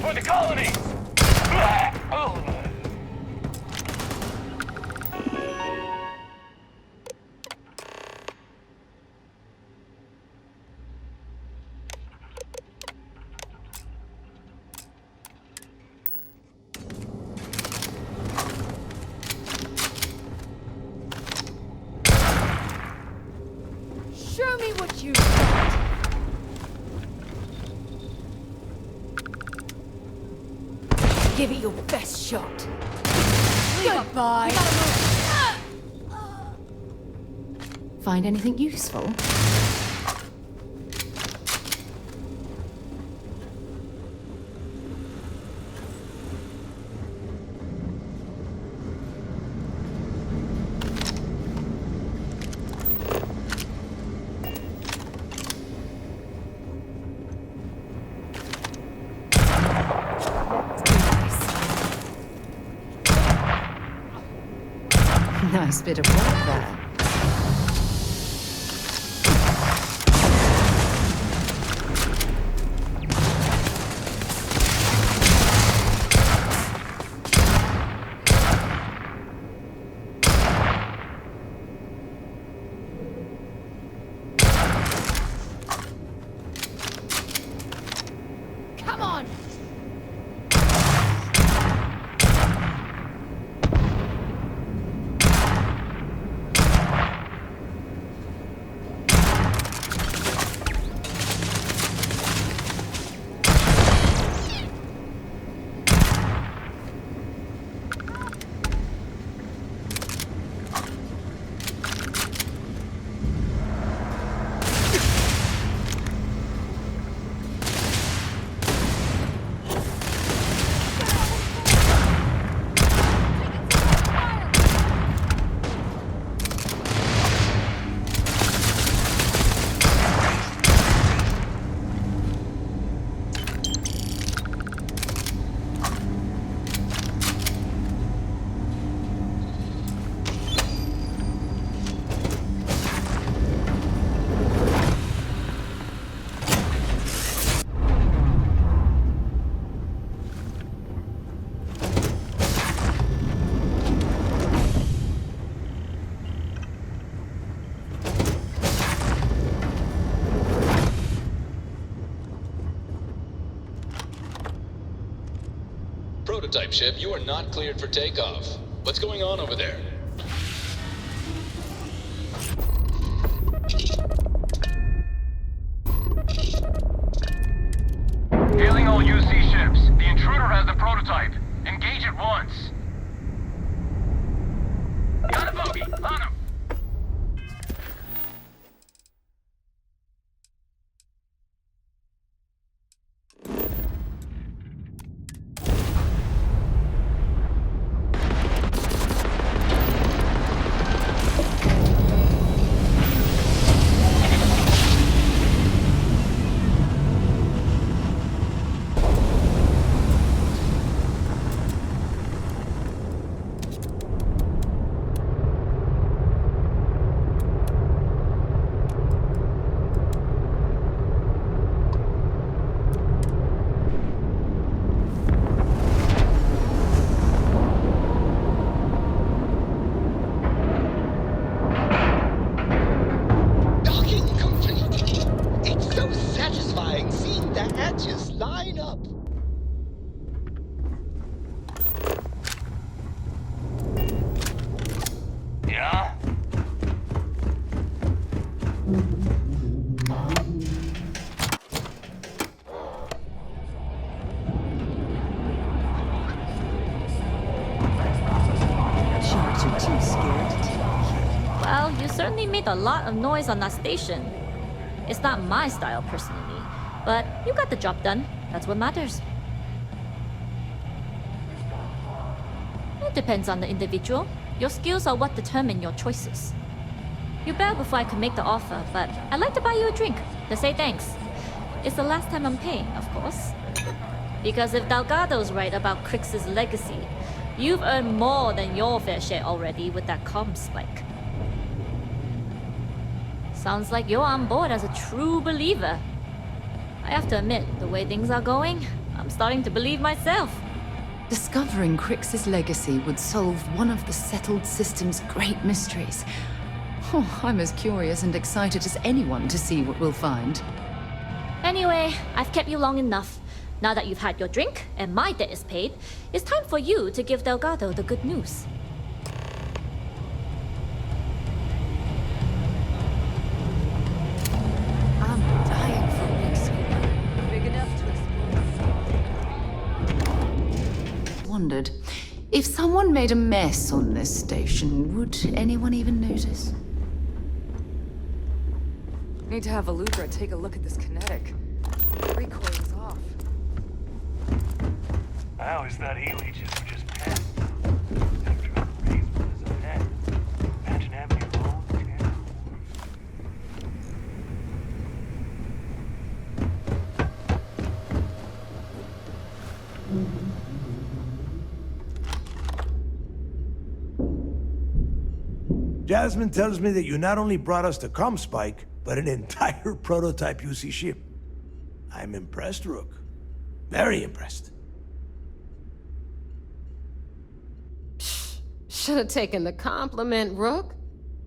For the colony! Show me what you've got! Give it your best shot. Goodbye. Find anything useful? Nice bit of work there. Come on! prototype ship, you are not cleared for takeoff. What's going on over there? Hailing all UC ships. The intruder has the prototype. Engage at once. Got a bogey. On him. Well, you certainly made a lot of noise on that station. It's not my style personally, but you got the job done. That's what matters. It depends on the individual. Your skills are what determine your choices. You bailed before I could make the offer, but I'd like to buy you a drink to say thanks. It's the last time I'm paying, of course. Because if Delgado's right about Crix's legacy, you've earned more than your fair share already with that comm spike. Sounds like you're on board as a true believer. I have to admit, the way things are going, I'm starting to believe myself. Discovering Crix's legacy would solve one of the settled system's great mysteries. Oh, I'm as curious and excited as anyone to see what we'll find. Anyway, I've kept you long enough. Now that you've had your drink and my debt is paid, it's time for you to give Delgado the good news. I'm dying for a big scoop. Big enough to explode. Wondered, if someone made a mess on this station, would anyone even notice? Need to have Aludra take a look at this kinetic. Recoil is off. I always thought E-leeches were just pets. After all, raised one as a pet. Imagine having your own tail. Jasmine tells me that you not only brought us the comm spike, but an entire prototype UC ship. I'm impressed, Rook. Very impressed. Should have taken the compliment, Rook.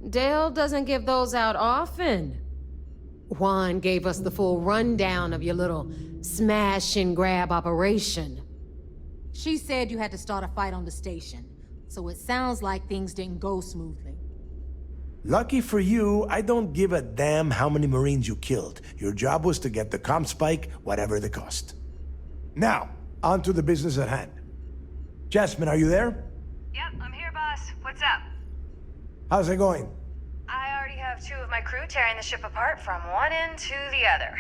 Dale doesn't give those out often. Juan gave us the full rundown of your little smash and grab operation. She said you had to start a fight on the station, so it sounds like things didn't go smoothly. Lucky for you, I don't give a damn how many Marines you killed. Your job was to get the comm spike, whatever the cost. Now, on to the business at hand. Jasmine, are you there? Yep, I'm here, boss. What's up? How's it going? I already have 2 of my crew tearing the ship apart from one end to the other.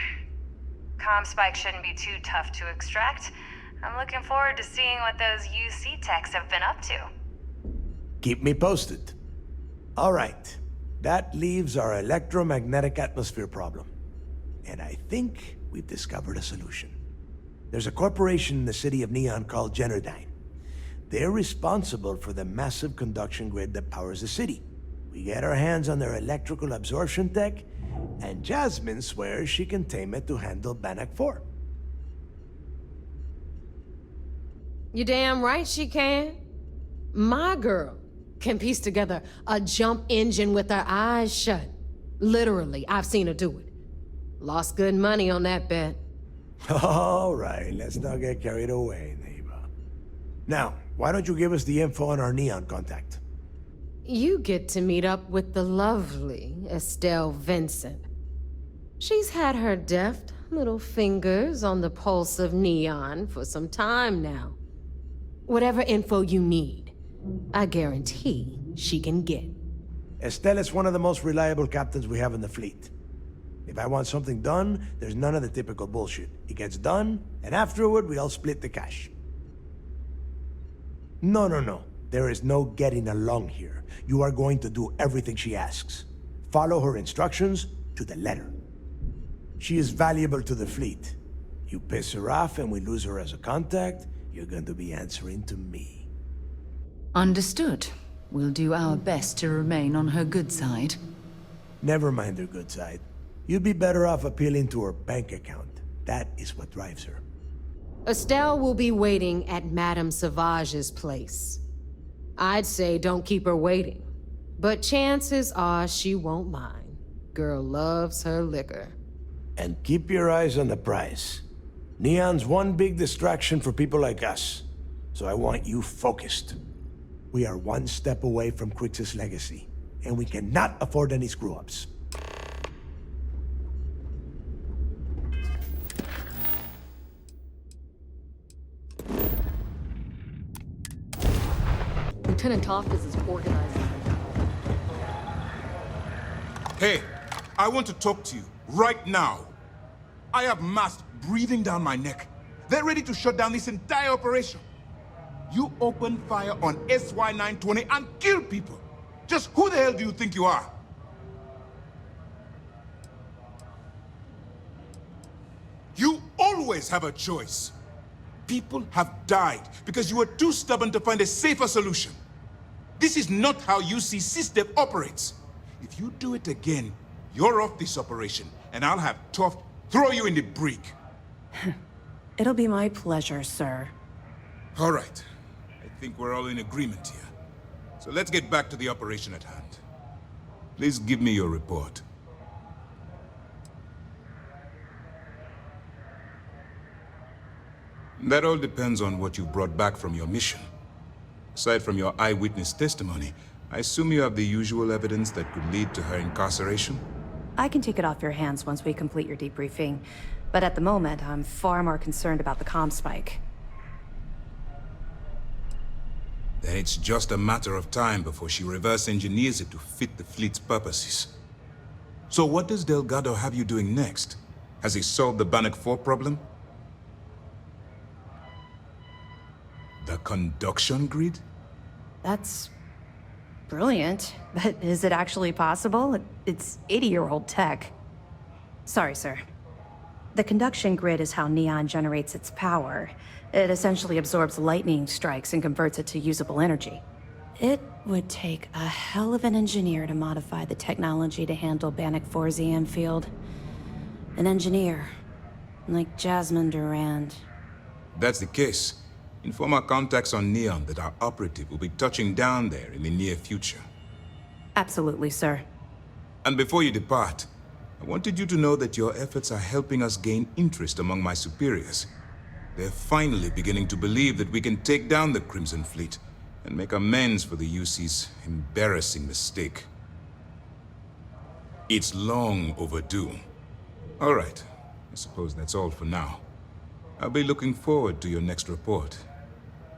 Comm spike shouldn't be too tough to extract. I'm looking forward to seeing what those UC techs have been up to. Keep me posted. All right. That leaves our electromagnetic atmosphere problem. And I think we've discovered a solution. There's a corporation in the city of Neon called Generdyne. They're responsible for the massive conduction grid that powers the city. We get our hands on their electrical absorption tech, and Jasmine swears she can tame it to handle Bannock 4. You damn right she can. My girl can piece together a jump engine with her eyes shut. Literally, I've seen her do it. Lost good money on that bet. All right, let's not get carried away, neighbor. Now, why don't you give us the info on our Neon contact? You get to meet up with the lovely Estelle Vincent. She's had her deft little fingers on the pulse of Neon for some time now. Whatever info you need, I guarantee she can get. Estelle is one of the most reliable captains we have in the fleet. If I want something done, there's none of the typical bullshit. It gets done, and afterward we all split the cash. No. There is no getting along here. You are going to do everything she asks. Follow her instructions to the letter. She is valuable to the fleet. You piss her off and we lose her as a contact, you're going to be answering to me. Understood. We'll do our best to remain on her good side. Never mind her good side. You'd be better off appealing to her bank account. That is what drives her. Estelle will be waiting at Madame Sauvage's place. I'd say don't keep her waiting, but chances are she won't mind. Girl loves her liquor. And keep your eyes on the prize. Neon's one big distraction for people like us, so I want you focused. We are one step away from Crix's legacy, and we cannot afford any screw-ups. Lieutenant Toftis is organizing. Hey, I want to talk to you right now. I have masks breathing down my neck. They're ready to shut down this entire operation. You open fire on SY-920 and kill people. Just who the hell do you think you are? You always have a choice. People have died because you were too stubborn to find a safer solution. This is not how UC system operates. If you do it again, you're off this operation, and I'll have Toft throw you in the brig. It'll be my pleasure, sir. All right. I think we're all in agreement here. So let's get back to the operation at hand. Please give me your report. That all depends on what you brought back from your mission. Aside from your eyewitness testimony, I assume you have the usual evidence that could lead to her incarceration? I can take it off your hands once we complete your debriefing, but at the moment, I'm far more concerned about the comm spike. Then it's just a matter of time before she reverse engineers it to fit the fleet's purposes. So what does Delgado have you doing next? Has he solved the Bannock 4 problem? The conduction grid? That's brilliant, but is it actually possible? It's 80-year-old tech. Sorry, sir. The conduction grid is how Neon generates its power. It essentially absorbs lightning strikes and converts it to usable energy. It would take a hell of an engineer to modify the technology to handle Bannock 4's EM field. An engineer, like Jasmine Durand. That's the case. Inform our contacts on Neon that our operative will be touching down there in the near future. Absolutely, sir. And before you depart, I wanted you to know that your efforts are helping us gain interest among my superiors. They're finally beginning to believe that we can take down the Crimson Fleet and make amends for the UC's embarrassing mistake. It's long overdue. All right, I suppose that's all for now. I'll be looking forward to your next report.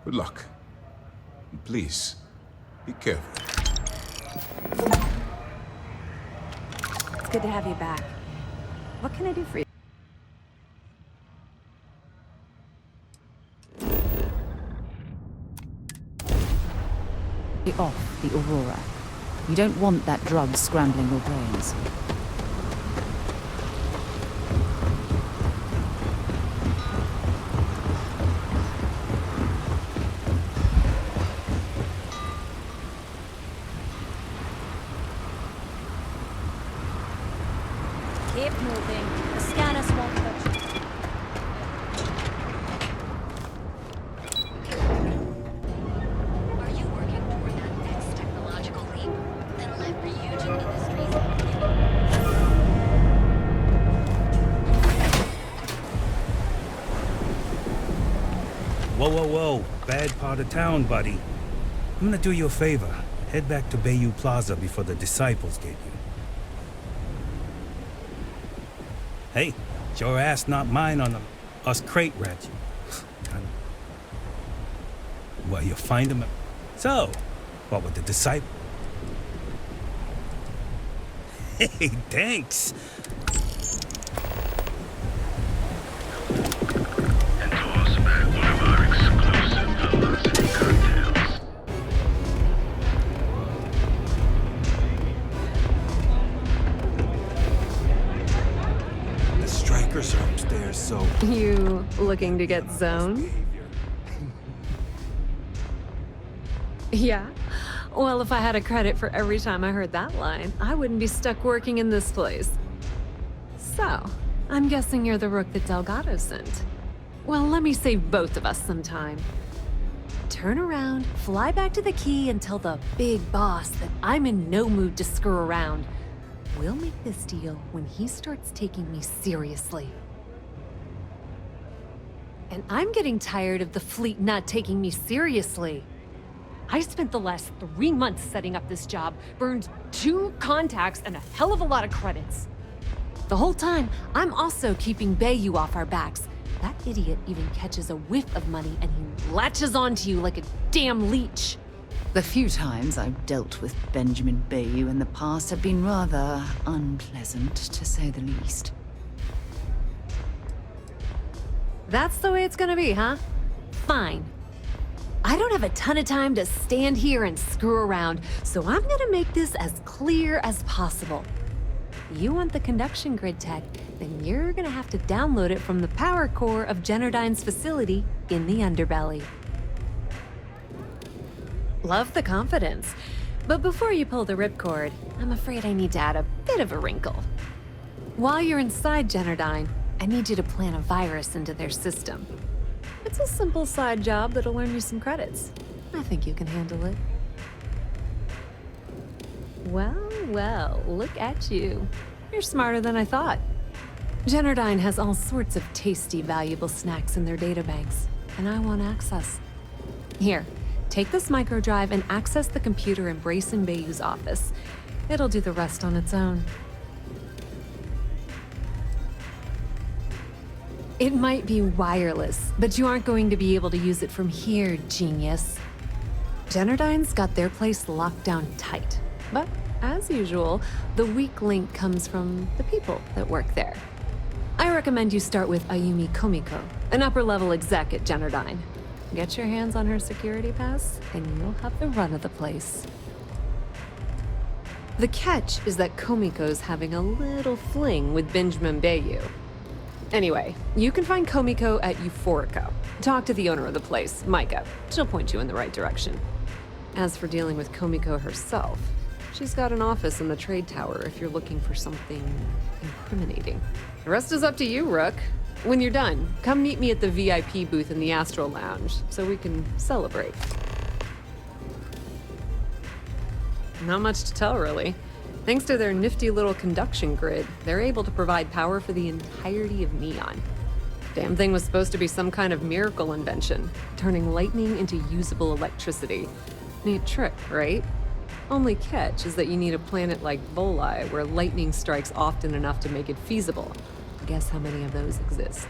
Good luck. And please, be careful. It's good to have you back. What can I do for you? Off the Aurora. You don't want that drug scrambling your brains. Keep moving. The scanners won't touch you. Are you working toward that next technological leap? Then let Ryujin Industries. Whoa, whoa, whoa. Bad part of town, buddy. I'm gonna do you a favor. Head back to Bayou Plaza before the disciples get you. Hey, it's your ass, not mine, on us crate rats. Well, you'll find them. So, what with the disciple? Hey, thanks. And toss back one of our exclusive velocity cocktails. The strikers are upstairs, so... You looking to get zoned? Yeah? Well, if I had a credit for every time I heard that line, I wouldn't be stuck working in this place. So, I'm guessing you're the Rook that Delgado sent. Well, let me save both of us some time. Turn around, fly back to the key, and tell the big boss that I'm in no mood to screw around. We'll make this deal when he starts taking me seriously. And I'm getting tired of the fleet not taking me seriously. I spent the last 3 months setting up this job, burned 2 contacts and a hell of a lot of credits. The whole time, I'm also keeping Bayou off our backs. That idiot even catches a whiff of money and he latches onto you like a damn leech. The few times I've dealt with Benjamin Bayou in the past have been rather unpleasant, to say the least. That's the way it's gonna be, huh? Fine. I don't have a ton of time to stand here and screw around, so I'm gonna make this as clear as possible. You want the conduction grid tech, then you're gonna have to download it from the power core of Generdyne's facility in the underbelly. Love the confidence, but before you pull the ripcord, I'm afraid I need to add a bit of a wrinkle. While you're inside Generdyne, I need you to plant a virus into their system. It's a simple side job that'll earn you some credits. I think you can handle it. Well, well, look at you. You're smarter than I thought. Generdyne has all sorts of tasty, valuable snacks in their databanks, and I want access. Here, take this microdrive and access the computer in Brayson Bayou's office. It'll do the rest on its own. It might be wireless, but you aren't going to be able to use it from here, genius. Generdyne's got their place locked down tight. But, as usual, the weak link comes from the people that work there. I recommend you start with Ayumi Komiko, an upper-level exec at Generdyne. Get your hands on her security pass, and you'll have the run of the place. The catch is that Komiko's having a little fling with Benjamin Bayou. Anyway, you can find Komiko at Euphorica. Talk to the owner of the place, Micah. She'll point you in the right direction. As for dealing with Komiko herself, she's got an office in the trade tower if you're looking for something incriminating. The rest is up to you, Rook. When you're done, come meet me at the VIP booth in the Astral Lounge so we can celebrate. Not much to tell, really. Thanks to their nifty little conduction grid, they're able to provide power for the entirety of Neon. Damn thing was supposed to be some kind of miracle invention, turning lightning into usable electricity. Neat trick, right? Only catch is that you need a planet like Voli, where lightning strikes often enough to make it feasible. Guess how many of those exist?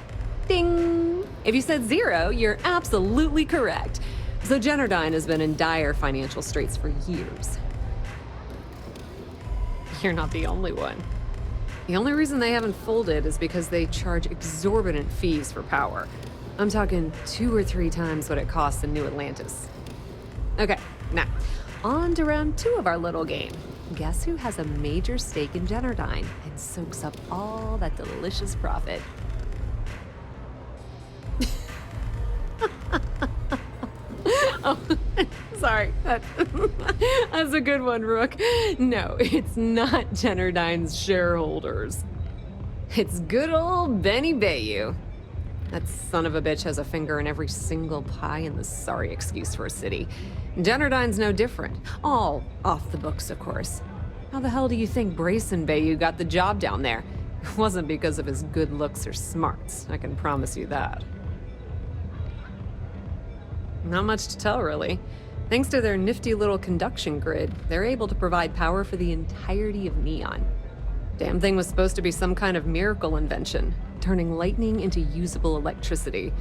Ding! If you said 0, you're absolutely correct. So Generdyne has been in dire financial straits for years. You're not the only one. The only reason they haven't folded is because they charge exorbitant fees for power. I'm talking 2 or 3 times what it costs in New Atlantis. Okay, now, on to round 2 of our little game. Guess who has a major stake in Generdyne and soaks up all that delicious profit? Oh, sorry. That's a good one, Rook. No, it's not Generdyne's shareholders. It's good old Benny Bayou. That son of a bitch has a finger in every single pie in this sorry excuse for a city. Generdyne's no different. All off the books, of course. How the hell do you think Brayson Bayou got the job down there? It wasn't because of his good looks or smarts, I can promise you that. Not much to tell, really. Thanks to their nifty little conduction grid, they're able to provide power for the entirety of Neon. Damn thing was supposed to be some kind of miracle invention, turning lightning into usable electricity.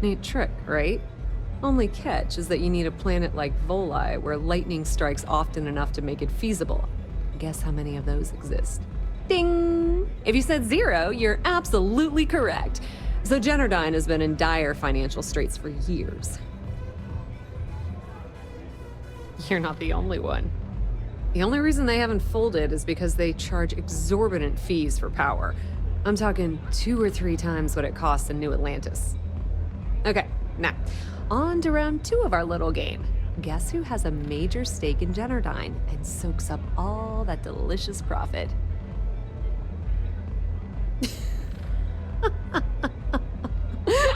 Neat trick, right? Only catch is that you need a planet like Voli, where lightning strikes often enough to make it feasible. Guess how many of those exist? Ding! If you said 0, you're absolutely correct. So Generdyne has been in dire financial straits for years. You're not the only one. The only reason they haven't folded is because they charge exorbitant fees for power. I'm talking 2 or 3 times what it costs in New Atlantis. Okay, now, on to round 2 of our little game. Guess who has a major stake in Generdyne and soaks up all that delicious profit?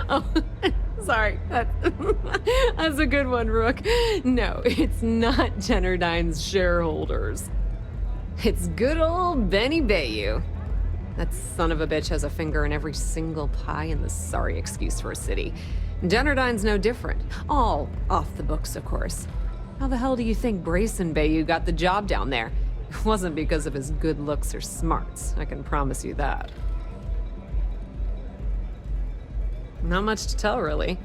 Oh, sorry. That's a good one, Rook. No, it's not Generdyne's shareholders. It's good old Benny Bayou. That son of a bitch has a finger in every single pie in the sorry excuse for a city. Generdyne's no different. All off the books, of course. How the hell do you think Brayson Bayou got the job down there? It wasn't because of his good looks or smarts, I can promise you that. Not much to tell, really.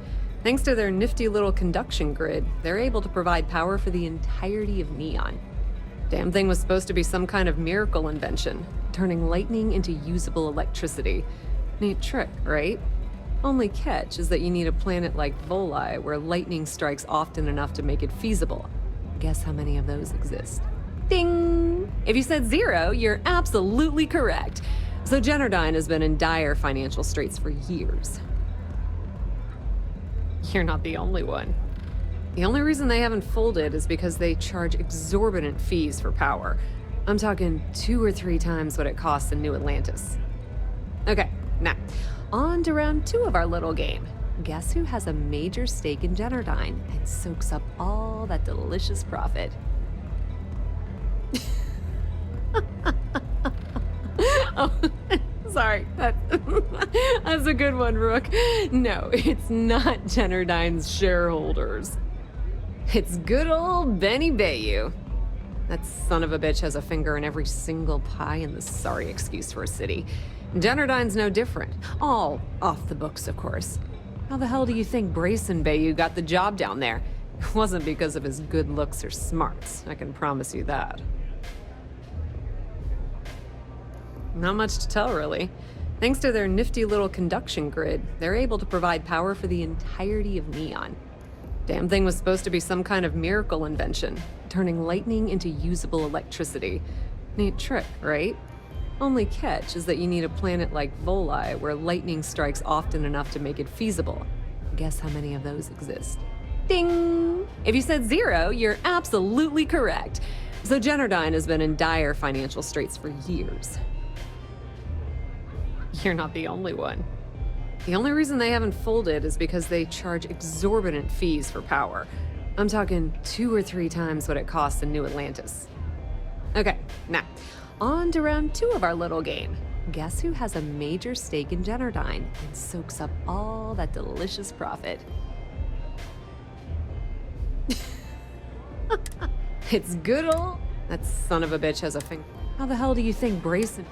Thanks to their nifty little conduction grid, they're able to provide power for the entirety of Neon. Damn thing was supposed to be some kind of miracle invention, turning lightning into usable electricity. Neat trick, right? Only catch is that you need a planet like Voli, where lightning strikes often enough to make it feasible. Guess how many of those exist? Ding! If you said 0, you're absolutely correct. So Generdyne has been in dire financial straits for years. You're not the only one. The only reason they haven't folded is because they charge exorbitant fees for power. I'm talking 2 or 3 times what it costs in New Atlantis. Okay, now, on to round 2 of our little game. Guess who has a major stake in Generdyne and soaks up all that delicious profit? Oh, sorry. That's a good one, Rook. No, it's not Generdyne's shareholders. It's good old Benny Bayou. That son of a bitch has a finger in every single pie in the sorry excuse for a city. Generdyne's no different. All off the books, of course. How the hell do you think Brayson Bayou got the job down there? It wasn't because of his good looks or smarts, I can promise you that. Not much to tell, really. Thanks to their nifty little conduction grid, they're able to provide power for the entirety of Neon. Damn thing was supposed to be some kind of miracle invention, turning lightning into usable electricity. Neat trick, right? Only catch is that you need a planet like Voli, where lightning strikes often enough to make it feasible. Guess how many of those exist? Ding! If you said 0, you're absolutely correct. So Generdyne has been in dire financial straits for years. You're not the only one. The only reason they haven't folded is because they charge exorbitant fees for power. I'm talking 2 or 3 times what it costs in New Atlantis. Okay, now, on to round 2 of our little game. Guess who has a major stake in Generdyne and soaks up all that delicious profit? It's good old... That son of a bitch has a finger. How the hell do you think Brayson...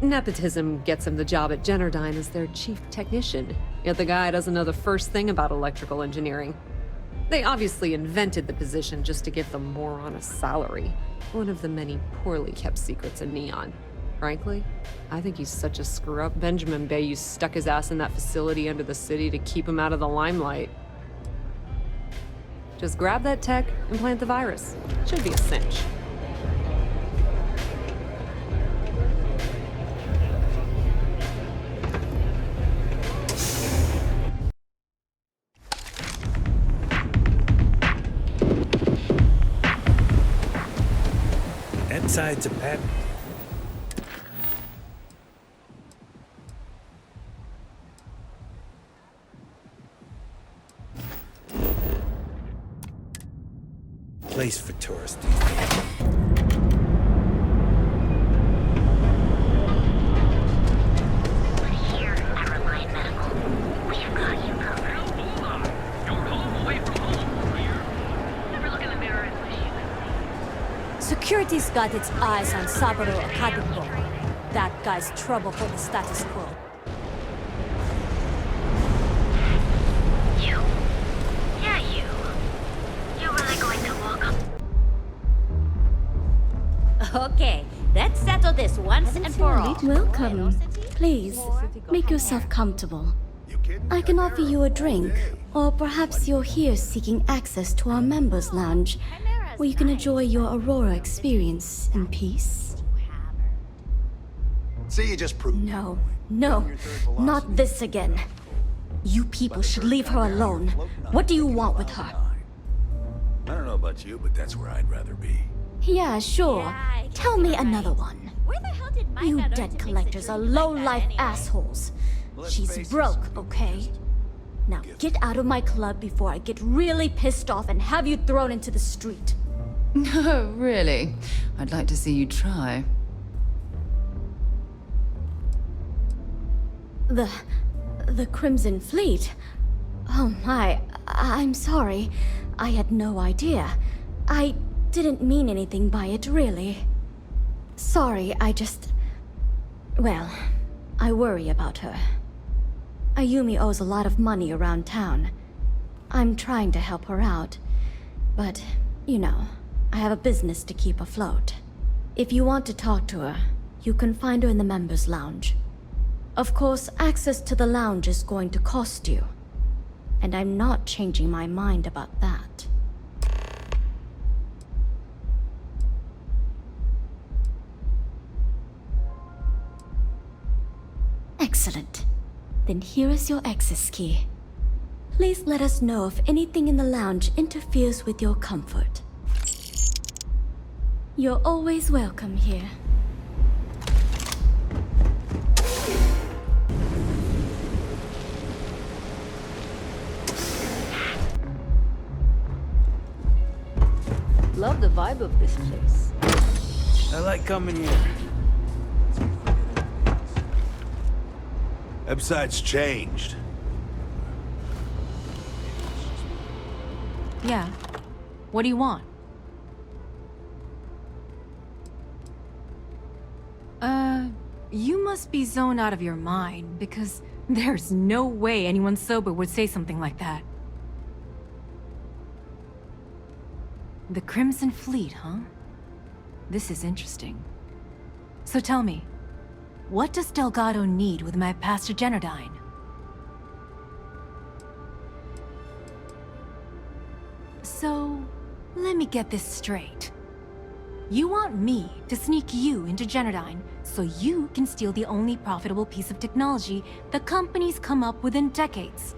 Nepotism gets him the job at Generdyne as their chief technician, yet the guy doesn't know the first thing about electrical engineering. They obviously invented the position just to give the moron a salary, one of the many poorly kept secrets in Neon. Frankly, I think he's such a screw-up Benjamin Bayou stuck his ass in that facility under the city to keep him out of the limelight. Just grab that tech and plant the virus. Should be a cinch. That side's a pattern. Place for tourists these days. Here at Reliant Medical, we've got you covered. Security's got its eyes on Saburo Akadipo. That guy's trouble for the status quo. You? Yeah, you. You're really going to welcome. Okay, let's settle this once and for all. Welcome. Please, make yourself comfortable. I can offer you a drink, or perhaps you're here seeking access to our members' lounge, where you can enjoy your Aurora experience in peace. See, you just proved. No, not this again. You people should leave her alone. What do you want with her? I don't know about you, but that's where I'd rather be. Yeah, sure. Tell me another one. You debt collectors are low-life assholes. She's broke, okay? Now get out of my club before I get really pissed off and have you thrown into the street. No, really. I'd like to see you try. The Crimson Fleet? Oh my, I'm sorry. I had no idea. I didn't mean anything by it, really. Sorry, well, I worry about her. Ayumi owes a lot of money around town. I'm trying to help her out, but, you know, I have a business to keep afloat. If you want to talk to her, you can find her in the members' lounge. Of course, access to the lounge is going to cost you, and I'm not changing my mind about that. Excellent. Then here is your access key. Please let us know if anything in the lounge interferes with your comfort. You're always welcome here. Love the vibe of this place. I like coming here. Website's changed. Yeah. What do you want? You must be zoned out of your mind, because there's no way anyone sober would say something like that. The Crimson Fleet, huh? This is interesting. So tell me, what does Delgado need with my Pastor Generdyne? So, let me get this straight. You want me to sneak you into Generdyne so you can steal the only profitable piece of technology the company's come up with in decades.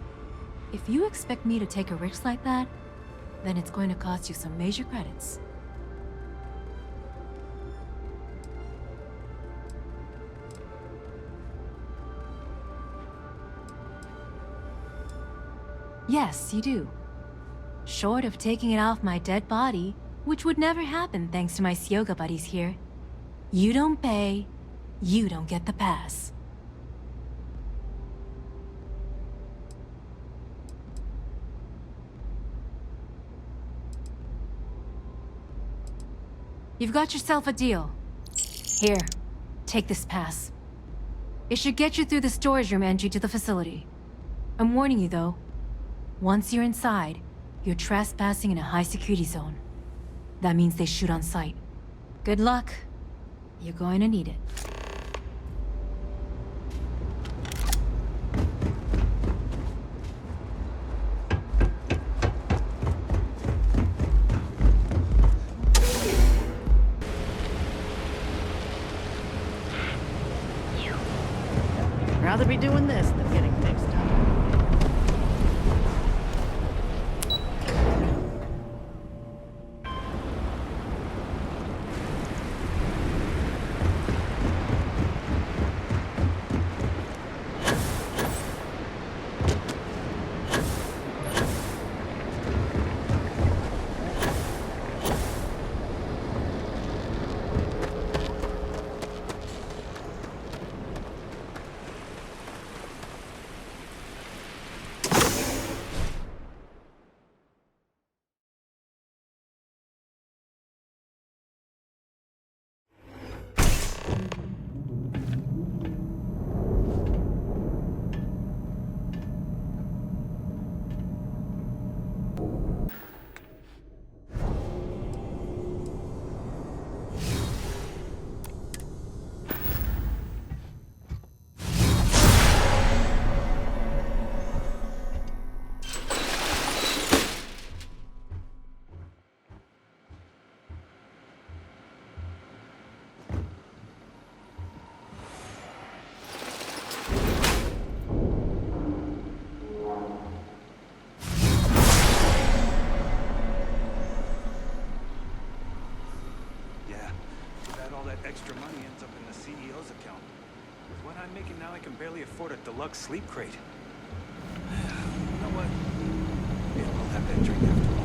If you expect me to take a risk like that, then it's going to cost you some major credits. Yes, you do. Short of taking it off my dead body, which would never happen thanks to my Syoga buddies here. You don't pay, you don't get the pass. You've got yourself a deal. Here, take this pass. It should get you through the storage room entry to the facility. I'm warning you though, once you're inside, you're trespassing in a high-security zone. That means they shoot on sight. Good luck. You're going to need it. Rather be doing this than getting mixed up. extra money ends up in the CEO's account. With what I'm making now, I can barely afford a deluxe sleep crate. You know what? Yeah, we'll have that drink after all.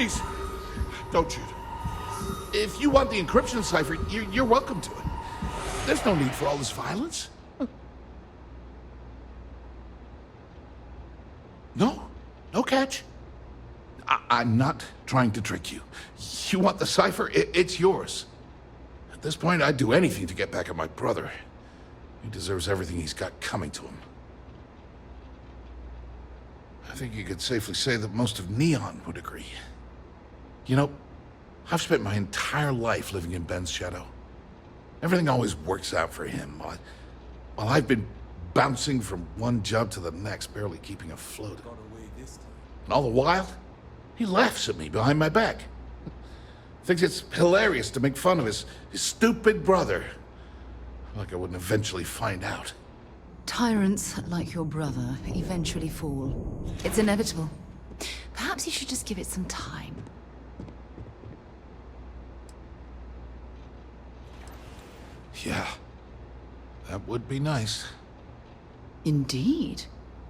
Freeze! Don't shoot. If you want the encryption cipher, you're welcome to it. There's no need for all this violence. No? No catch? I'm not trying to trick you. You want the cipher? It's yours. At this point, I'd do anything to get back at my brother. He deserves everything he's got coming to him. I think you could safely say that most of Neon would agree. You know, I've spent my entire life living in Ben's shadow. Everything always works out for him, while I've been bouncing from one job to the next, barely keeping afloat. And all the while, he laughs at me behind my back. Thinks it's hilarious to make fun of his stupid brother. Like I wouldn't eventually find out. Tyrants, like your brother, eventually fall. It's inevitable. Perhaps you should just give it some time. Yeah, that would be nice. Indeed.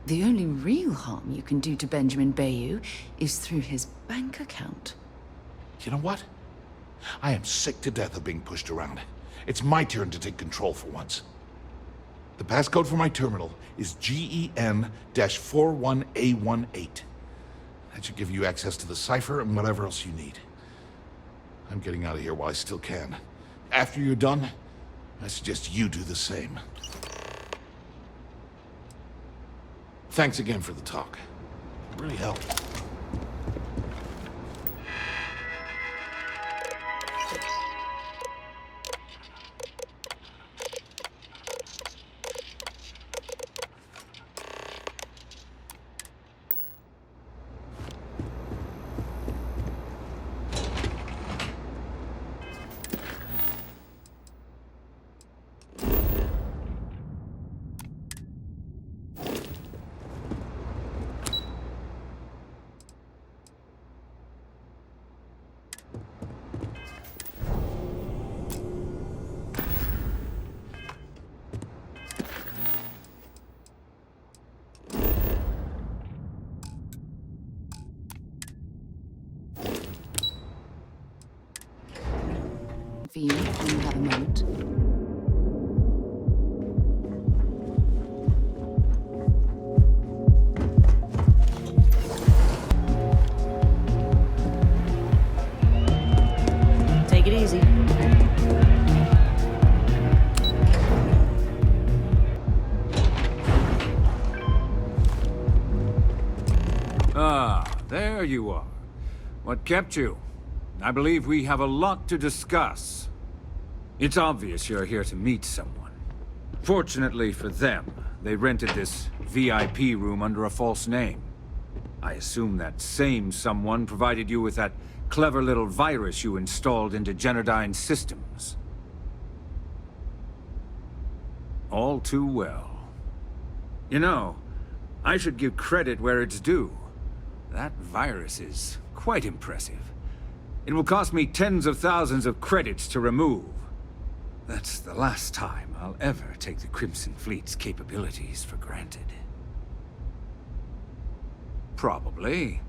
The only real harm you can do to Benjamin Bayou is through his bank account. You know what? I am sick to death of being pushed around. It's my turn to take control for once. The passcode for my terminal is GEN-41A18. That should give you access to the cipher and whatever else you need. I'm getting out of here while I still can. After you're done, I suggest you do the same. Thanks again for the talk. It really helped. For you, when you have a moment. Take it easy. Ah, there you are. What kept you? I believe we have a lot to discuss. It's obvious you're here to meet someone. Fortunately for them, they rented this VIP room under a false name. I assume that same someone provided you with that clever little virus you installed into Genodyne's systems. All too well. You know, I should give credit where it's due. That virus is quite impressive. It will cost me tens of thousands of credits to remove. That's the last time I'll ever take the Crimson Fleet's capabilities for granted. Probably.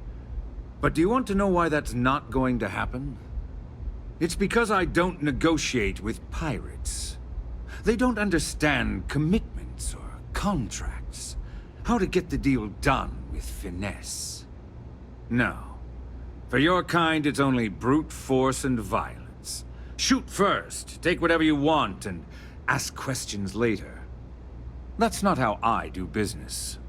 But do you want to know why that's not going to happen? It's because I don't negotiate with pirates. They don't understand commitments or contracts. How to get the deal done with finesse. No. For your kind, it's only brute force and violence. Shoot first, take whatever you want, and ask questions later. That's not how I do business.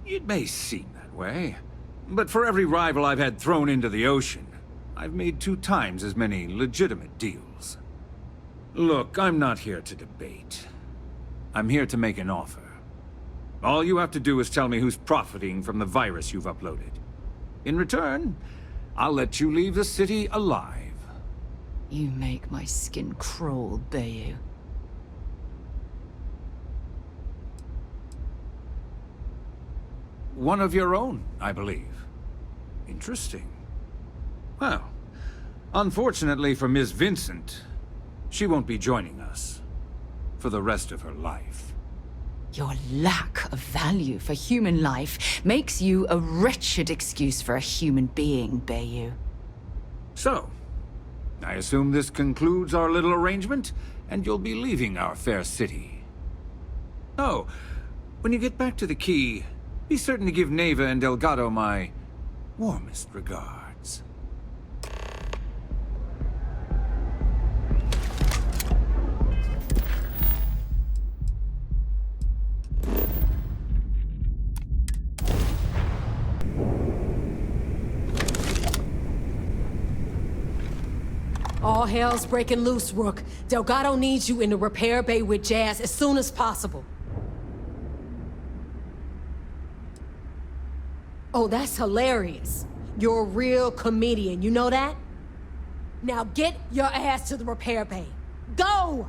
It may seem that way, but for every rival I've had thrown into the ocean, I've made 2 times as many legitimate deals. Look, I'm not here to debate. I'm here to make an offer. All you have to do is tell me who's profiting from the virus you've uploaded. In return, I'll let you leave the city alive. You make my skin crawl, Bayou. One of your own, I believe. Interesting. Well, unfortunately for Ms. Vincent, she won't be joining us for the rest of her life. Your lack of value for human life makes you a wretched excuse for a human being, Bayou. So, I assume this concludes our little arrangement, and you'll be leaving our fair city. Oh, when you get back to the Key, be certain to give Neva and Delgado my warmest regards. All hell's breaking loose, Rook. Delgado needs you in the repair bay with Jazz as soon as possible. Oh, that's hilarious. You're a real comedian, you know that? Now get your ass to the repair bay. Go!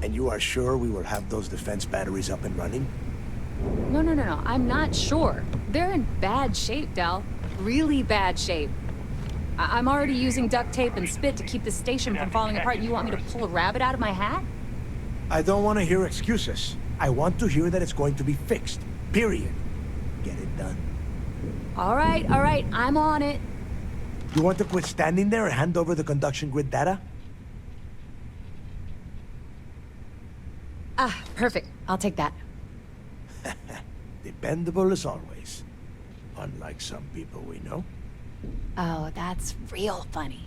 And you are sure we will have those defense batteries up and running? No. I'm not sure. They're in bad shape, Del. Really bad shape. I'm already using duct tape and spit to keep the station from falling apart. You want me to pull a rabbit out of my hat? I don't want to hear excuses. I want to hear that it's going to be fixed. Period. Get it done. All right. I'm on it. You want to quit standing there and hand over the conduction grid data? Ah, perfect. I'll take that. Dependable as always. Unlike some people we know. Oh, that's real funny.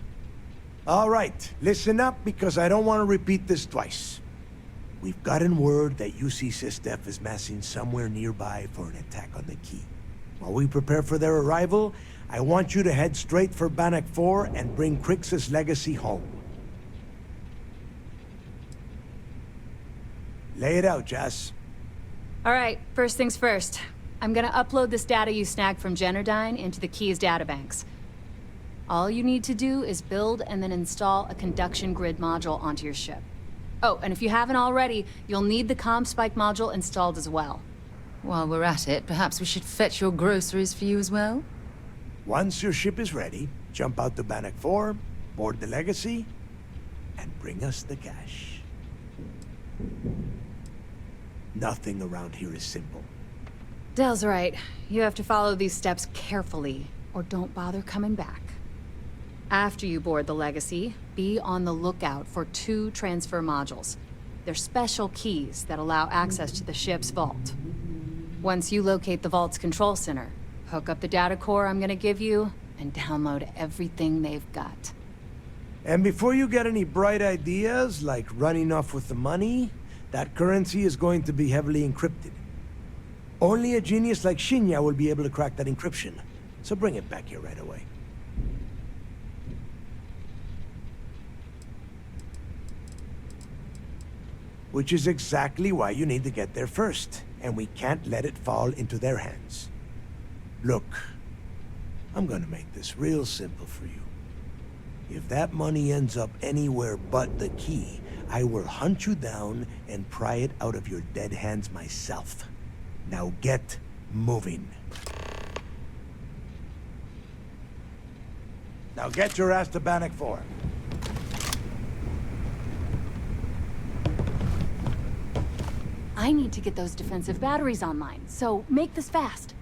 All right, listen up because I don't want to repeat this twice. We've gotten word that UC SysDef is massing somewhere nearby for an attack on the Key. While we prepare for their arrival, I want you to head straight for Bannock 4 and bring Crix's legacy home. Lay it out, Jess. All right, first things first. I'm gonna upload this data you snagged from Generdyne into the Key's databanks. All you need to do is build and then install a conduction grid module onto your ship. Oh, and if you haven't already, you'll need the comm spike module installed as well. While we're at it, perhaps we should fetch your groceries for you as well? Once your ship is ready, jump out to Bannock 4, board the legacy, and bring us the cash. Nothing around here is simple. Del's right. You have to follow these steps carefully, or don't bother coming back. After you board the Legacy, be on the lookout for 2 transfer modules. They're special keys that allow access to the ship's vault. Once you locate the vault's control center, hook up the data core I'm gonna give you, and download everything they've got. And before you get any bright ideas, like running off with the money, that currency is going to be heavily encrypted. Only a genius like Shinya will be able to crack that encryption, so bring it back here right away. Which is exactly why you need to get there first, and we can't let it fall into their hands. Look, I'm gonna make this real simple for you. If that money ends up anywhere but the Key, I will hunt you down and pry it out of your dead hands myself. Now get moving. Now get your ass to Bannock 4. I need to get those defensive batteries online, so make this fast.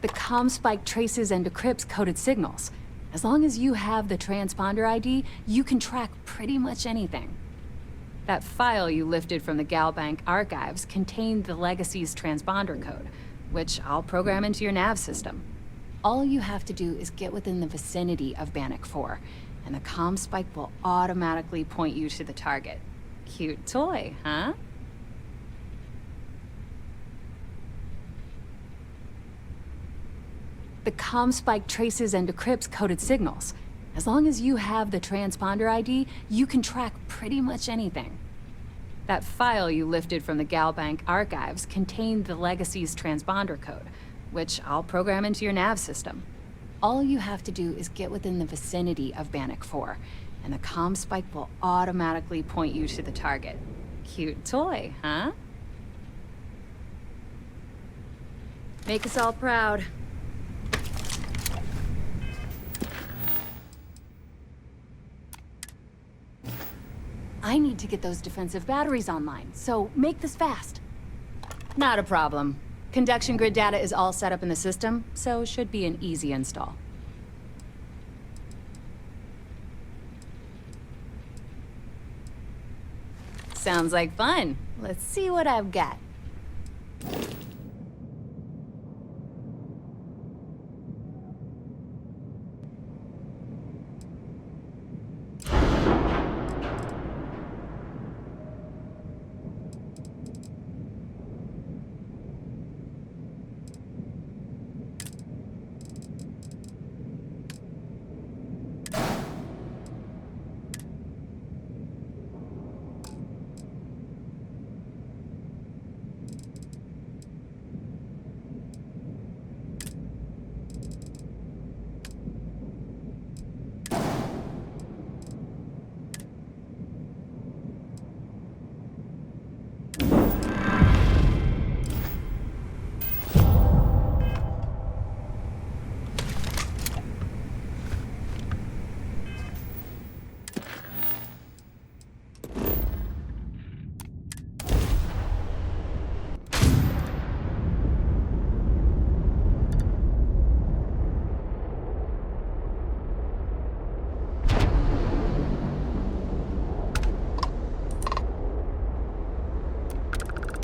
The comm spike traces and decrypts coded signals. As long as you have the transponder ID, you can track pretty much anything. That file you lifted from the Galbank archives contained the Legacy's transponder code, which I'll program into your nav system. All you have to do is get within the vicinity of Bannock 4, and the comm spike will automatically point you to the target. Cute toy, huh? The comm spike traces and decrypts coded signals. As long as you have the transponder ID, you can track pretty much anything. That file you lifted from the Galbank archives contained the Legacy's transponder code, which I'll program into your nav system. All you have to do is get within the vicinity of Bannock 4, and the comm spike will automatically point you to the target. Cute toy, huh? Make us all proud. I need to get those defensive batteries online, so make this fast. Not a problem. Conduction grid data is all set up in the system, so it should be an easy install. Sounds like fun. Let's see what I've got.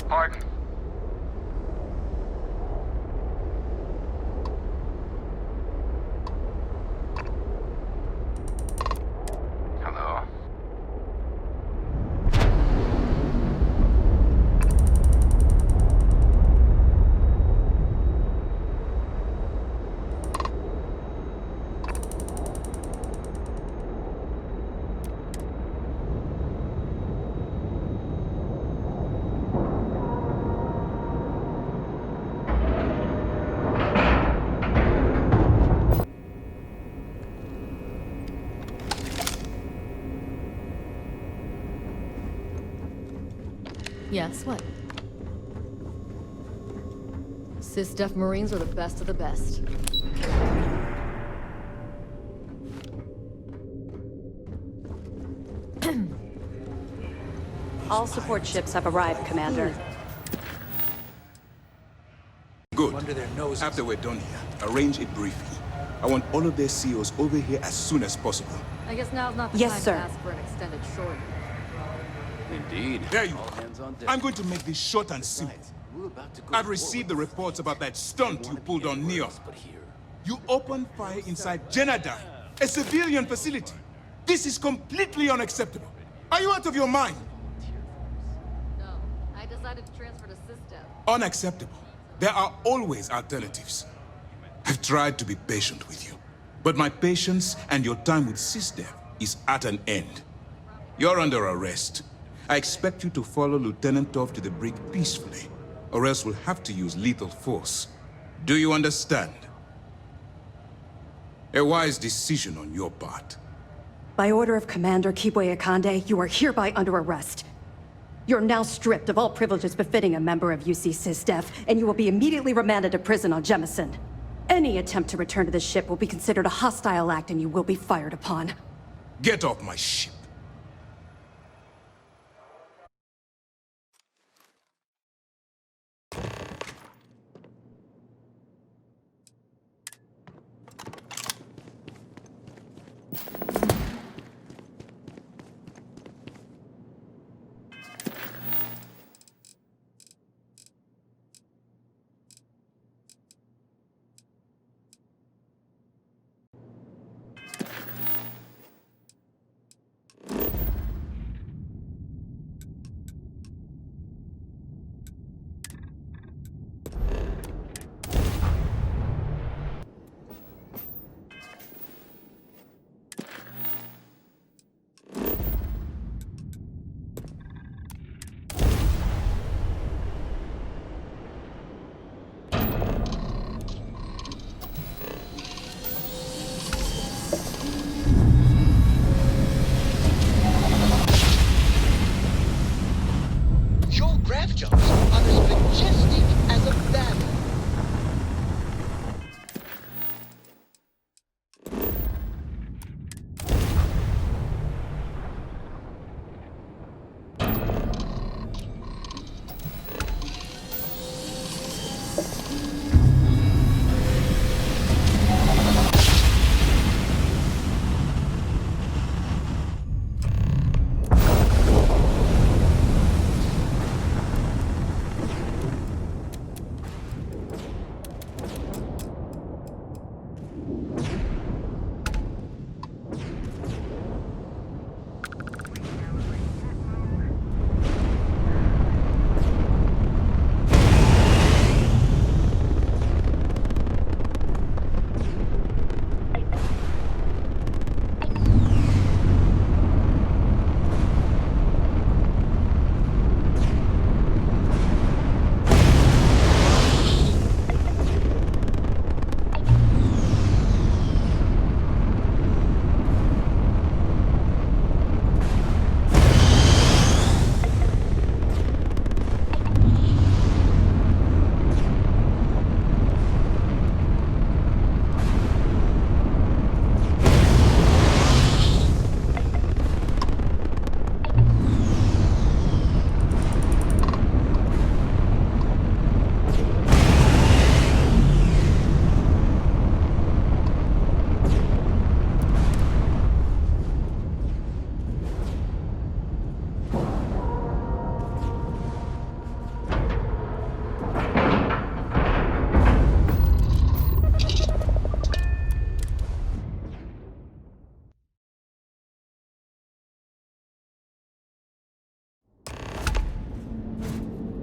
Pardon? Hello? Yes, what? SysDef Marines are the best of the best. All support ships have arrived, Commander. Good. After we're done here, arrange a briefing. I want all of their CEOs over here as soon as possible. I guess now's not the Yes, time sir. to ask for an extended short. Indeed. There you All go. hands on deck. I'm going to make this short and simple. We're about to go I've received the reports about that stunt you pulled on Neon. You opened fire inside Jenada, a civilian facility. This is completely unacceptable. Are you out of your mind? No, I decided to transfer to SysDef. Unacceptable. There are always alternatives. I've tried to be patient with you, but my patience and your time with SysDef is at an end. You're under arrest. I expect you to follow Lieutenant Toff to the brig peacefully, or else we'll have to use lethal force. Do you understand? A wise decision on your part. By order of Commander Kibwe Akande, you are hereby under arrest. You're now stripped of all privileges befitting a member of UC SysDef, and you will be immediately remanded to prison on Jemison. Any attempt to return to the ship will be considered a hostile act and you will be fired upon. Get off my ship.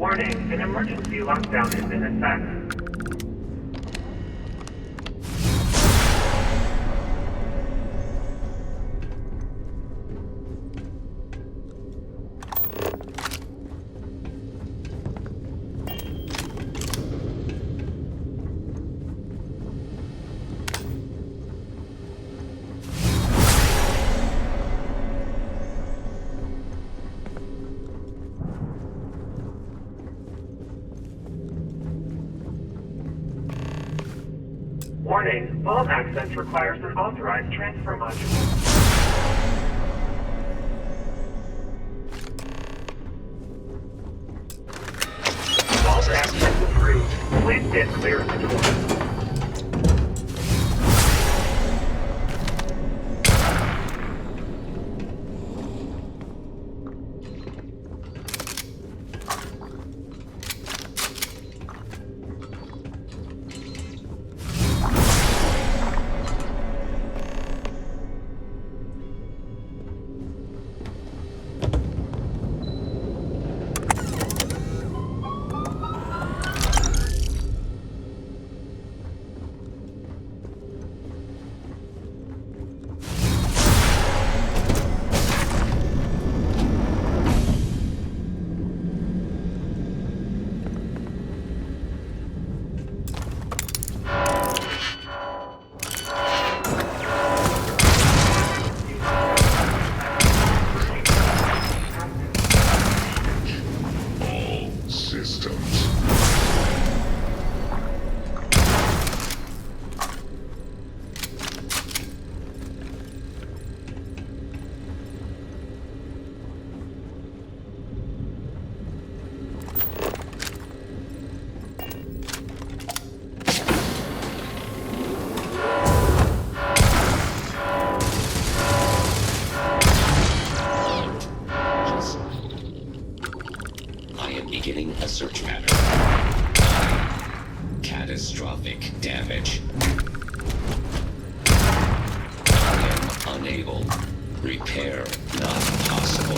Warning, an emergency lockdown is in effect. Warning, vault access requires an authorized transfer module. Vault access approved. Please stand clear of the door. Beginning a search pattern. Catastrophic damage. I am unable. Repair not possible.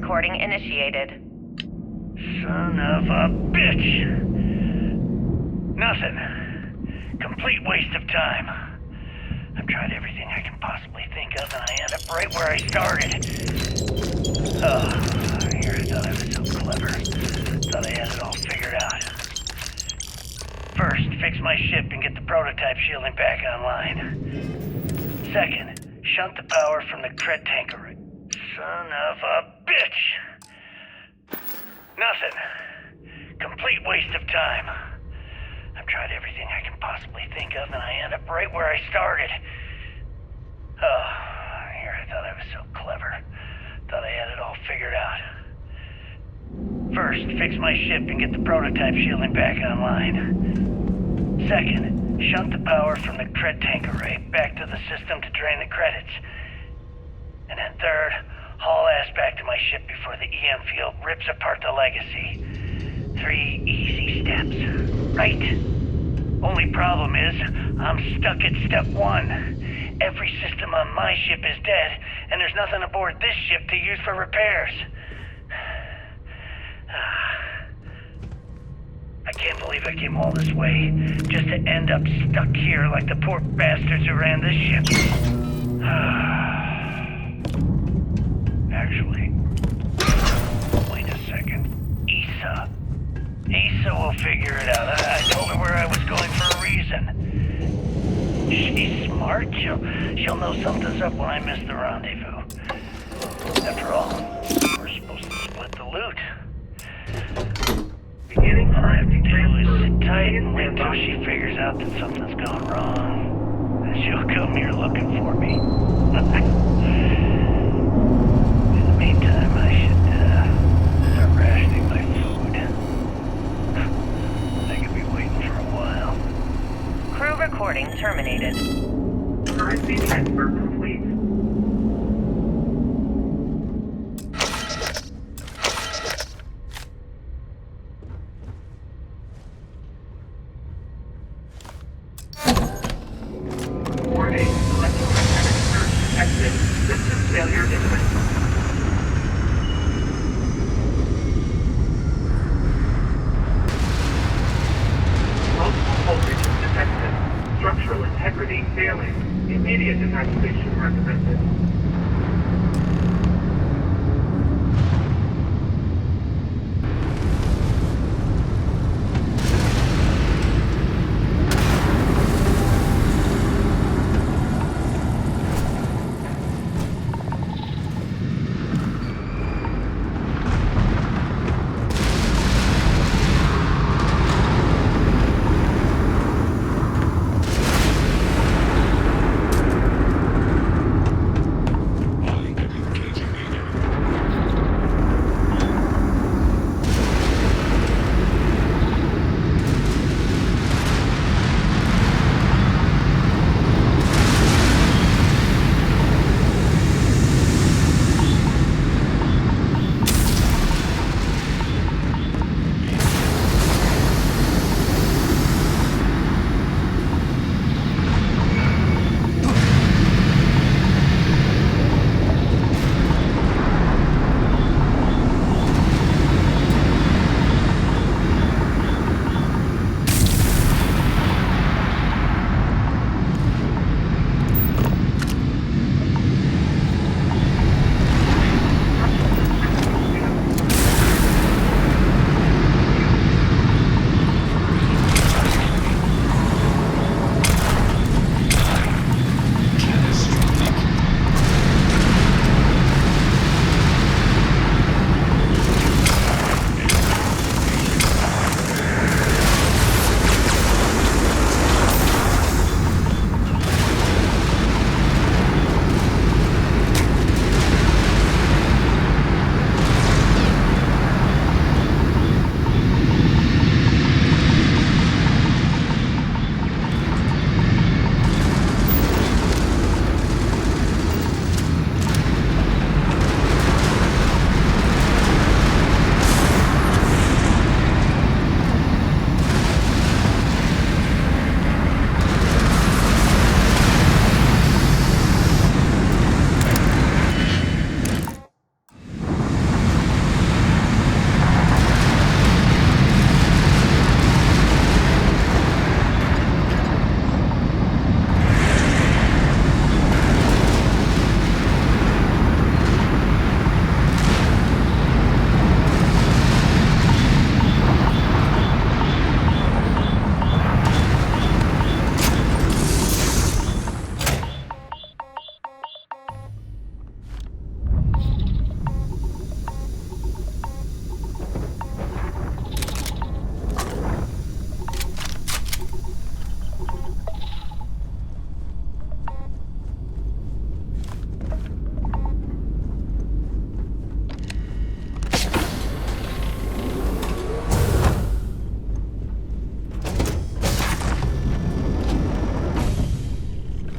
recording initiated. Son of a bitch! Nothing. Complete waste of time. I've tried everything I can possibly think of, and I end up right where I started. Oh, here I thought I was so clever. Thought I had it all figured out. First, fix my ship and get the prototype shielding back online. Second, shunt the power from the cred tanker. Son of a bitch! Nothing. Complete waste of time. I've tried everything I can possibly think of, and I end up right where I started. Oh, here I thought I was so clever. Thought I had it all figured out. First, fix my ship and get the prototype shielding back online. Second, shunt the power from the cred tank array back to the system to drain the credits. And then third, haul ass back to my ship before the EM field rips apart the legacy. 3 easy steps, right? Only problem is, I'm stuck at step 1. Every system on my ship is dead, and there's nothing aboard this ship to use for repairs. I can't believe I came all this way, just to end up stuck here like the poor bastards who ran this ship. Actually, wait a second. Issa will figure it out. I told her where I was going for a reason. She's smart. She'll know something's up when I miss the rendezvous. After all, we're supposed to split the loot. All I have to do is sit tight and wait till she figures out that something's gone wrong. And she'll come here looking for me. In the meantime, I should start rationing my food. I could be waiting for a while. Crew recording terminated. Currency transfer complete. Warning, electromagnetic surge detected. System failure imminent. Multiple voltages detected. Structural integrity failing. Immediate evacuation recommended.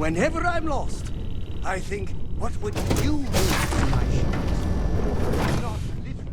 Whenever I'm lost, I think, what would you do in my shoes? Not literally.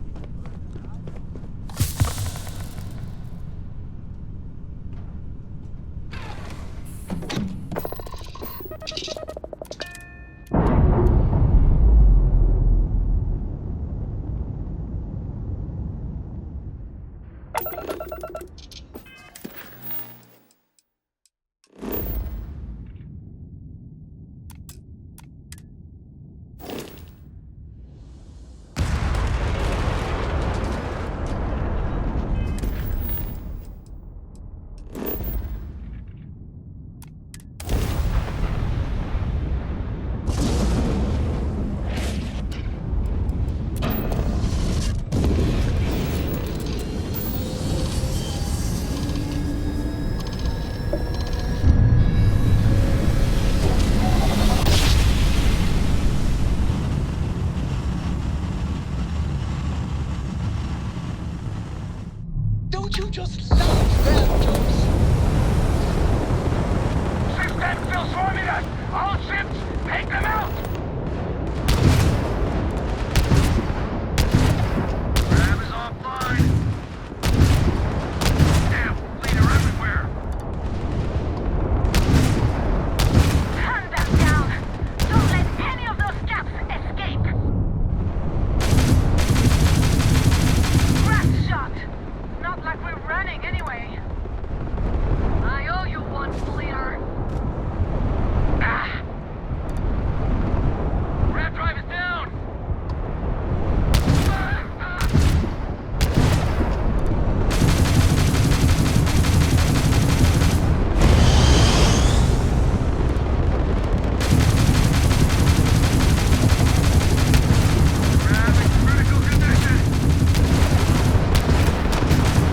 Don't you just love their jokes? System still swarming us! All ships, take them out! Ram is offline. Damn, fleet are everywhere. Hunt them down! Don't let any of those scabs escape! Rat shot! Not like we're running anyway. I owe you one, fleeter. Ah! Rat drive is down! Ram in critical condition.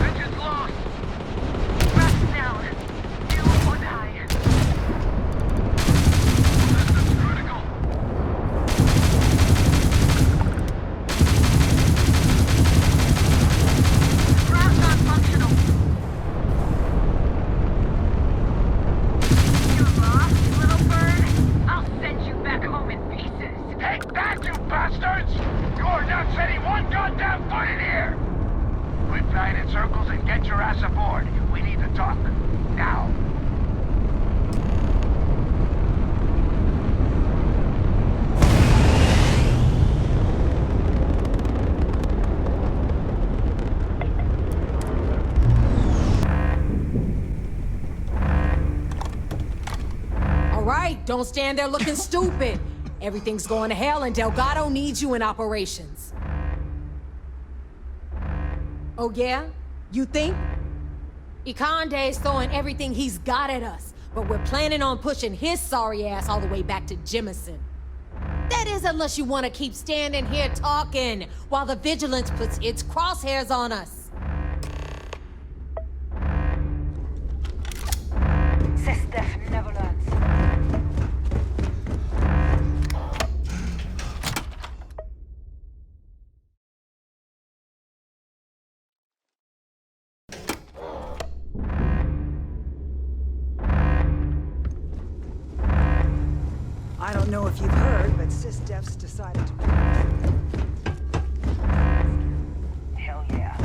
Engine's lost. Rat's down. You or die. System's critical. Ram's not functional. You lost, little bird? I'll send you back home in pieces. Take that, you bastards! You're not setting one goddamn foot in here! Quit flying in circles and get your ass aboard. We need to talk. Now. All right, don't stand there looking stupid. Everything's going to hell and Delgado needs you in operations. Oh yeah? You think? Ikande's throwing everything he's got at us, but we're planning on pushing his sorry ass all the way back to Jemison. That is unless you want to keep standing here talking while the Vigilance puts its crosshairs on us. Sysdef never learns. I don't know if you've heard, but SysDef's decided to... Hell yeah.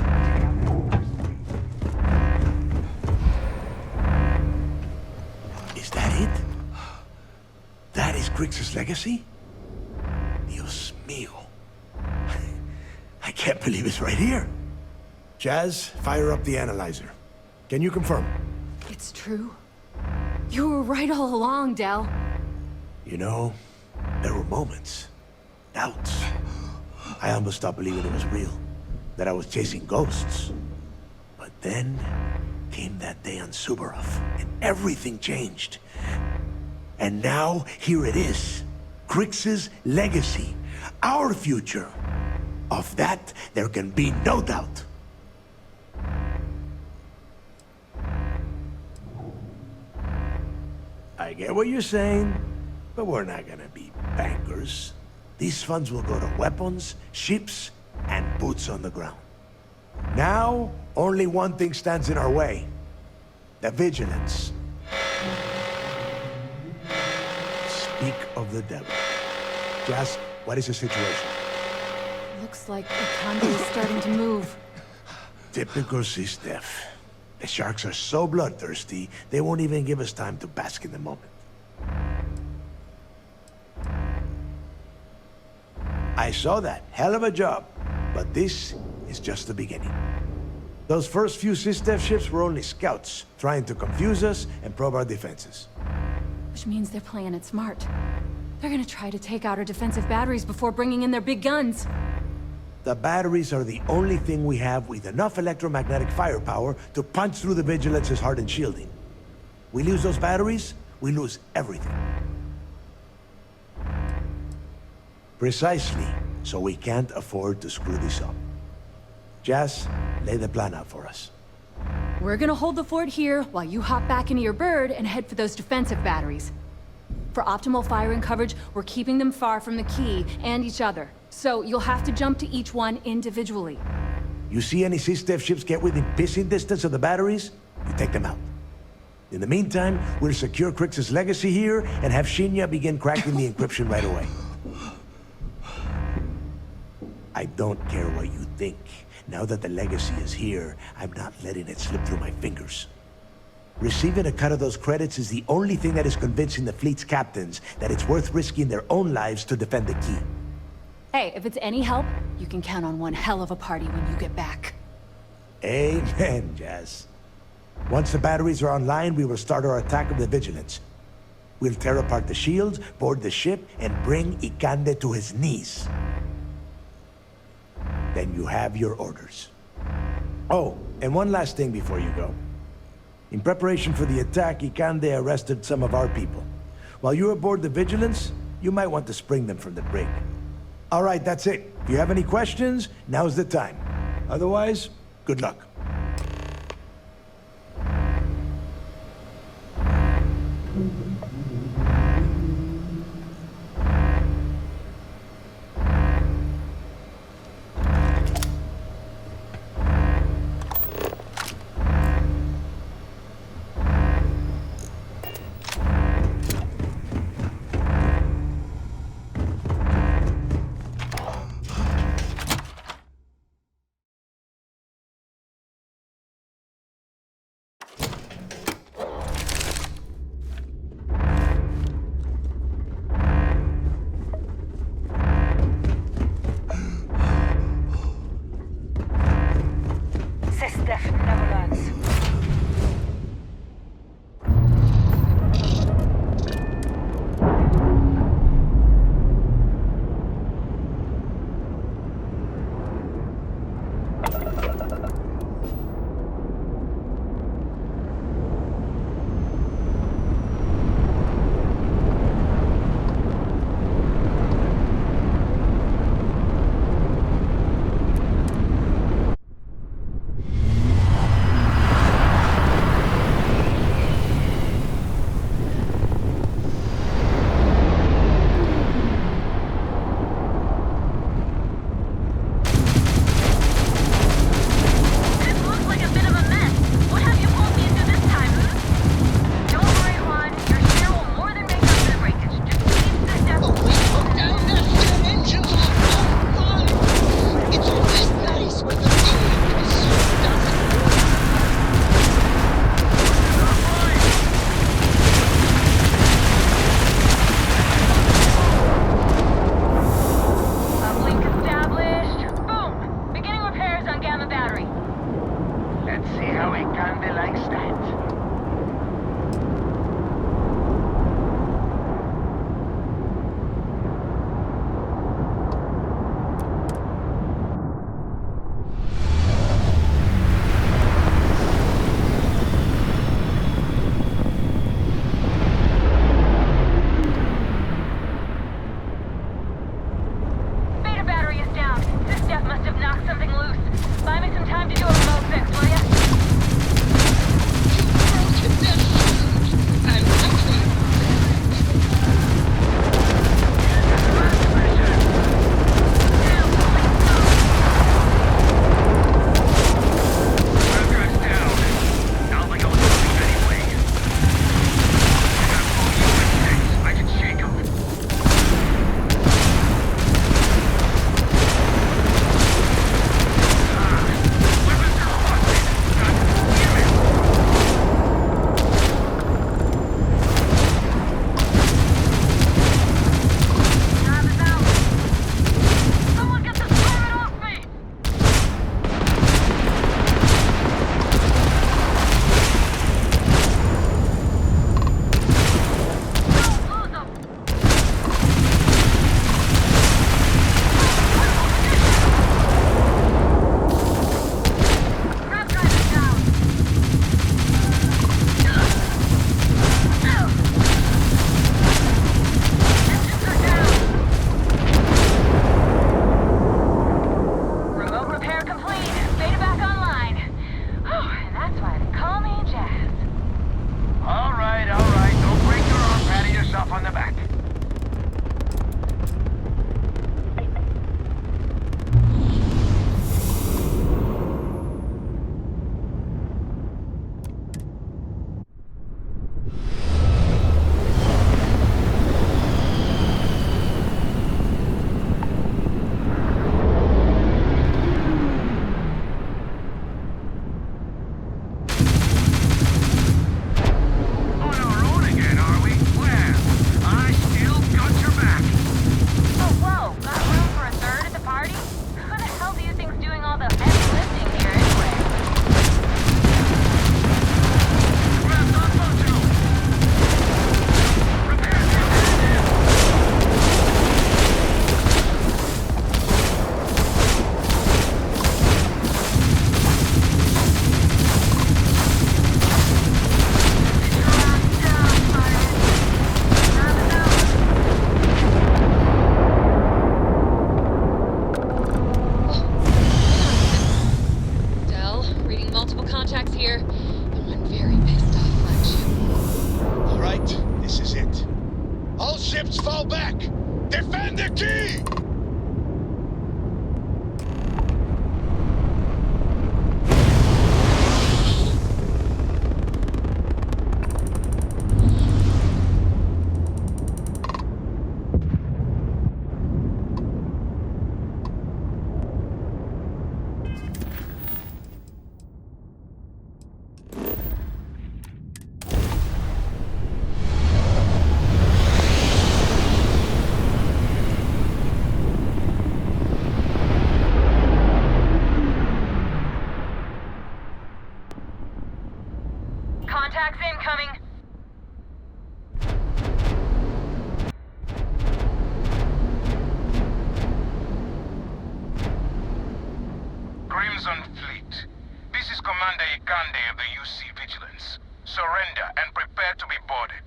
Is that it? That is Grix's legacy? Dios mío. I can't believe it's right here. Jazz, fire up the analyzer. Can you confirm? It's true. You were right all along, Del. You know, there were moments, doubts. I almost stopped believing it was real, that I was chasing ghosts. But then came that day on Subarov, and everything changed. And now, here it is. Grix's legacy, our future. Of that, there can be no doubt. I get what you're saying, but we're not gonna be bankers. These funds will go to weapons, ships, and boots on the ground. Now, only one thing stands in our way. The Vigilance. of the devil. Jazz, what is the situation? Looks like Ikande is starting to move. Typical Sistef. The sharks are so bloodthirsty, they won't even give us time to bask in the moment. I saw that. Hell of a job. But this is just the beginning. Those first few Sistef ships were only scouts, trying to confuse us and probe our defenses. Which means they're playing it smart. They're gonna try to take out our defensive batteries before bringing in their big guns. The batteries are the only thing we have with enough electromagnetic firepower to punch through the Vigilance's hardened shielding. We lose those batteries, we lose everything. Precisely, so we can't afford to screw this up. Jazz, lay the plan out for us. We're gonna hold the fort here while you hop back into your bird and head for those defensive batteries. For optimal firing coverage, we're keeping them far from the key and each other. So you'll have to jump to each one individually. You see any Sistef ships get within pissing distance of the batteries, you take them out. In the meantime, we'll secure Crix's legacy here and have Shinya begin cracking the encryption right away. I don't care what you think. Now that the legacy is here, I'm not letting it slip through my fingers. Receiving a cut of those credits is the only thing that is convincing the fleet's captains that it's worth risking their own lives to defend the key. Hey, if it's any help, you can count on one hell of a party when you get back. Amen, Jazz. Once the batteries are online, we will start our attack of the Vigilance. We'll tear apart the shields, board the ship, and bring Ikande to his knees. Then you have your orders. Oh, and one last thing before you go. In preparation for the attack, Ikande arrested some of our people. While you're aboard the Vigilance, you might want to spring them from the brig. All right, that's it. If you have any questions, now's the time. Otherwise, good luck. Buy me some time to do a remote fix, will ya? All right, this is it. All ships fall back! Defend the key! Contacts incoming. Crimson Fleet. This is Commander Ikande of the UC Vigilance. Surrender and prepare to be boarded.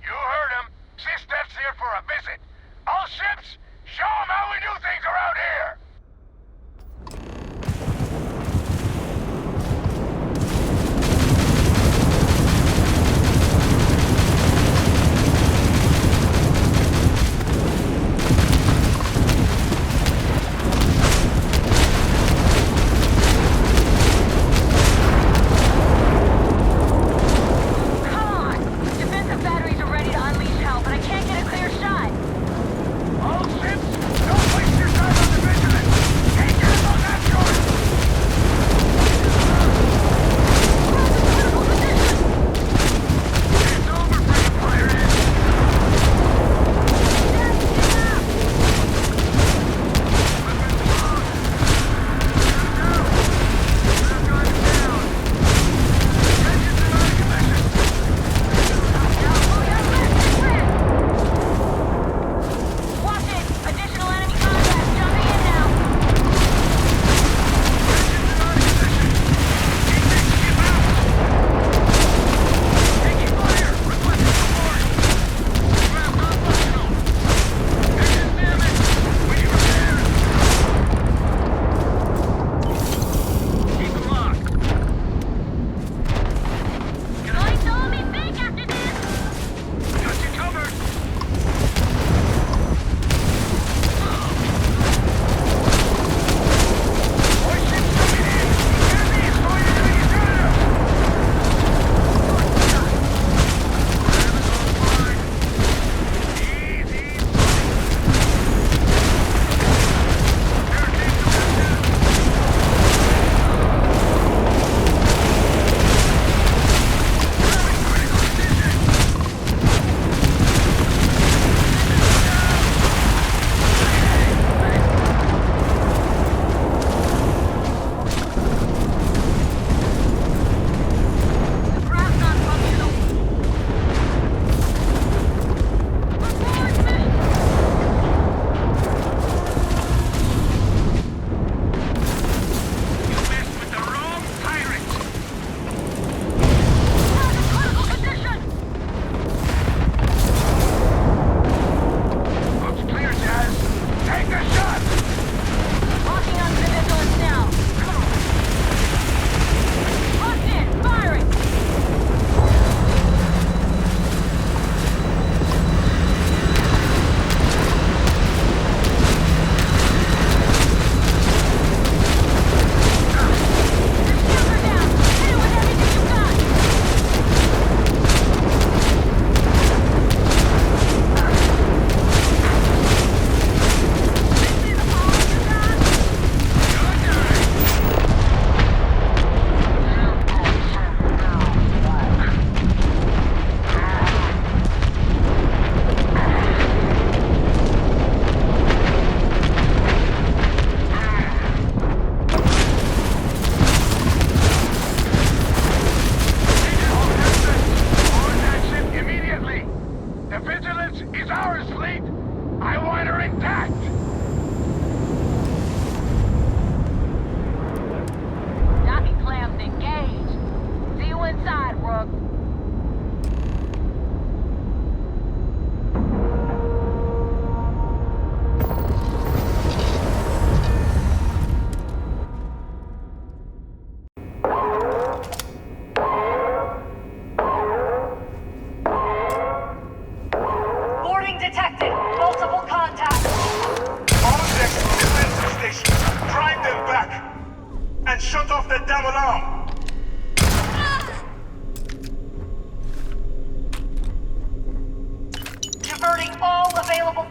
You heard him. Sistef's here for a visit. All ships, show him how we do things around here!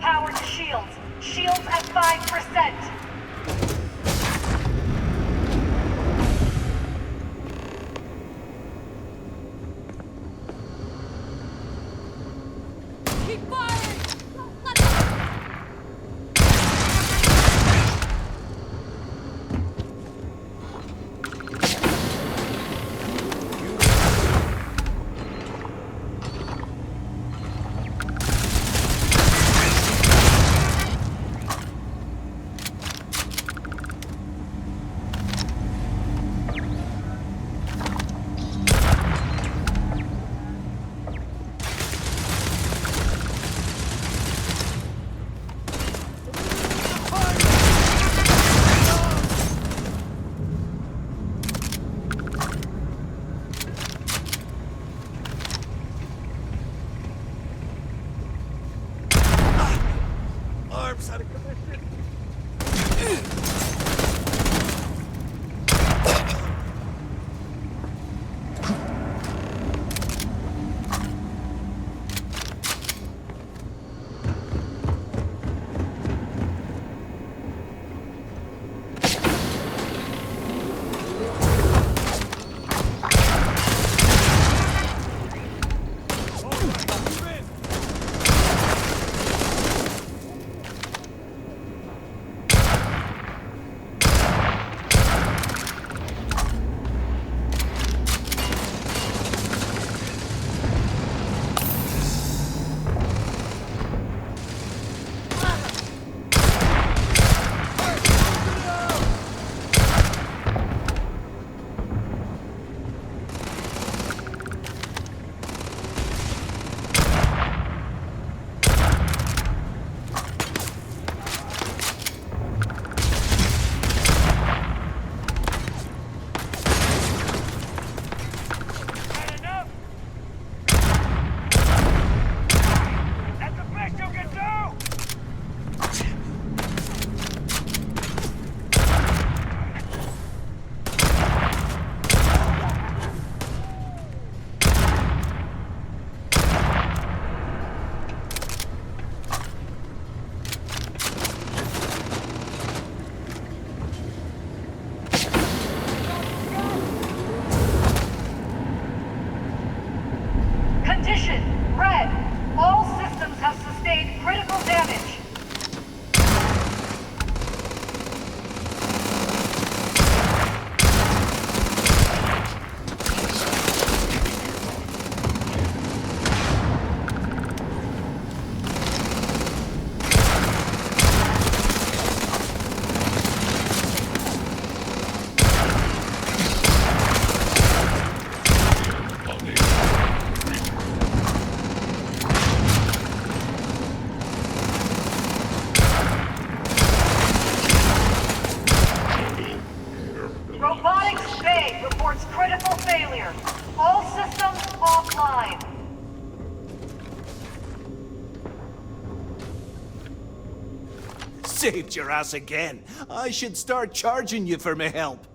power to shields. Shields at 5%. Keep firing! Arms out of commission. Condition, red. All systems have sustained critical damage. Robotics Bay reports critical failure. All systems offline. Saved your ass again. I should start charging you for my help.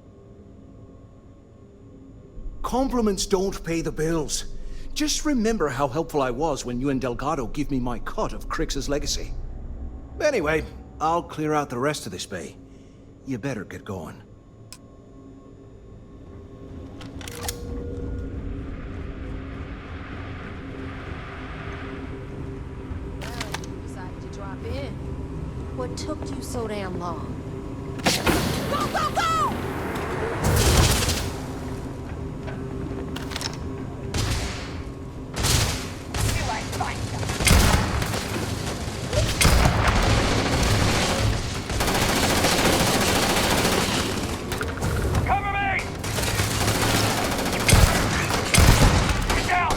Compliments don't pay the bills. Just remember how helpful I was when you and Delgado gave me my cut of Crix's legacy. Anyway, I'll clear out the rest of this bay. You better get going. Decided to drop in. What took you so damn long? Go, go, go! Cover me! Get down!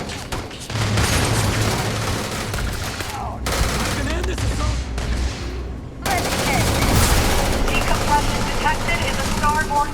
Decompression detected in the starboard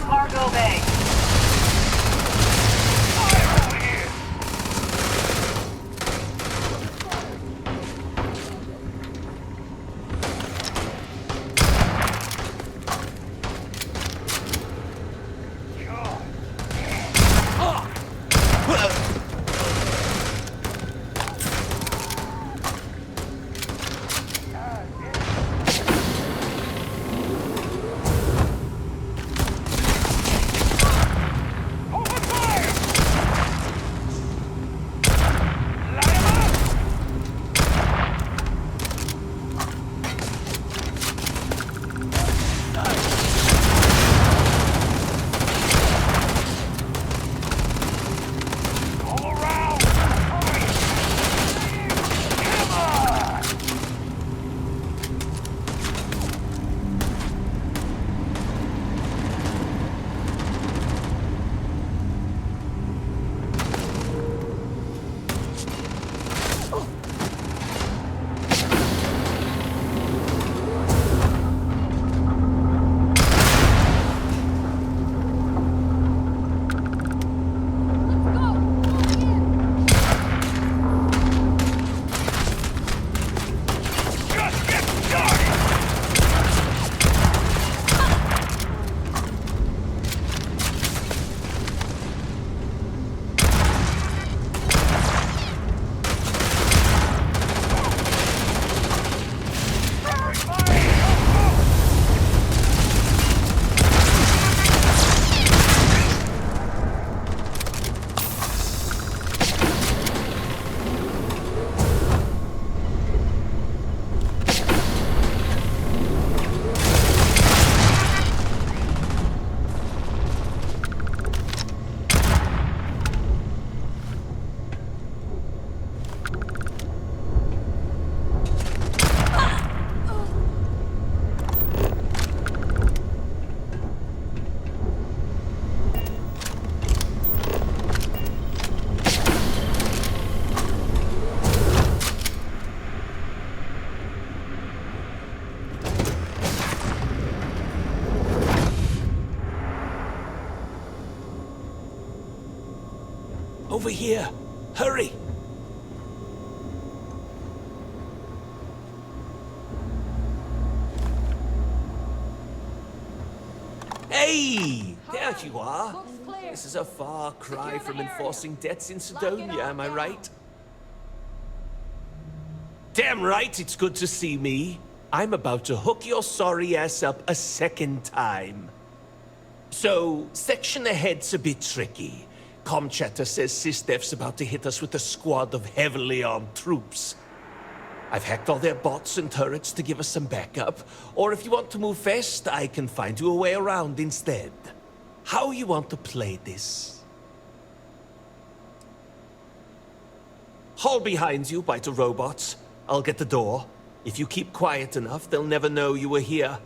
Over here. Hurry! Hey! There you are. This is a far cry from enforcing debts in Sidonia, am I right? Damn right it's good to see me. I'm about to hook your sorry ass up a second time. So, section ahead's a bit tricky. Comm chatter says SysDef's about to hit us with a squad of heavily armed troops. I've hacked all their bots and turrets to give us some backup, or if you want to move fast, I can find you a way around instead. How you want to play this? Haul behind you, bite the robots. I'll get the door. If you keep quiet enough, they'll never know you were here.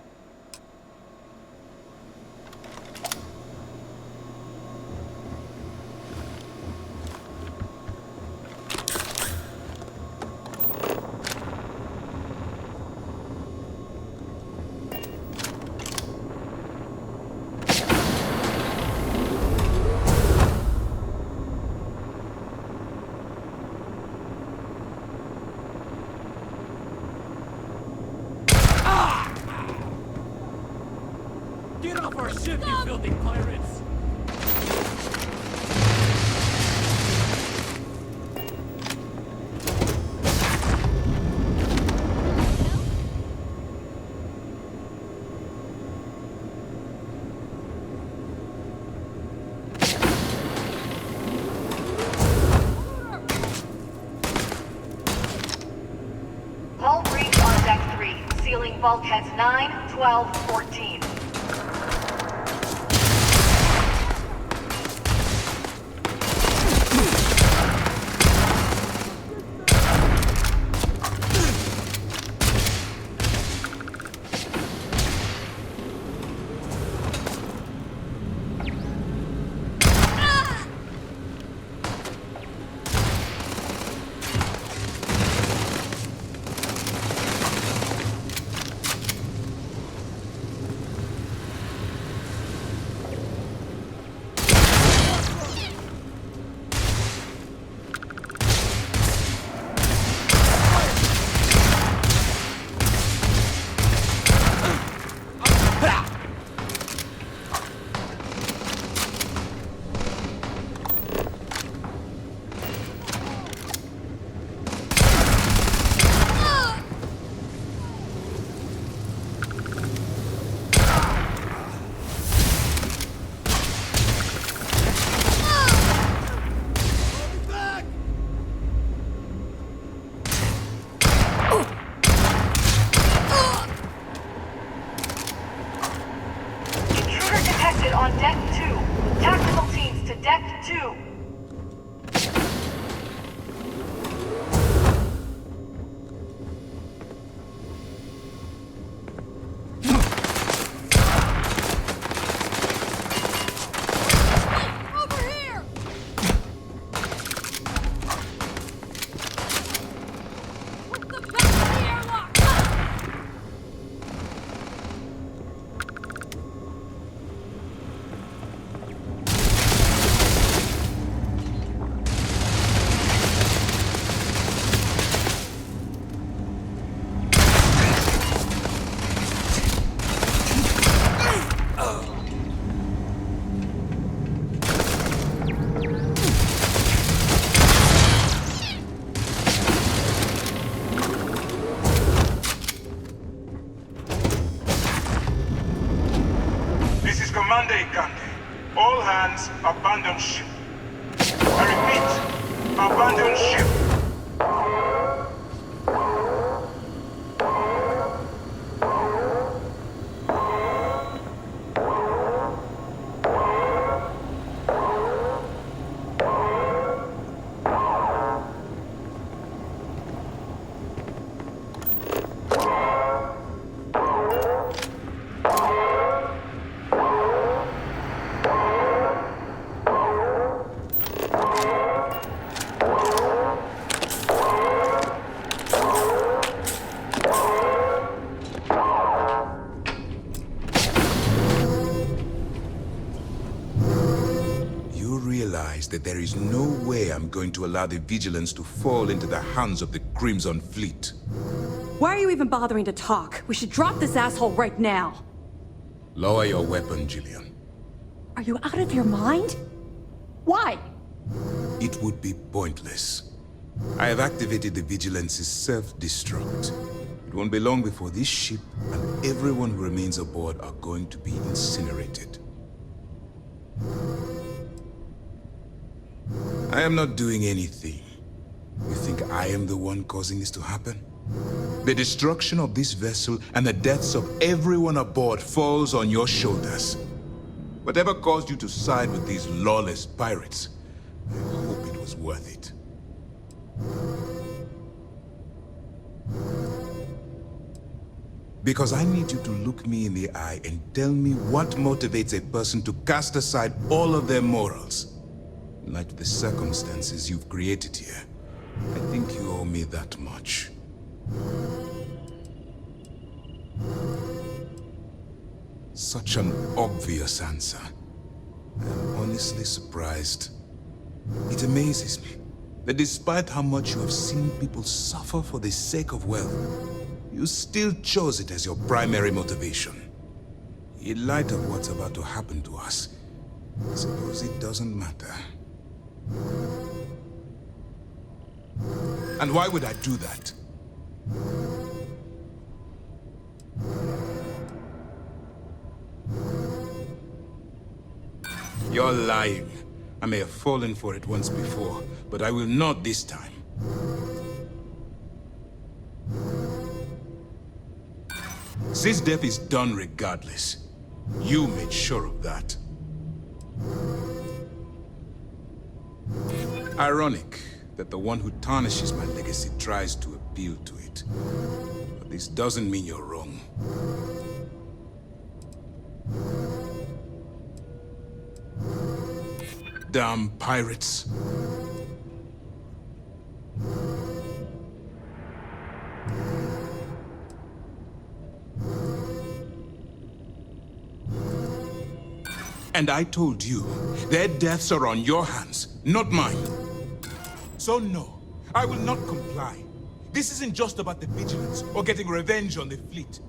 Get off our ship, you filthy pirates! Hull breach on deck 3, sealing bulkheads 9, 12, 14. On deck 2. Tactical teams to deck 2. All hands, abandon ship. I repeat, abandon ship. there is no way I'm going to allow the Vigilance to fall into the hands of the Crimson Fleet. Why are you even bothering to talk? We should drop this asshole right now. Lower your weapon, Jillian. Are you out of your mind? Why? It would be pointless. I have activated the Vigilance's self-destruct. It won't be long before this ship and everyone who remains aboard are going to be incinerated. I am not doing anything. You think I am the one causing this to happen? The destruction of this vessel and the deaths of everyone aboard falls on your shoulders. Whatever caused you to side with these lawless pirates, I hope it was worth it. Because I need you to look me in the eye and tell me what motivates a person to cast aside all of their morals. In light of the circumstances you've created here, I think you owe me that much. Such an obvious answer. I'm honestly surprised. It amazes me that despite how much you have seen people suffer for the sake of wealth, you still chose it as your primary motivation. In light of what's about to happen to us, I suppose it doesn't matter. And why would I do that? You're lying. I may have fallen for it once before, but I will not this time. Death is done regardless. You made sure of that. Ironic that the one who tarnishes my legacy tries to appeal to it. But this doesn't mean you're wrong. Damn pirates. And I told you, their deaths are on your hands, not mine. So no, I will not comply. This isn't just about the Vigilance or getting revenge on the fleet.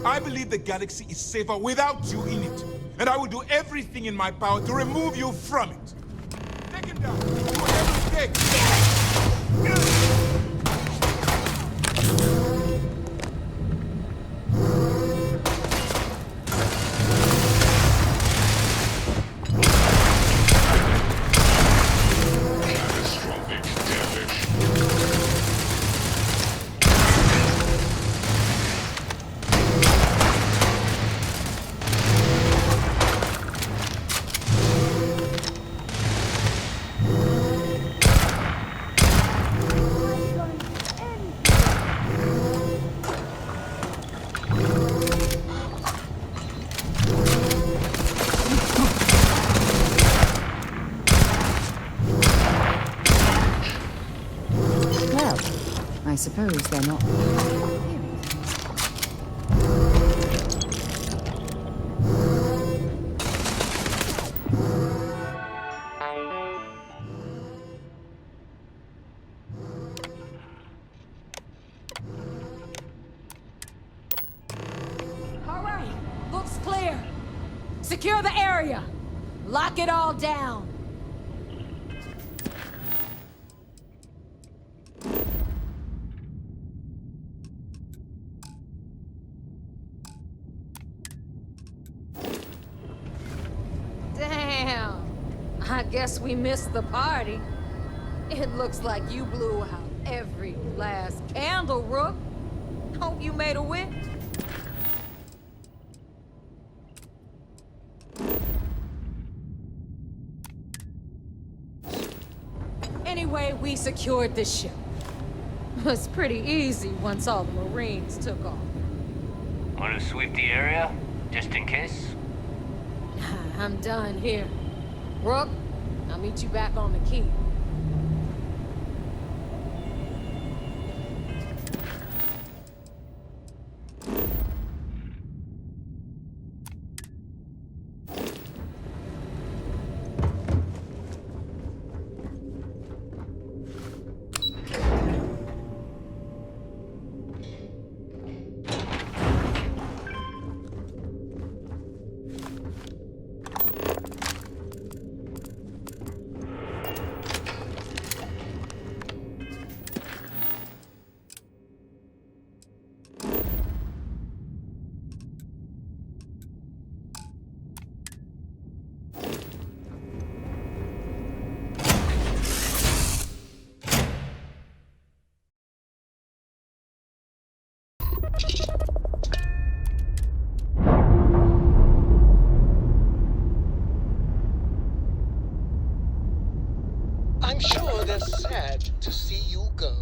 I believe the galaxy is safer without you in it, and I will do everything in my power to remove you from it. Take him down, do whatever it takes. I suppose they're not. All right, looks clear. Secure the area. Lock it all down. I guess we missed the party. It looks like you blew out every last candle, Rook. Hope you made a wish. Anyway, we secured the ship. It was pretty easy once all the Marines took off. Want to sweep the area, just in case? I'm done here. Rook, I'll meet you back on the quay. I'm sure they're sad to see you go.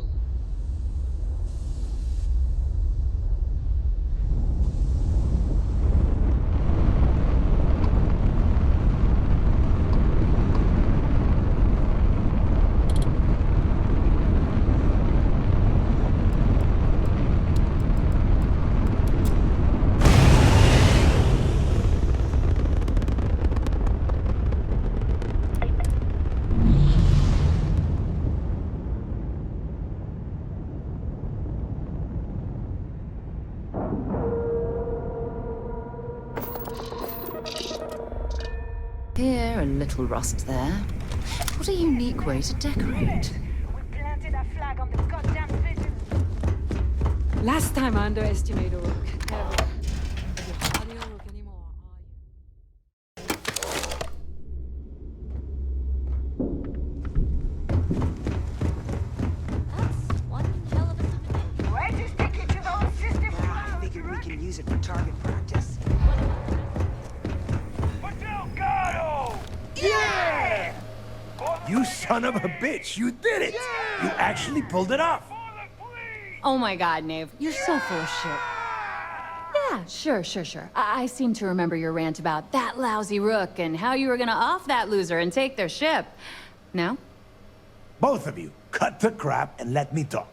Here, a little rust there. What a unique way to decorate. Planted a flag on the goddamn pigeon. Last time I underestimated Rook. You're hardly a Rook anymore, are you? Why just take it to the whole system? I figured we can use it for target practice. Yeah! You son of a bitch, you did it! You actually pulled it off! Oh my god, Nave, you're so full of shit. Yeah, sure. I seem to remember your rant about that lousy Rook and how you were gonna off that loser and take their ship. No? Both of you, cut the crap and let me talk.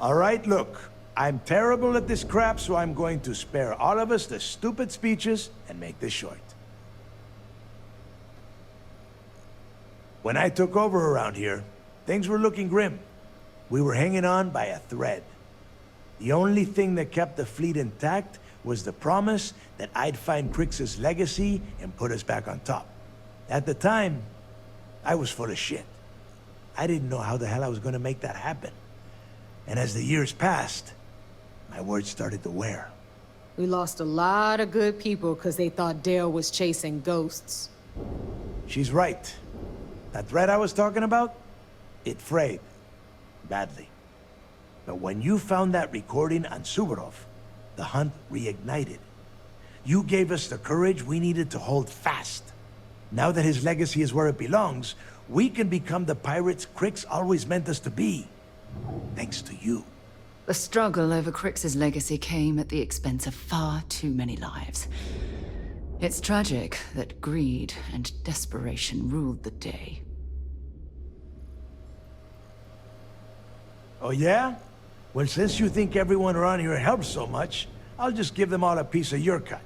All right, look, I'm terrible at this crap, so I'm going to spare all of us the stupid speeches and make this short. When I took over around here, things were looking grim. We were hanging on by a thread. The only thing that kept the fleet intact was the promise that I'd find Crix's legacy and put us back on top. At the time, I was full of shit. I didn't know how the hell I was gonna make that happen. And as the years passed, my words started to wear. We lost a lot of good people because they thought Dale was chasing ghosts. She's right. That thread I was talking about, it frayed. Badly. But when you found that recording on Suvorov, the hunt reignited. You gave us the courage we needed to hold fast. Now that his legacy is where it belongs, we can become the pirates Crix always meant us to be. Thanks to you. The struggle over Crix's legacy came at the expense of far too many lives. It's tragic that greed and desperation ruled the day. Oh yeah? Well, since you think everyone around here helps so much, I'll just give them all a piece of your cut.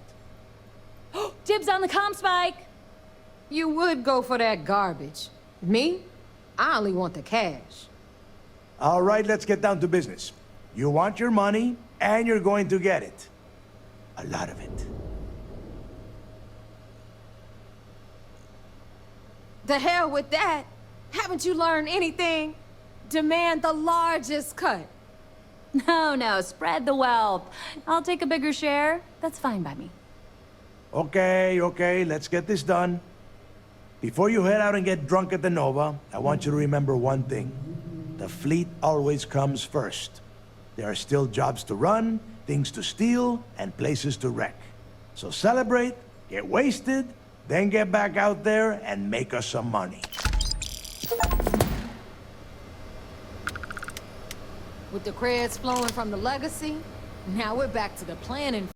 Dibs on the comm spike! You would go for that garbage. Me? I only want the cash. All right, let's get down to business. You want your money, and you're going to get it. A lot of it. The hell with that! Haven't you learned anything? Demand the largest cut. No, spread the wealth. I'll take a bigger share. That's fine by me. Okay, let's get this done. Before you head out and get drunk at the Nova, I want you to remember one thing. The fleet always comes first. There are still jobs to run, things to steal, and places to wreck. So celebrate, get wasted, then get back out there and make us some money. With the creds flowing from the legacy, now we're back to the planning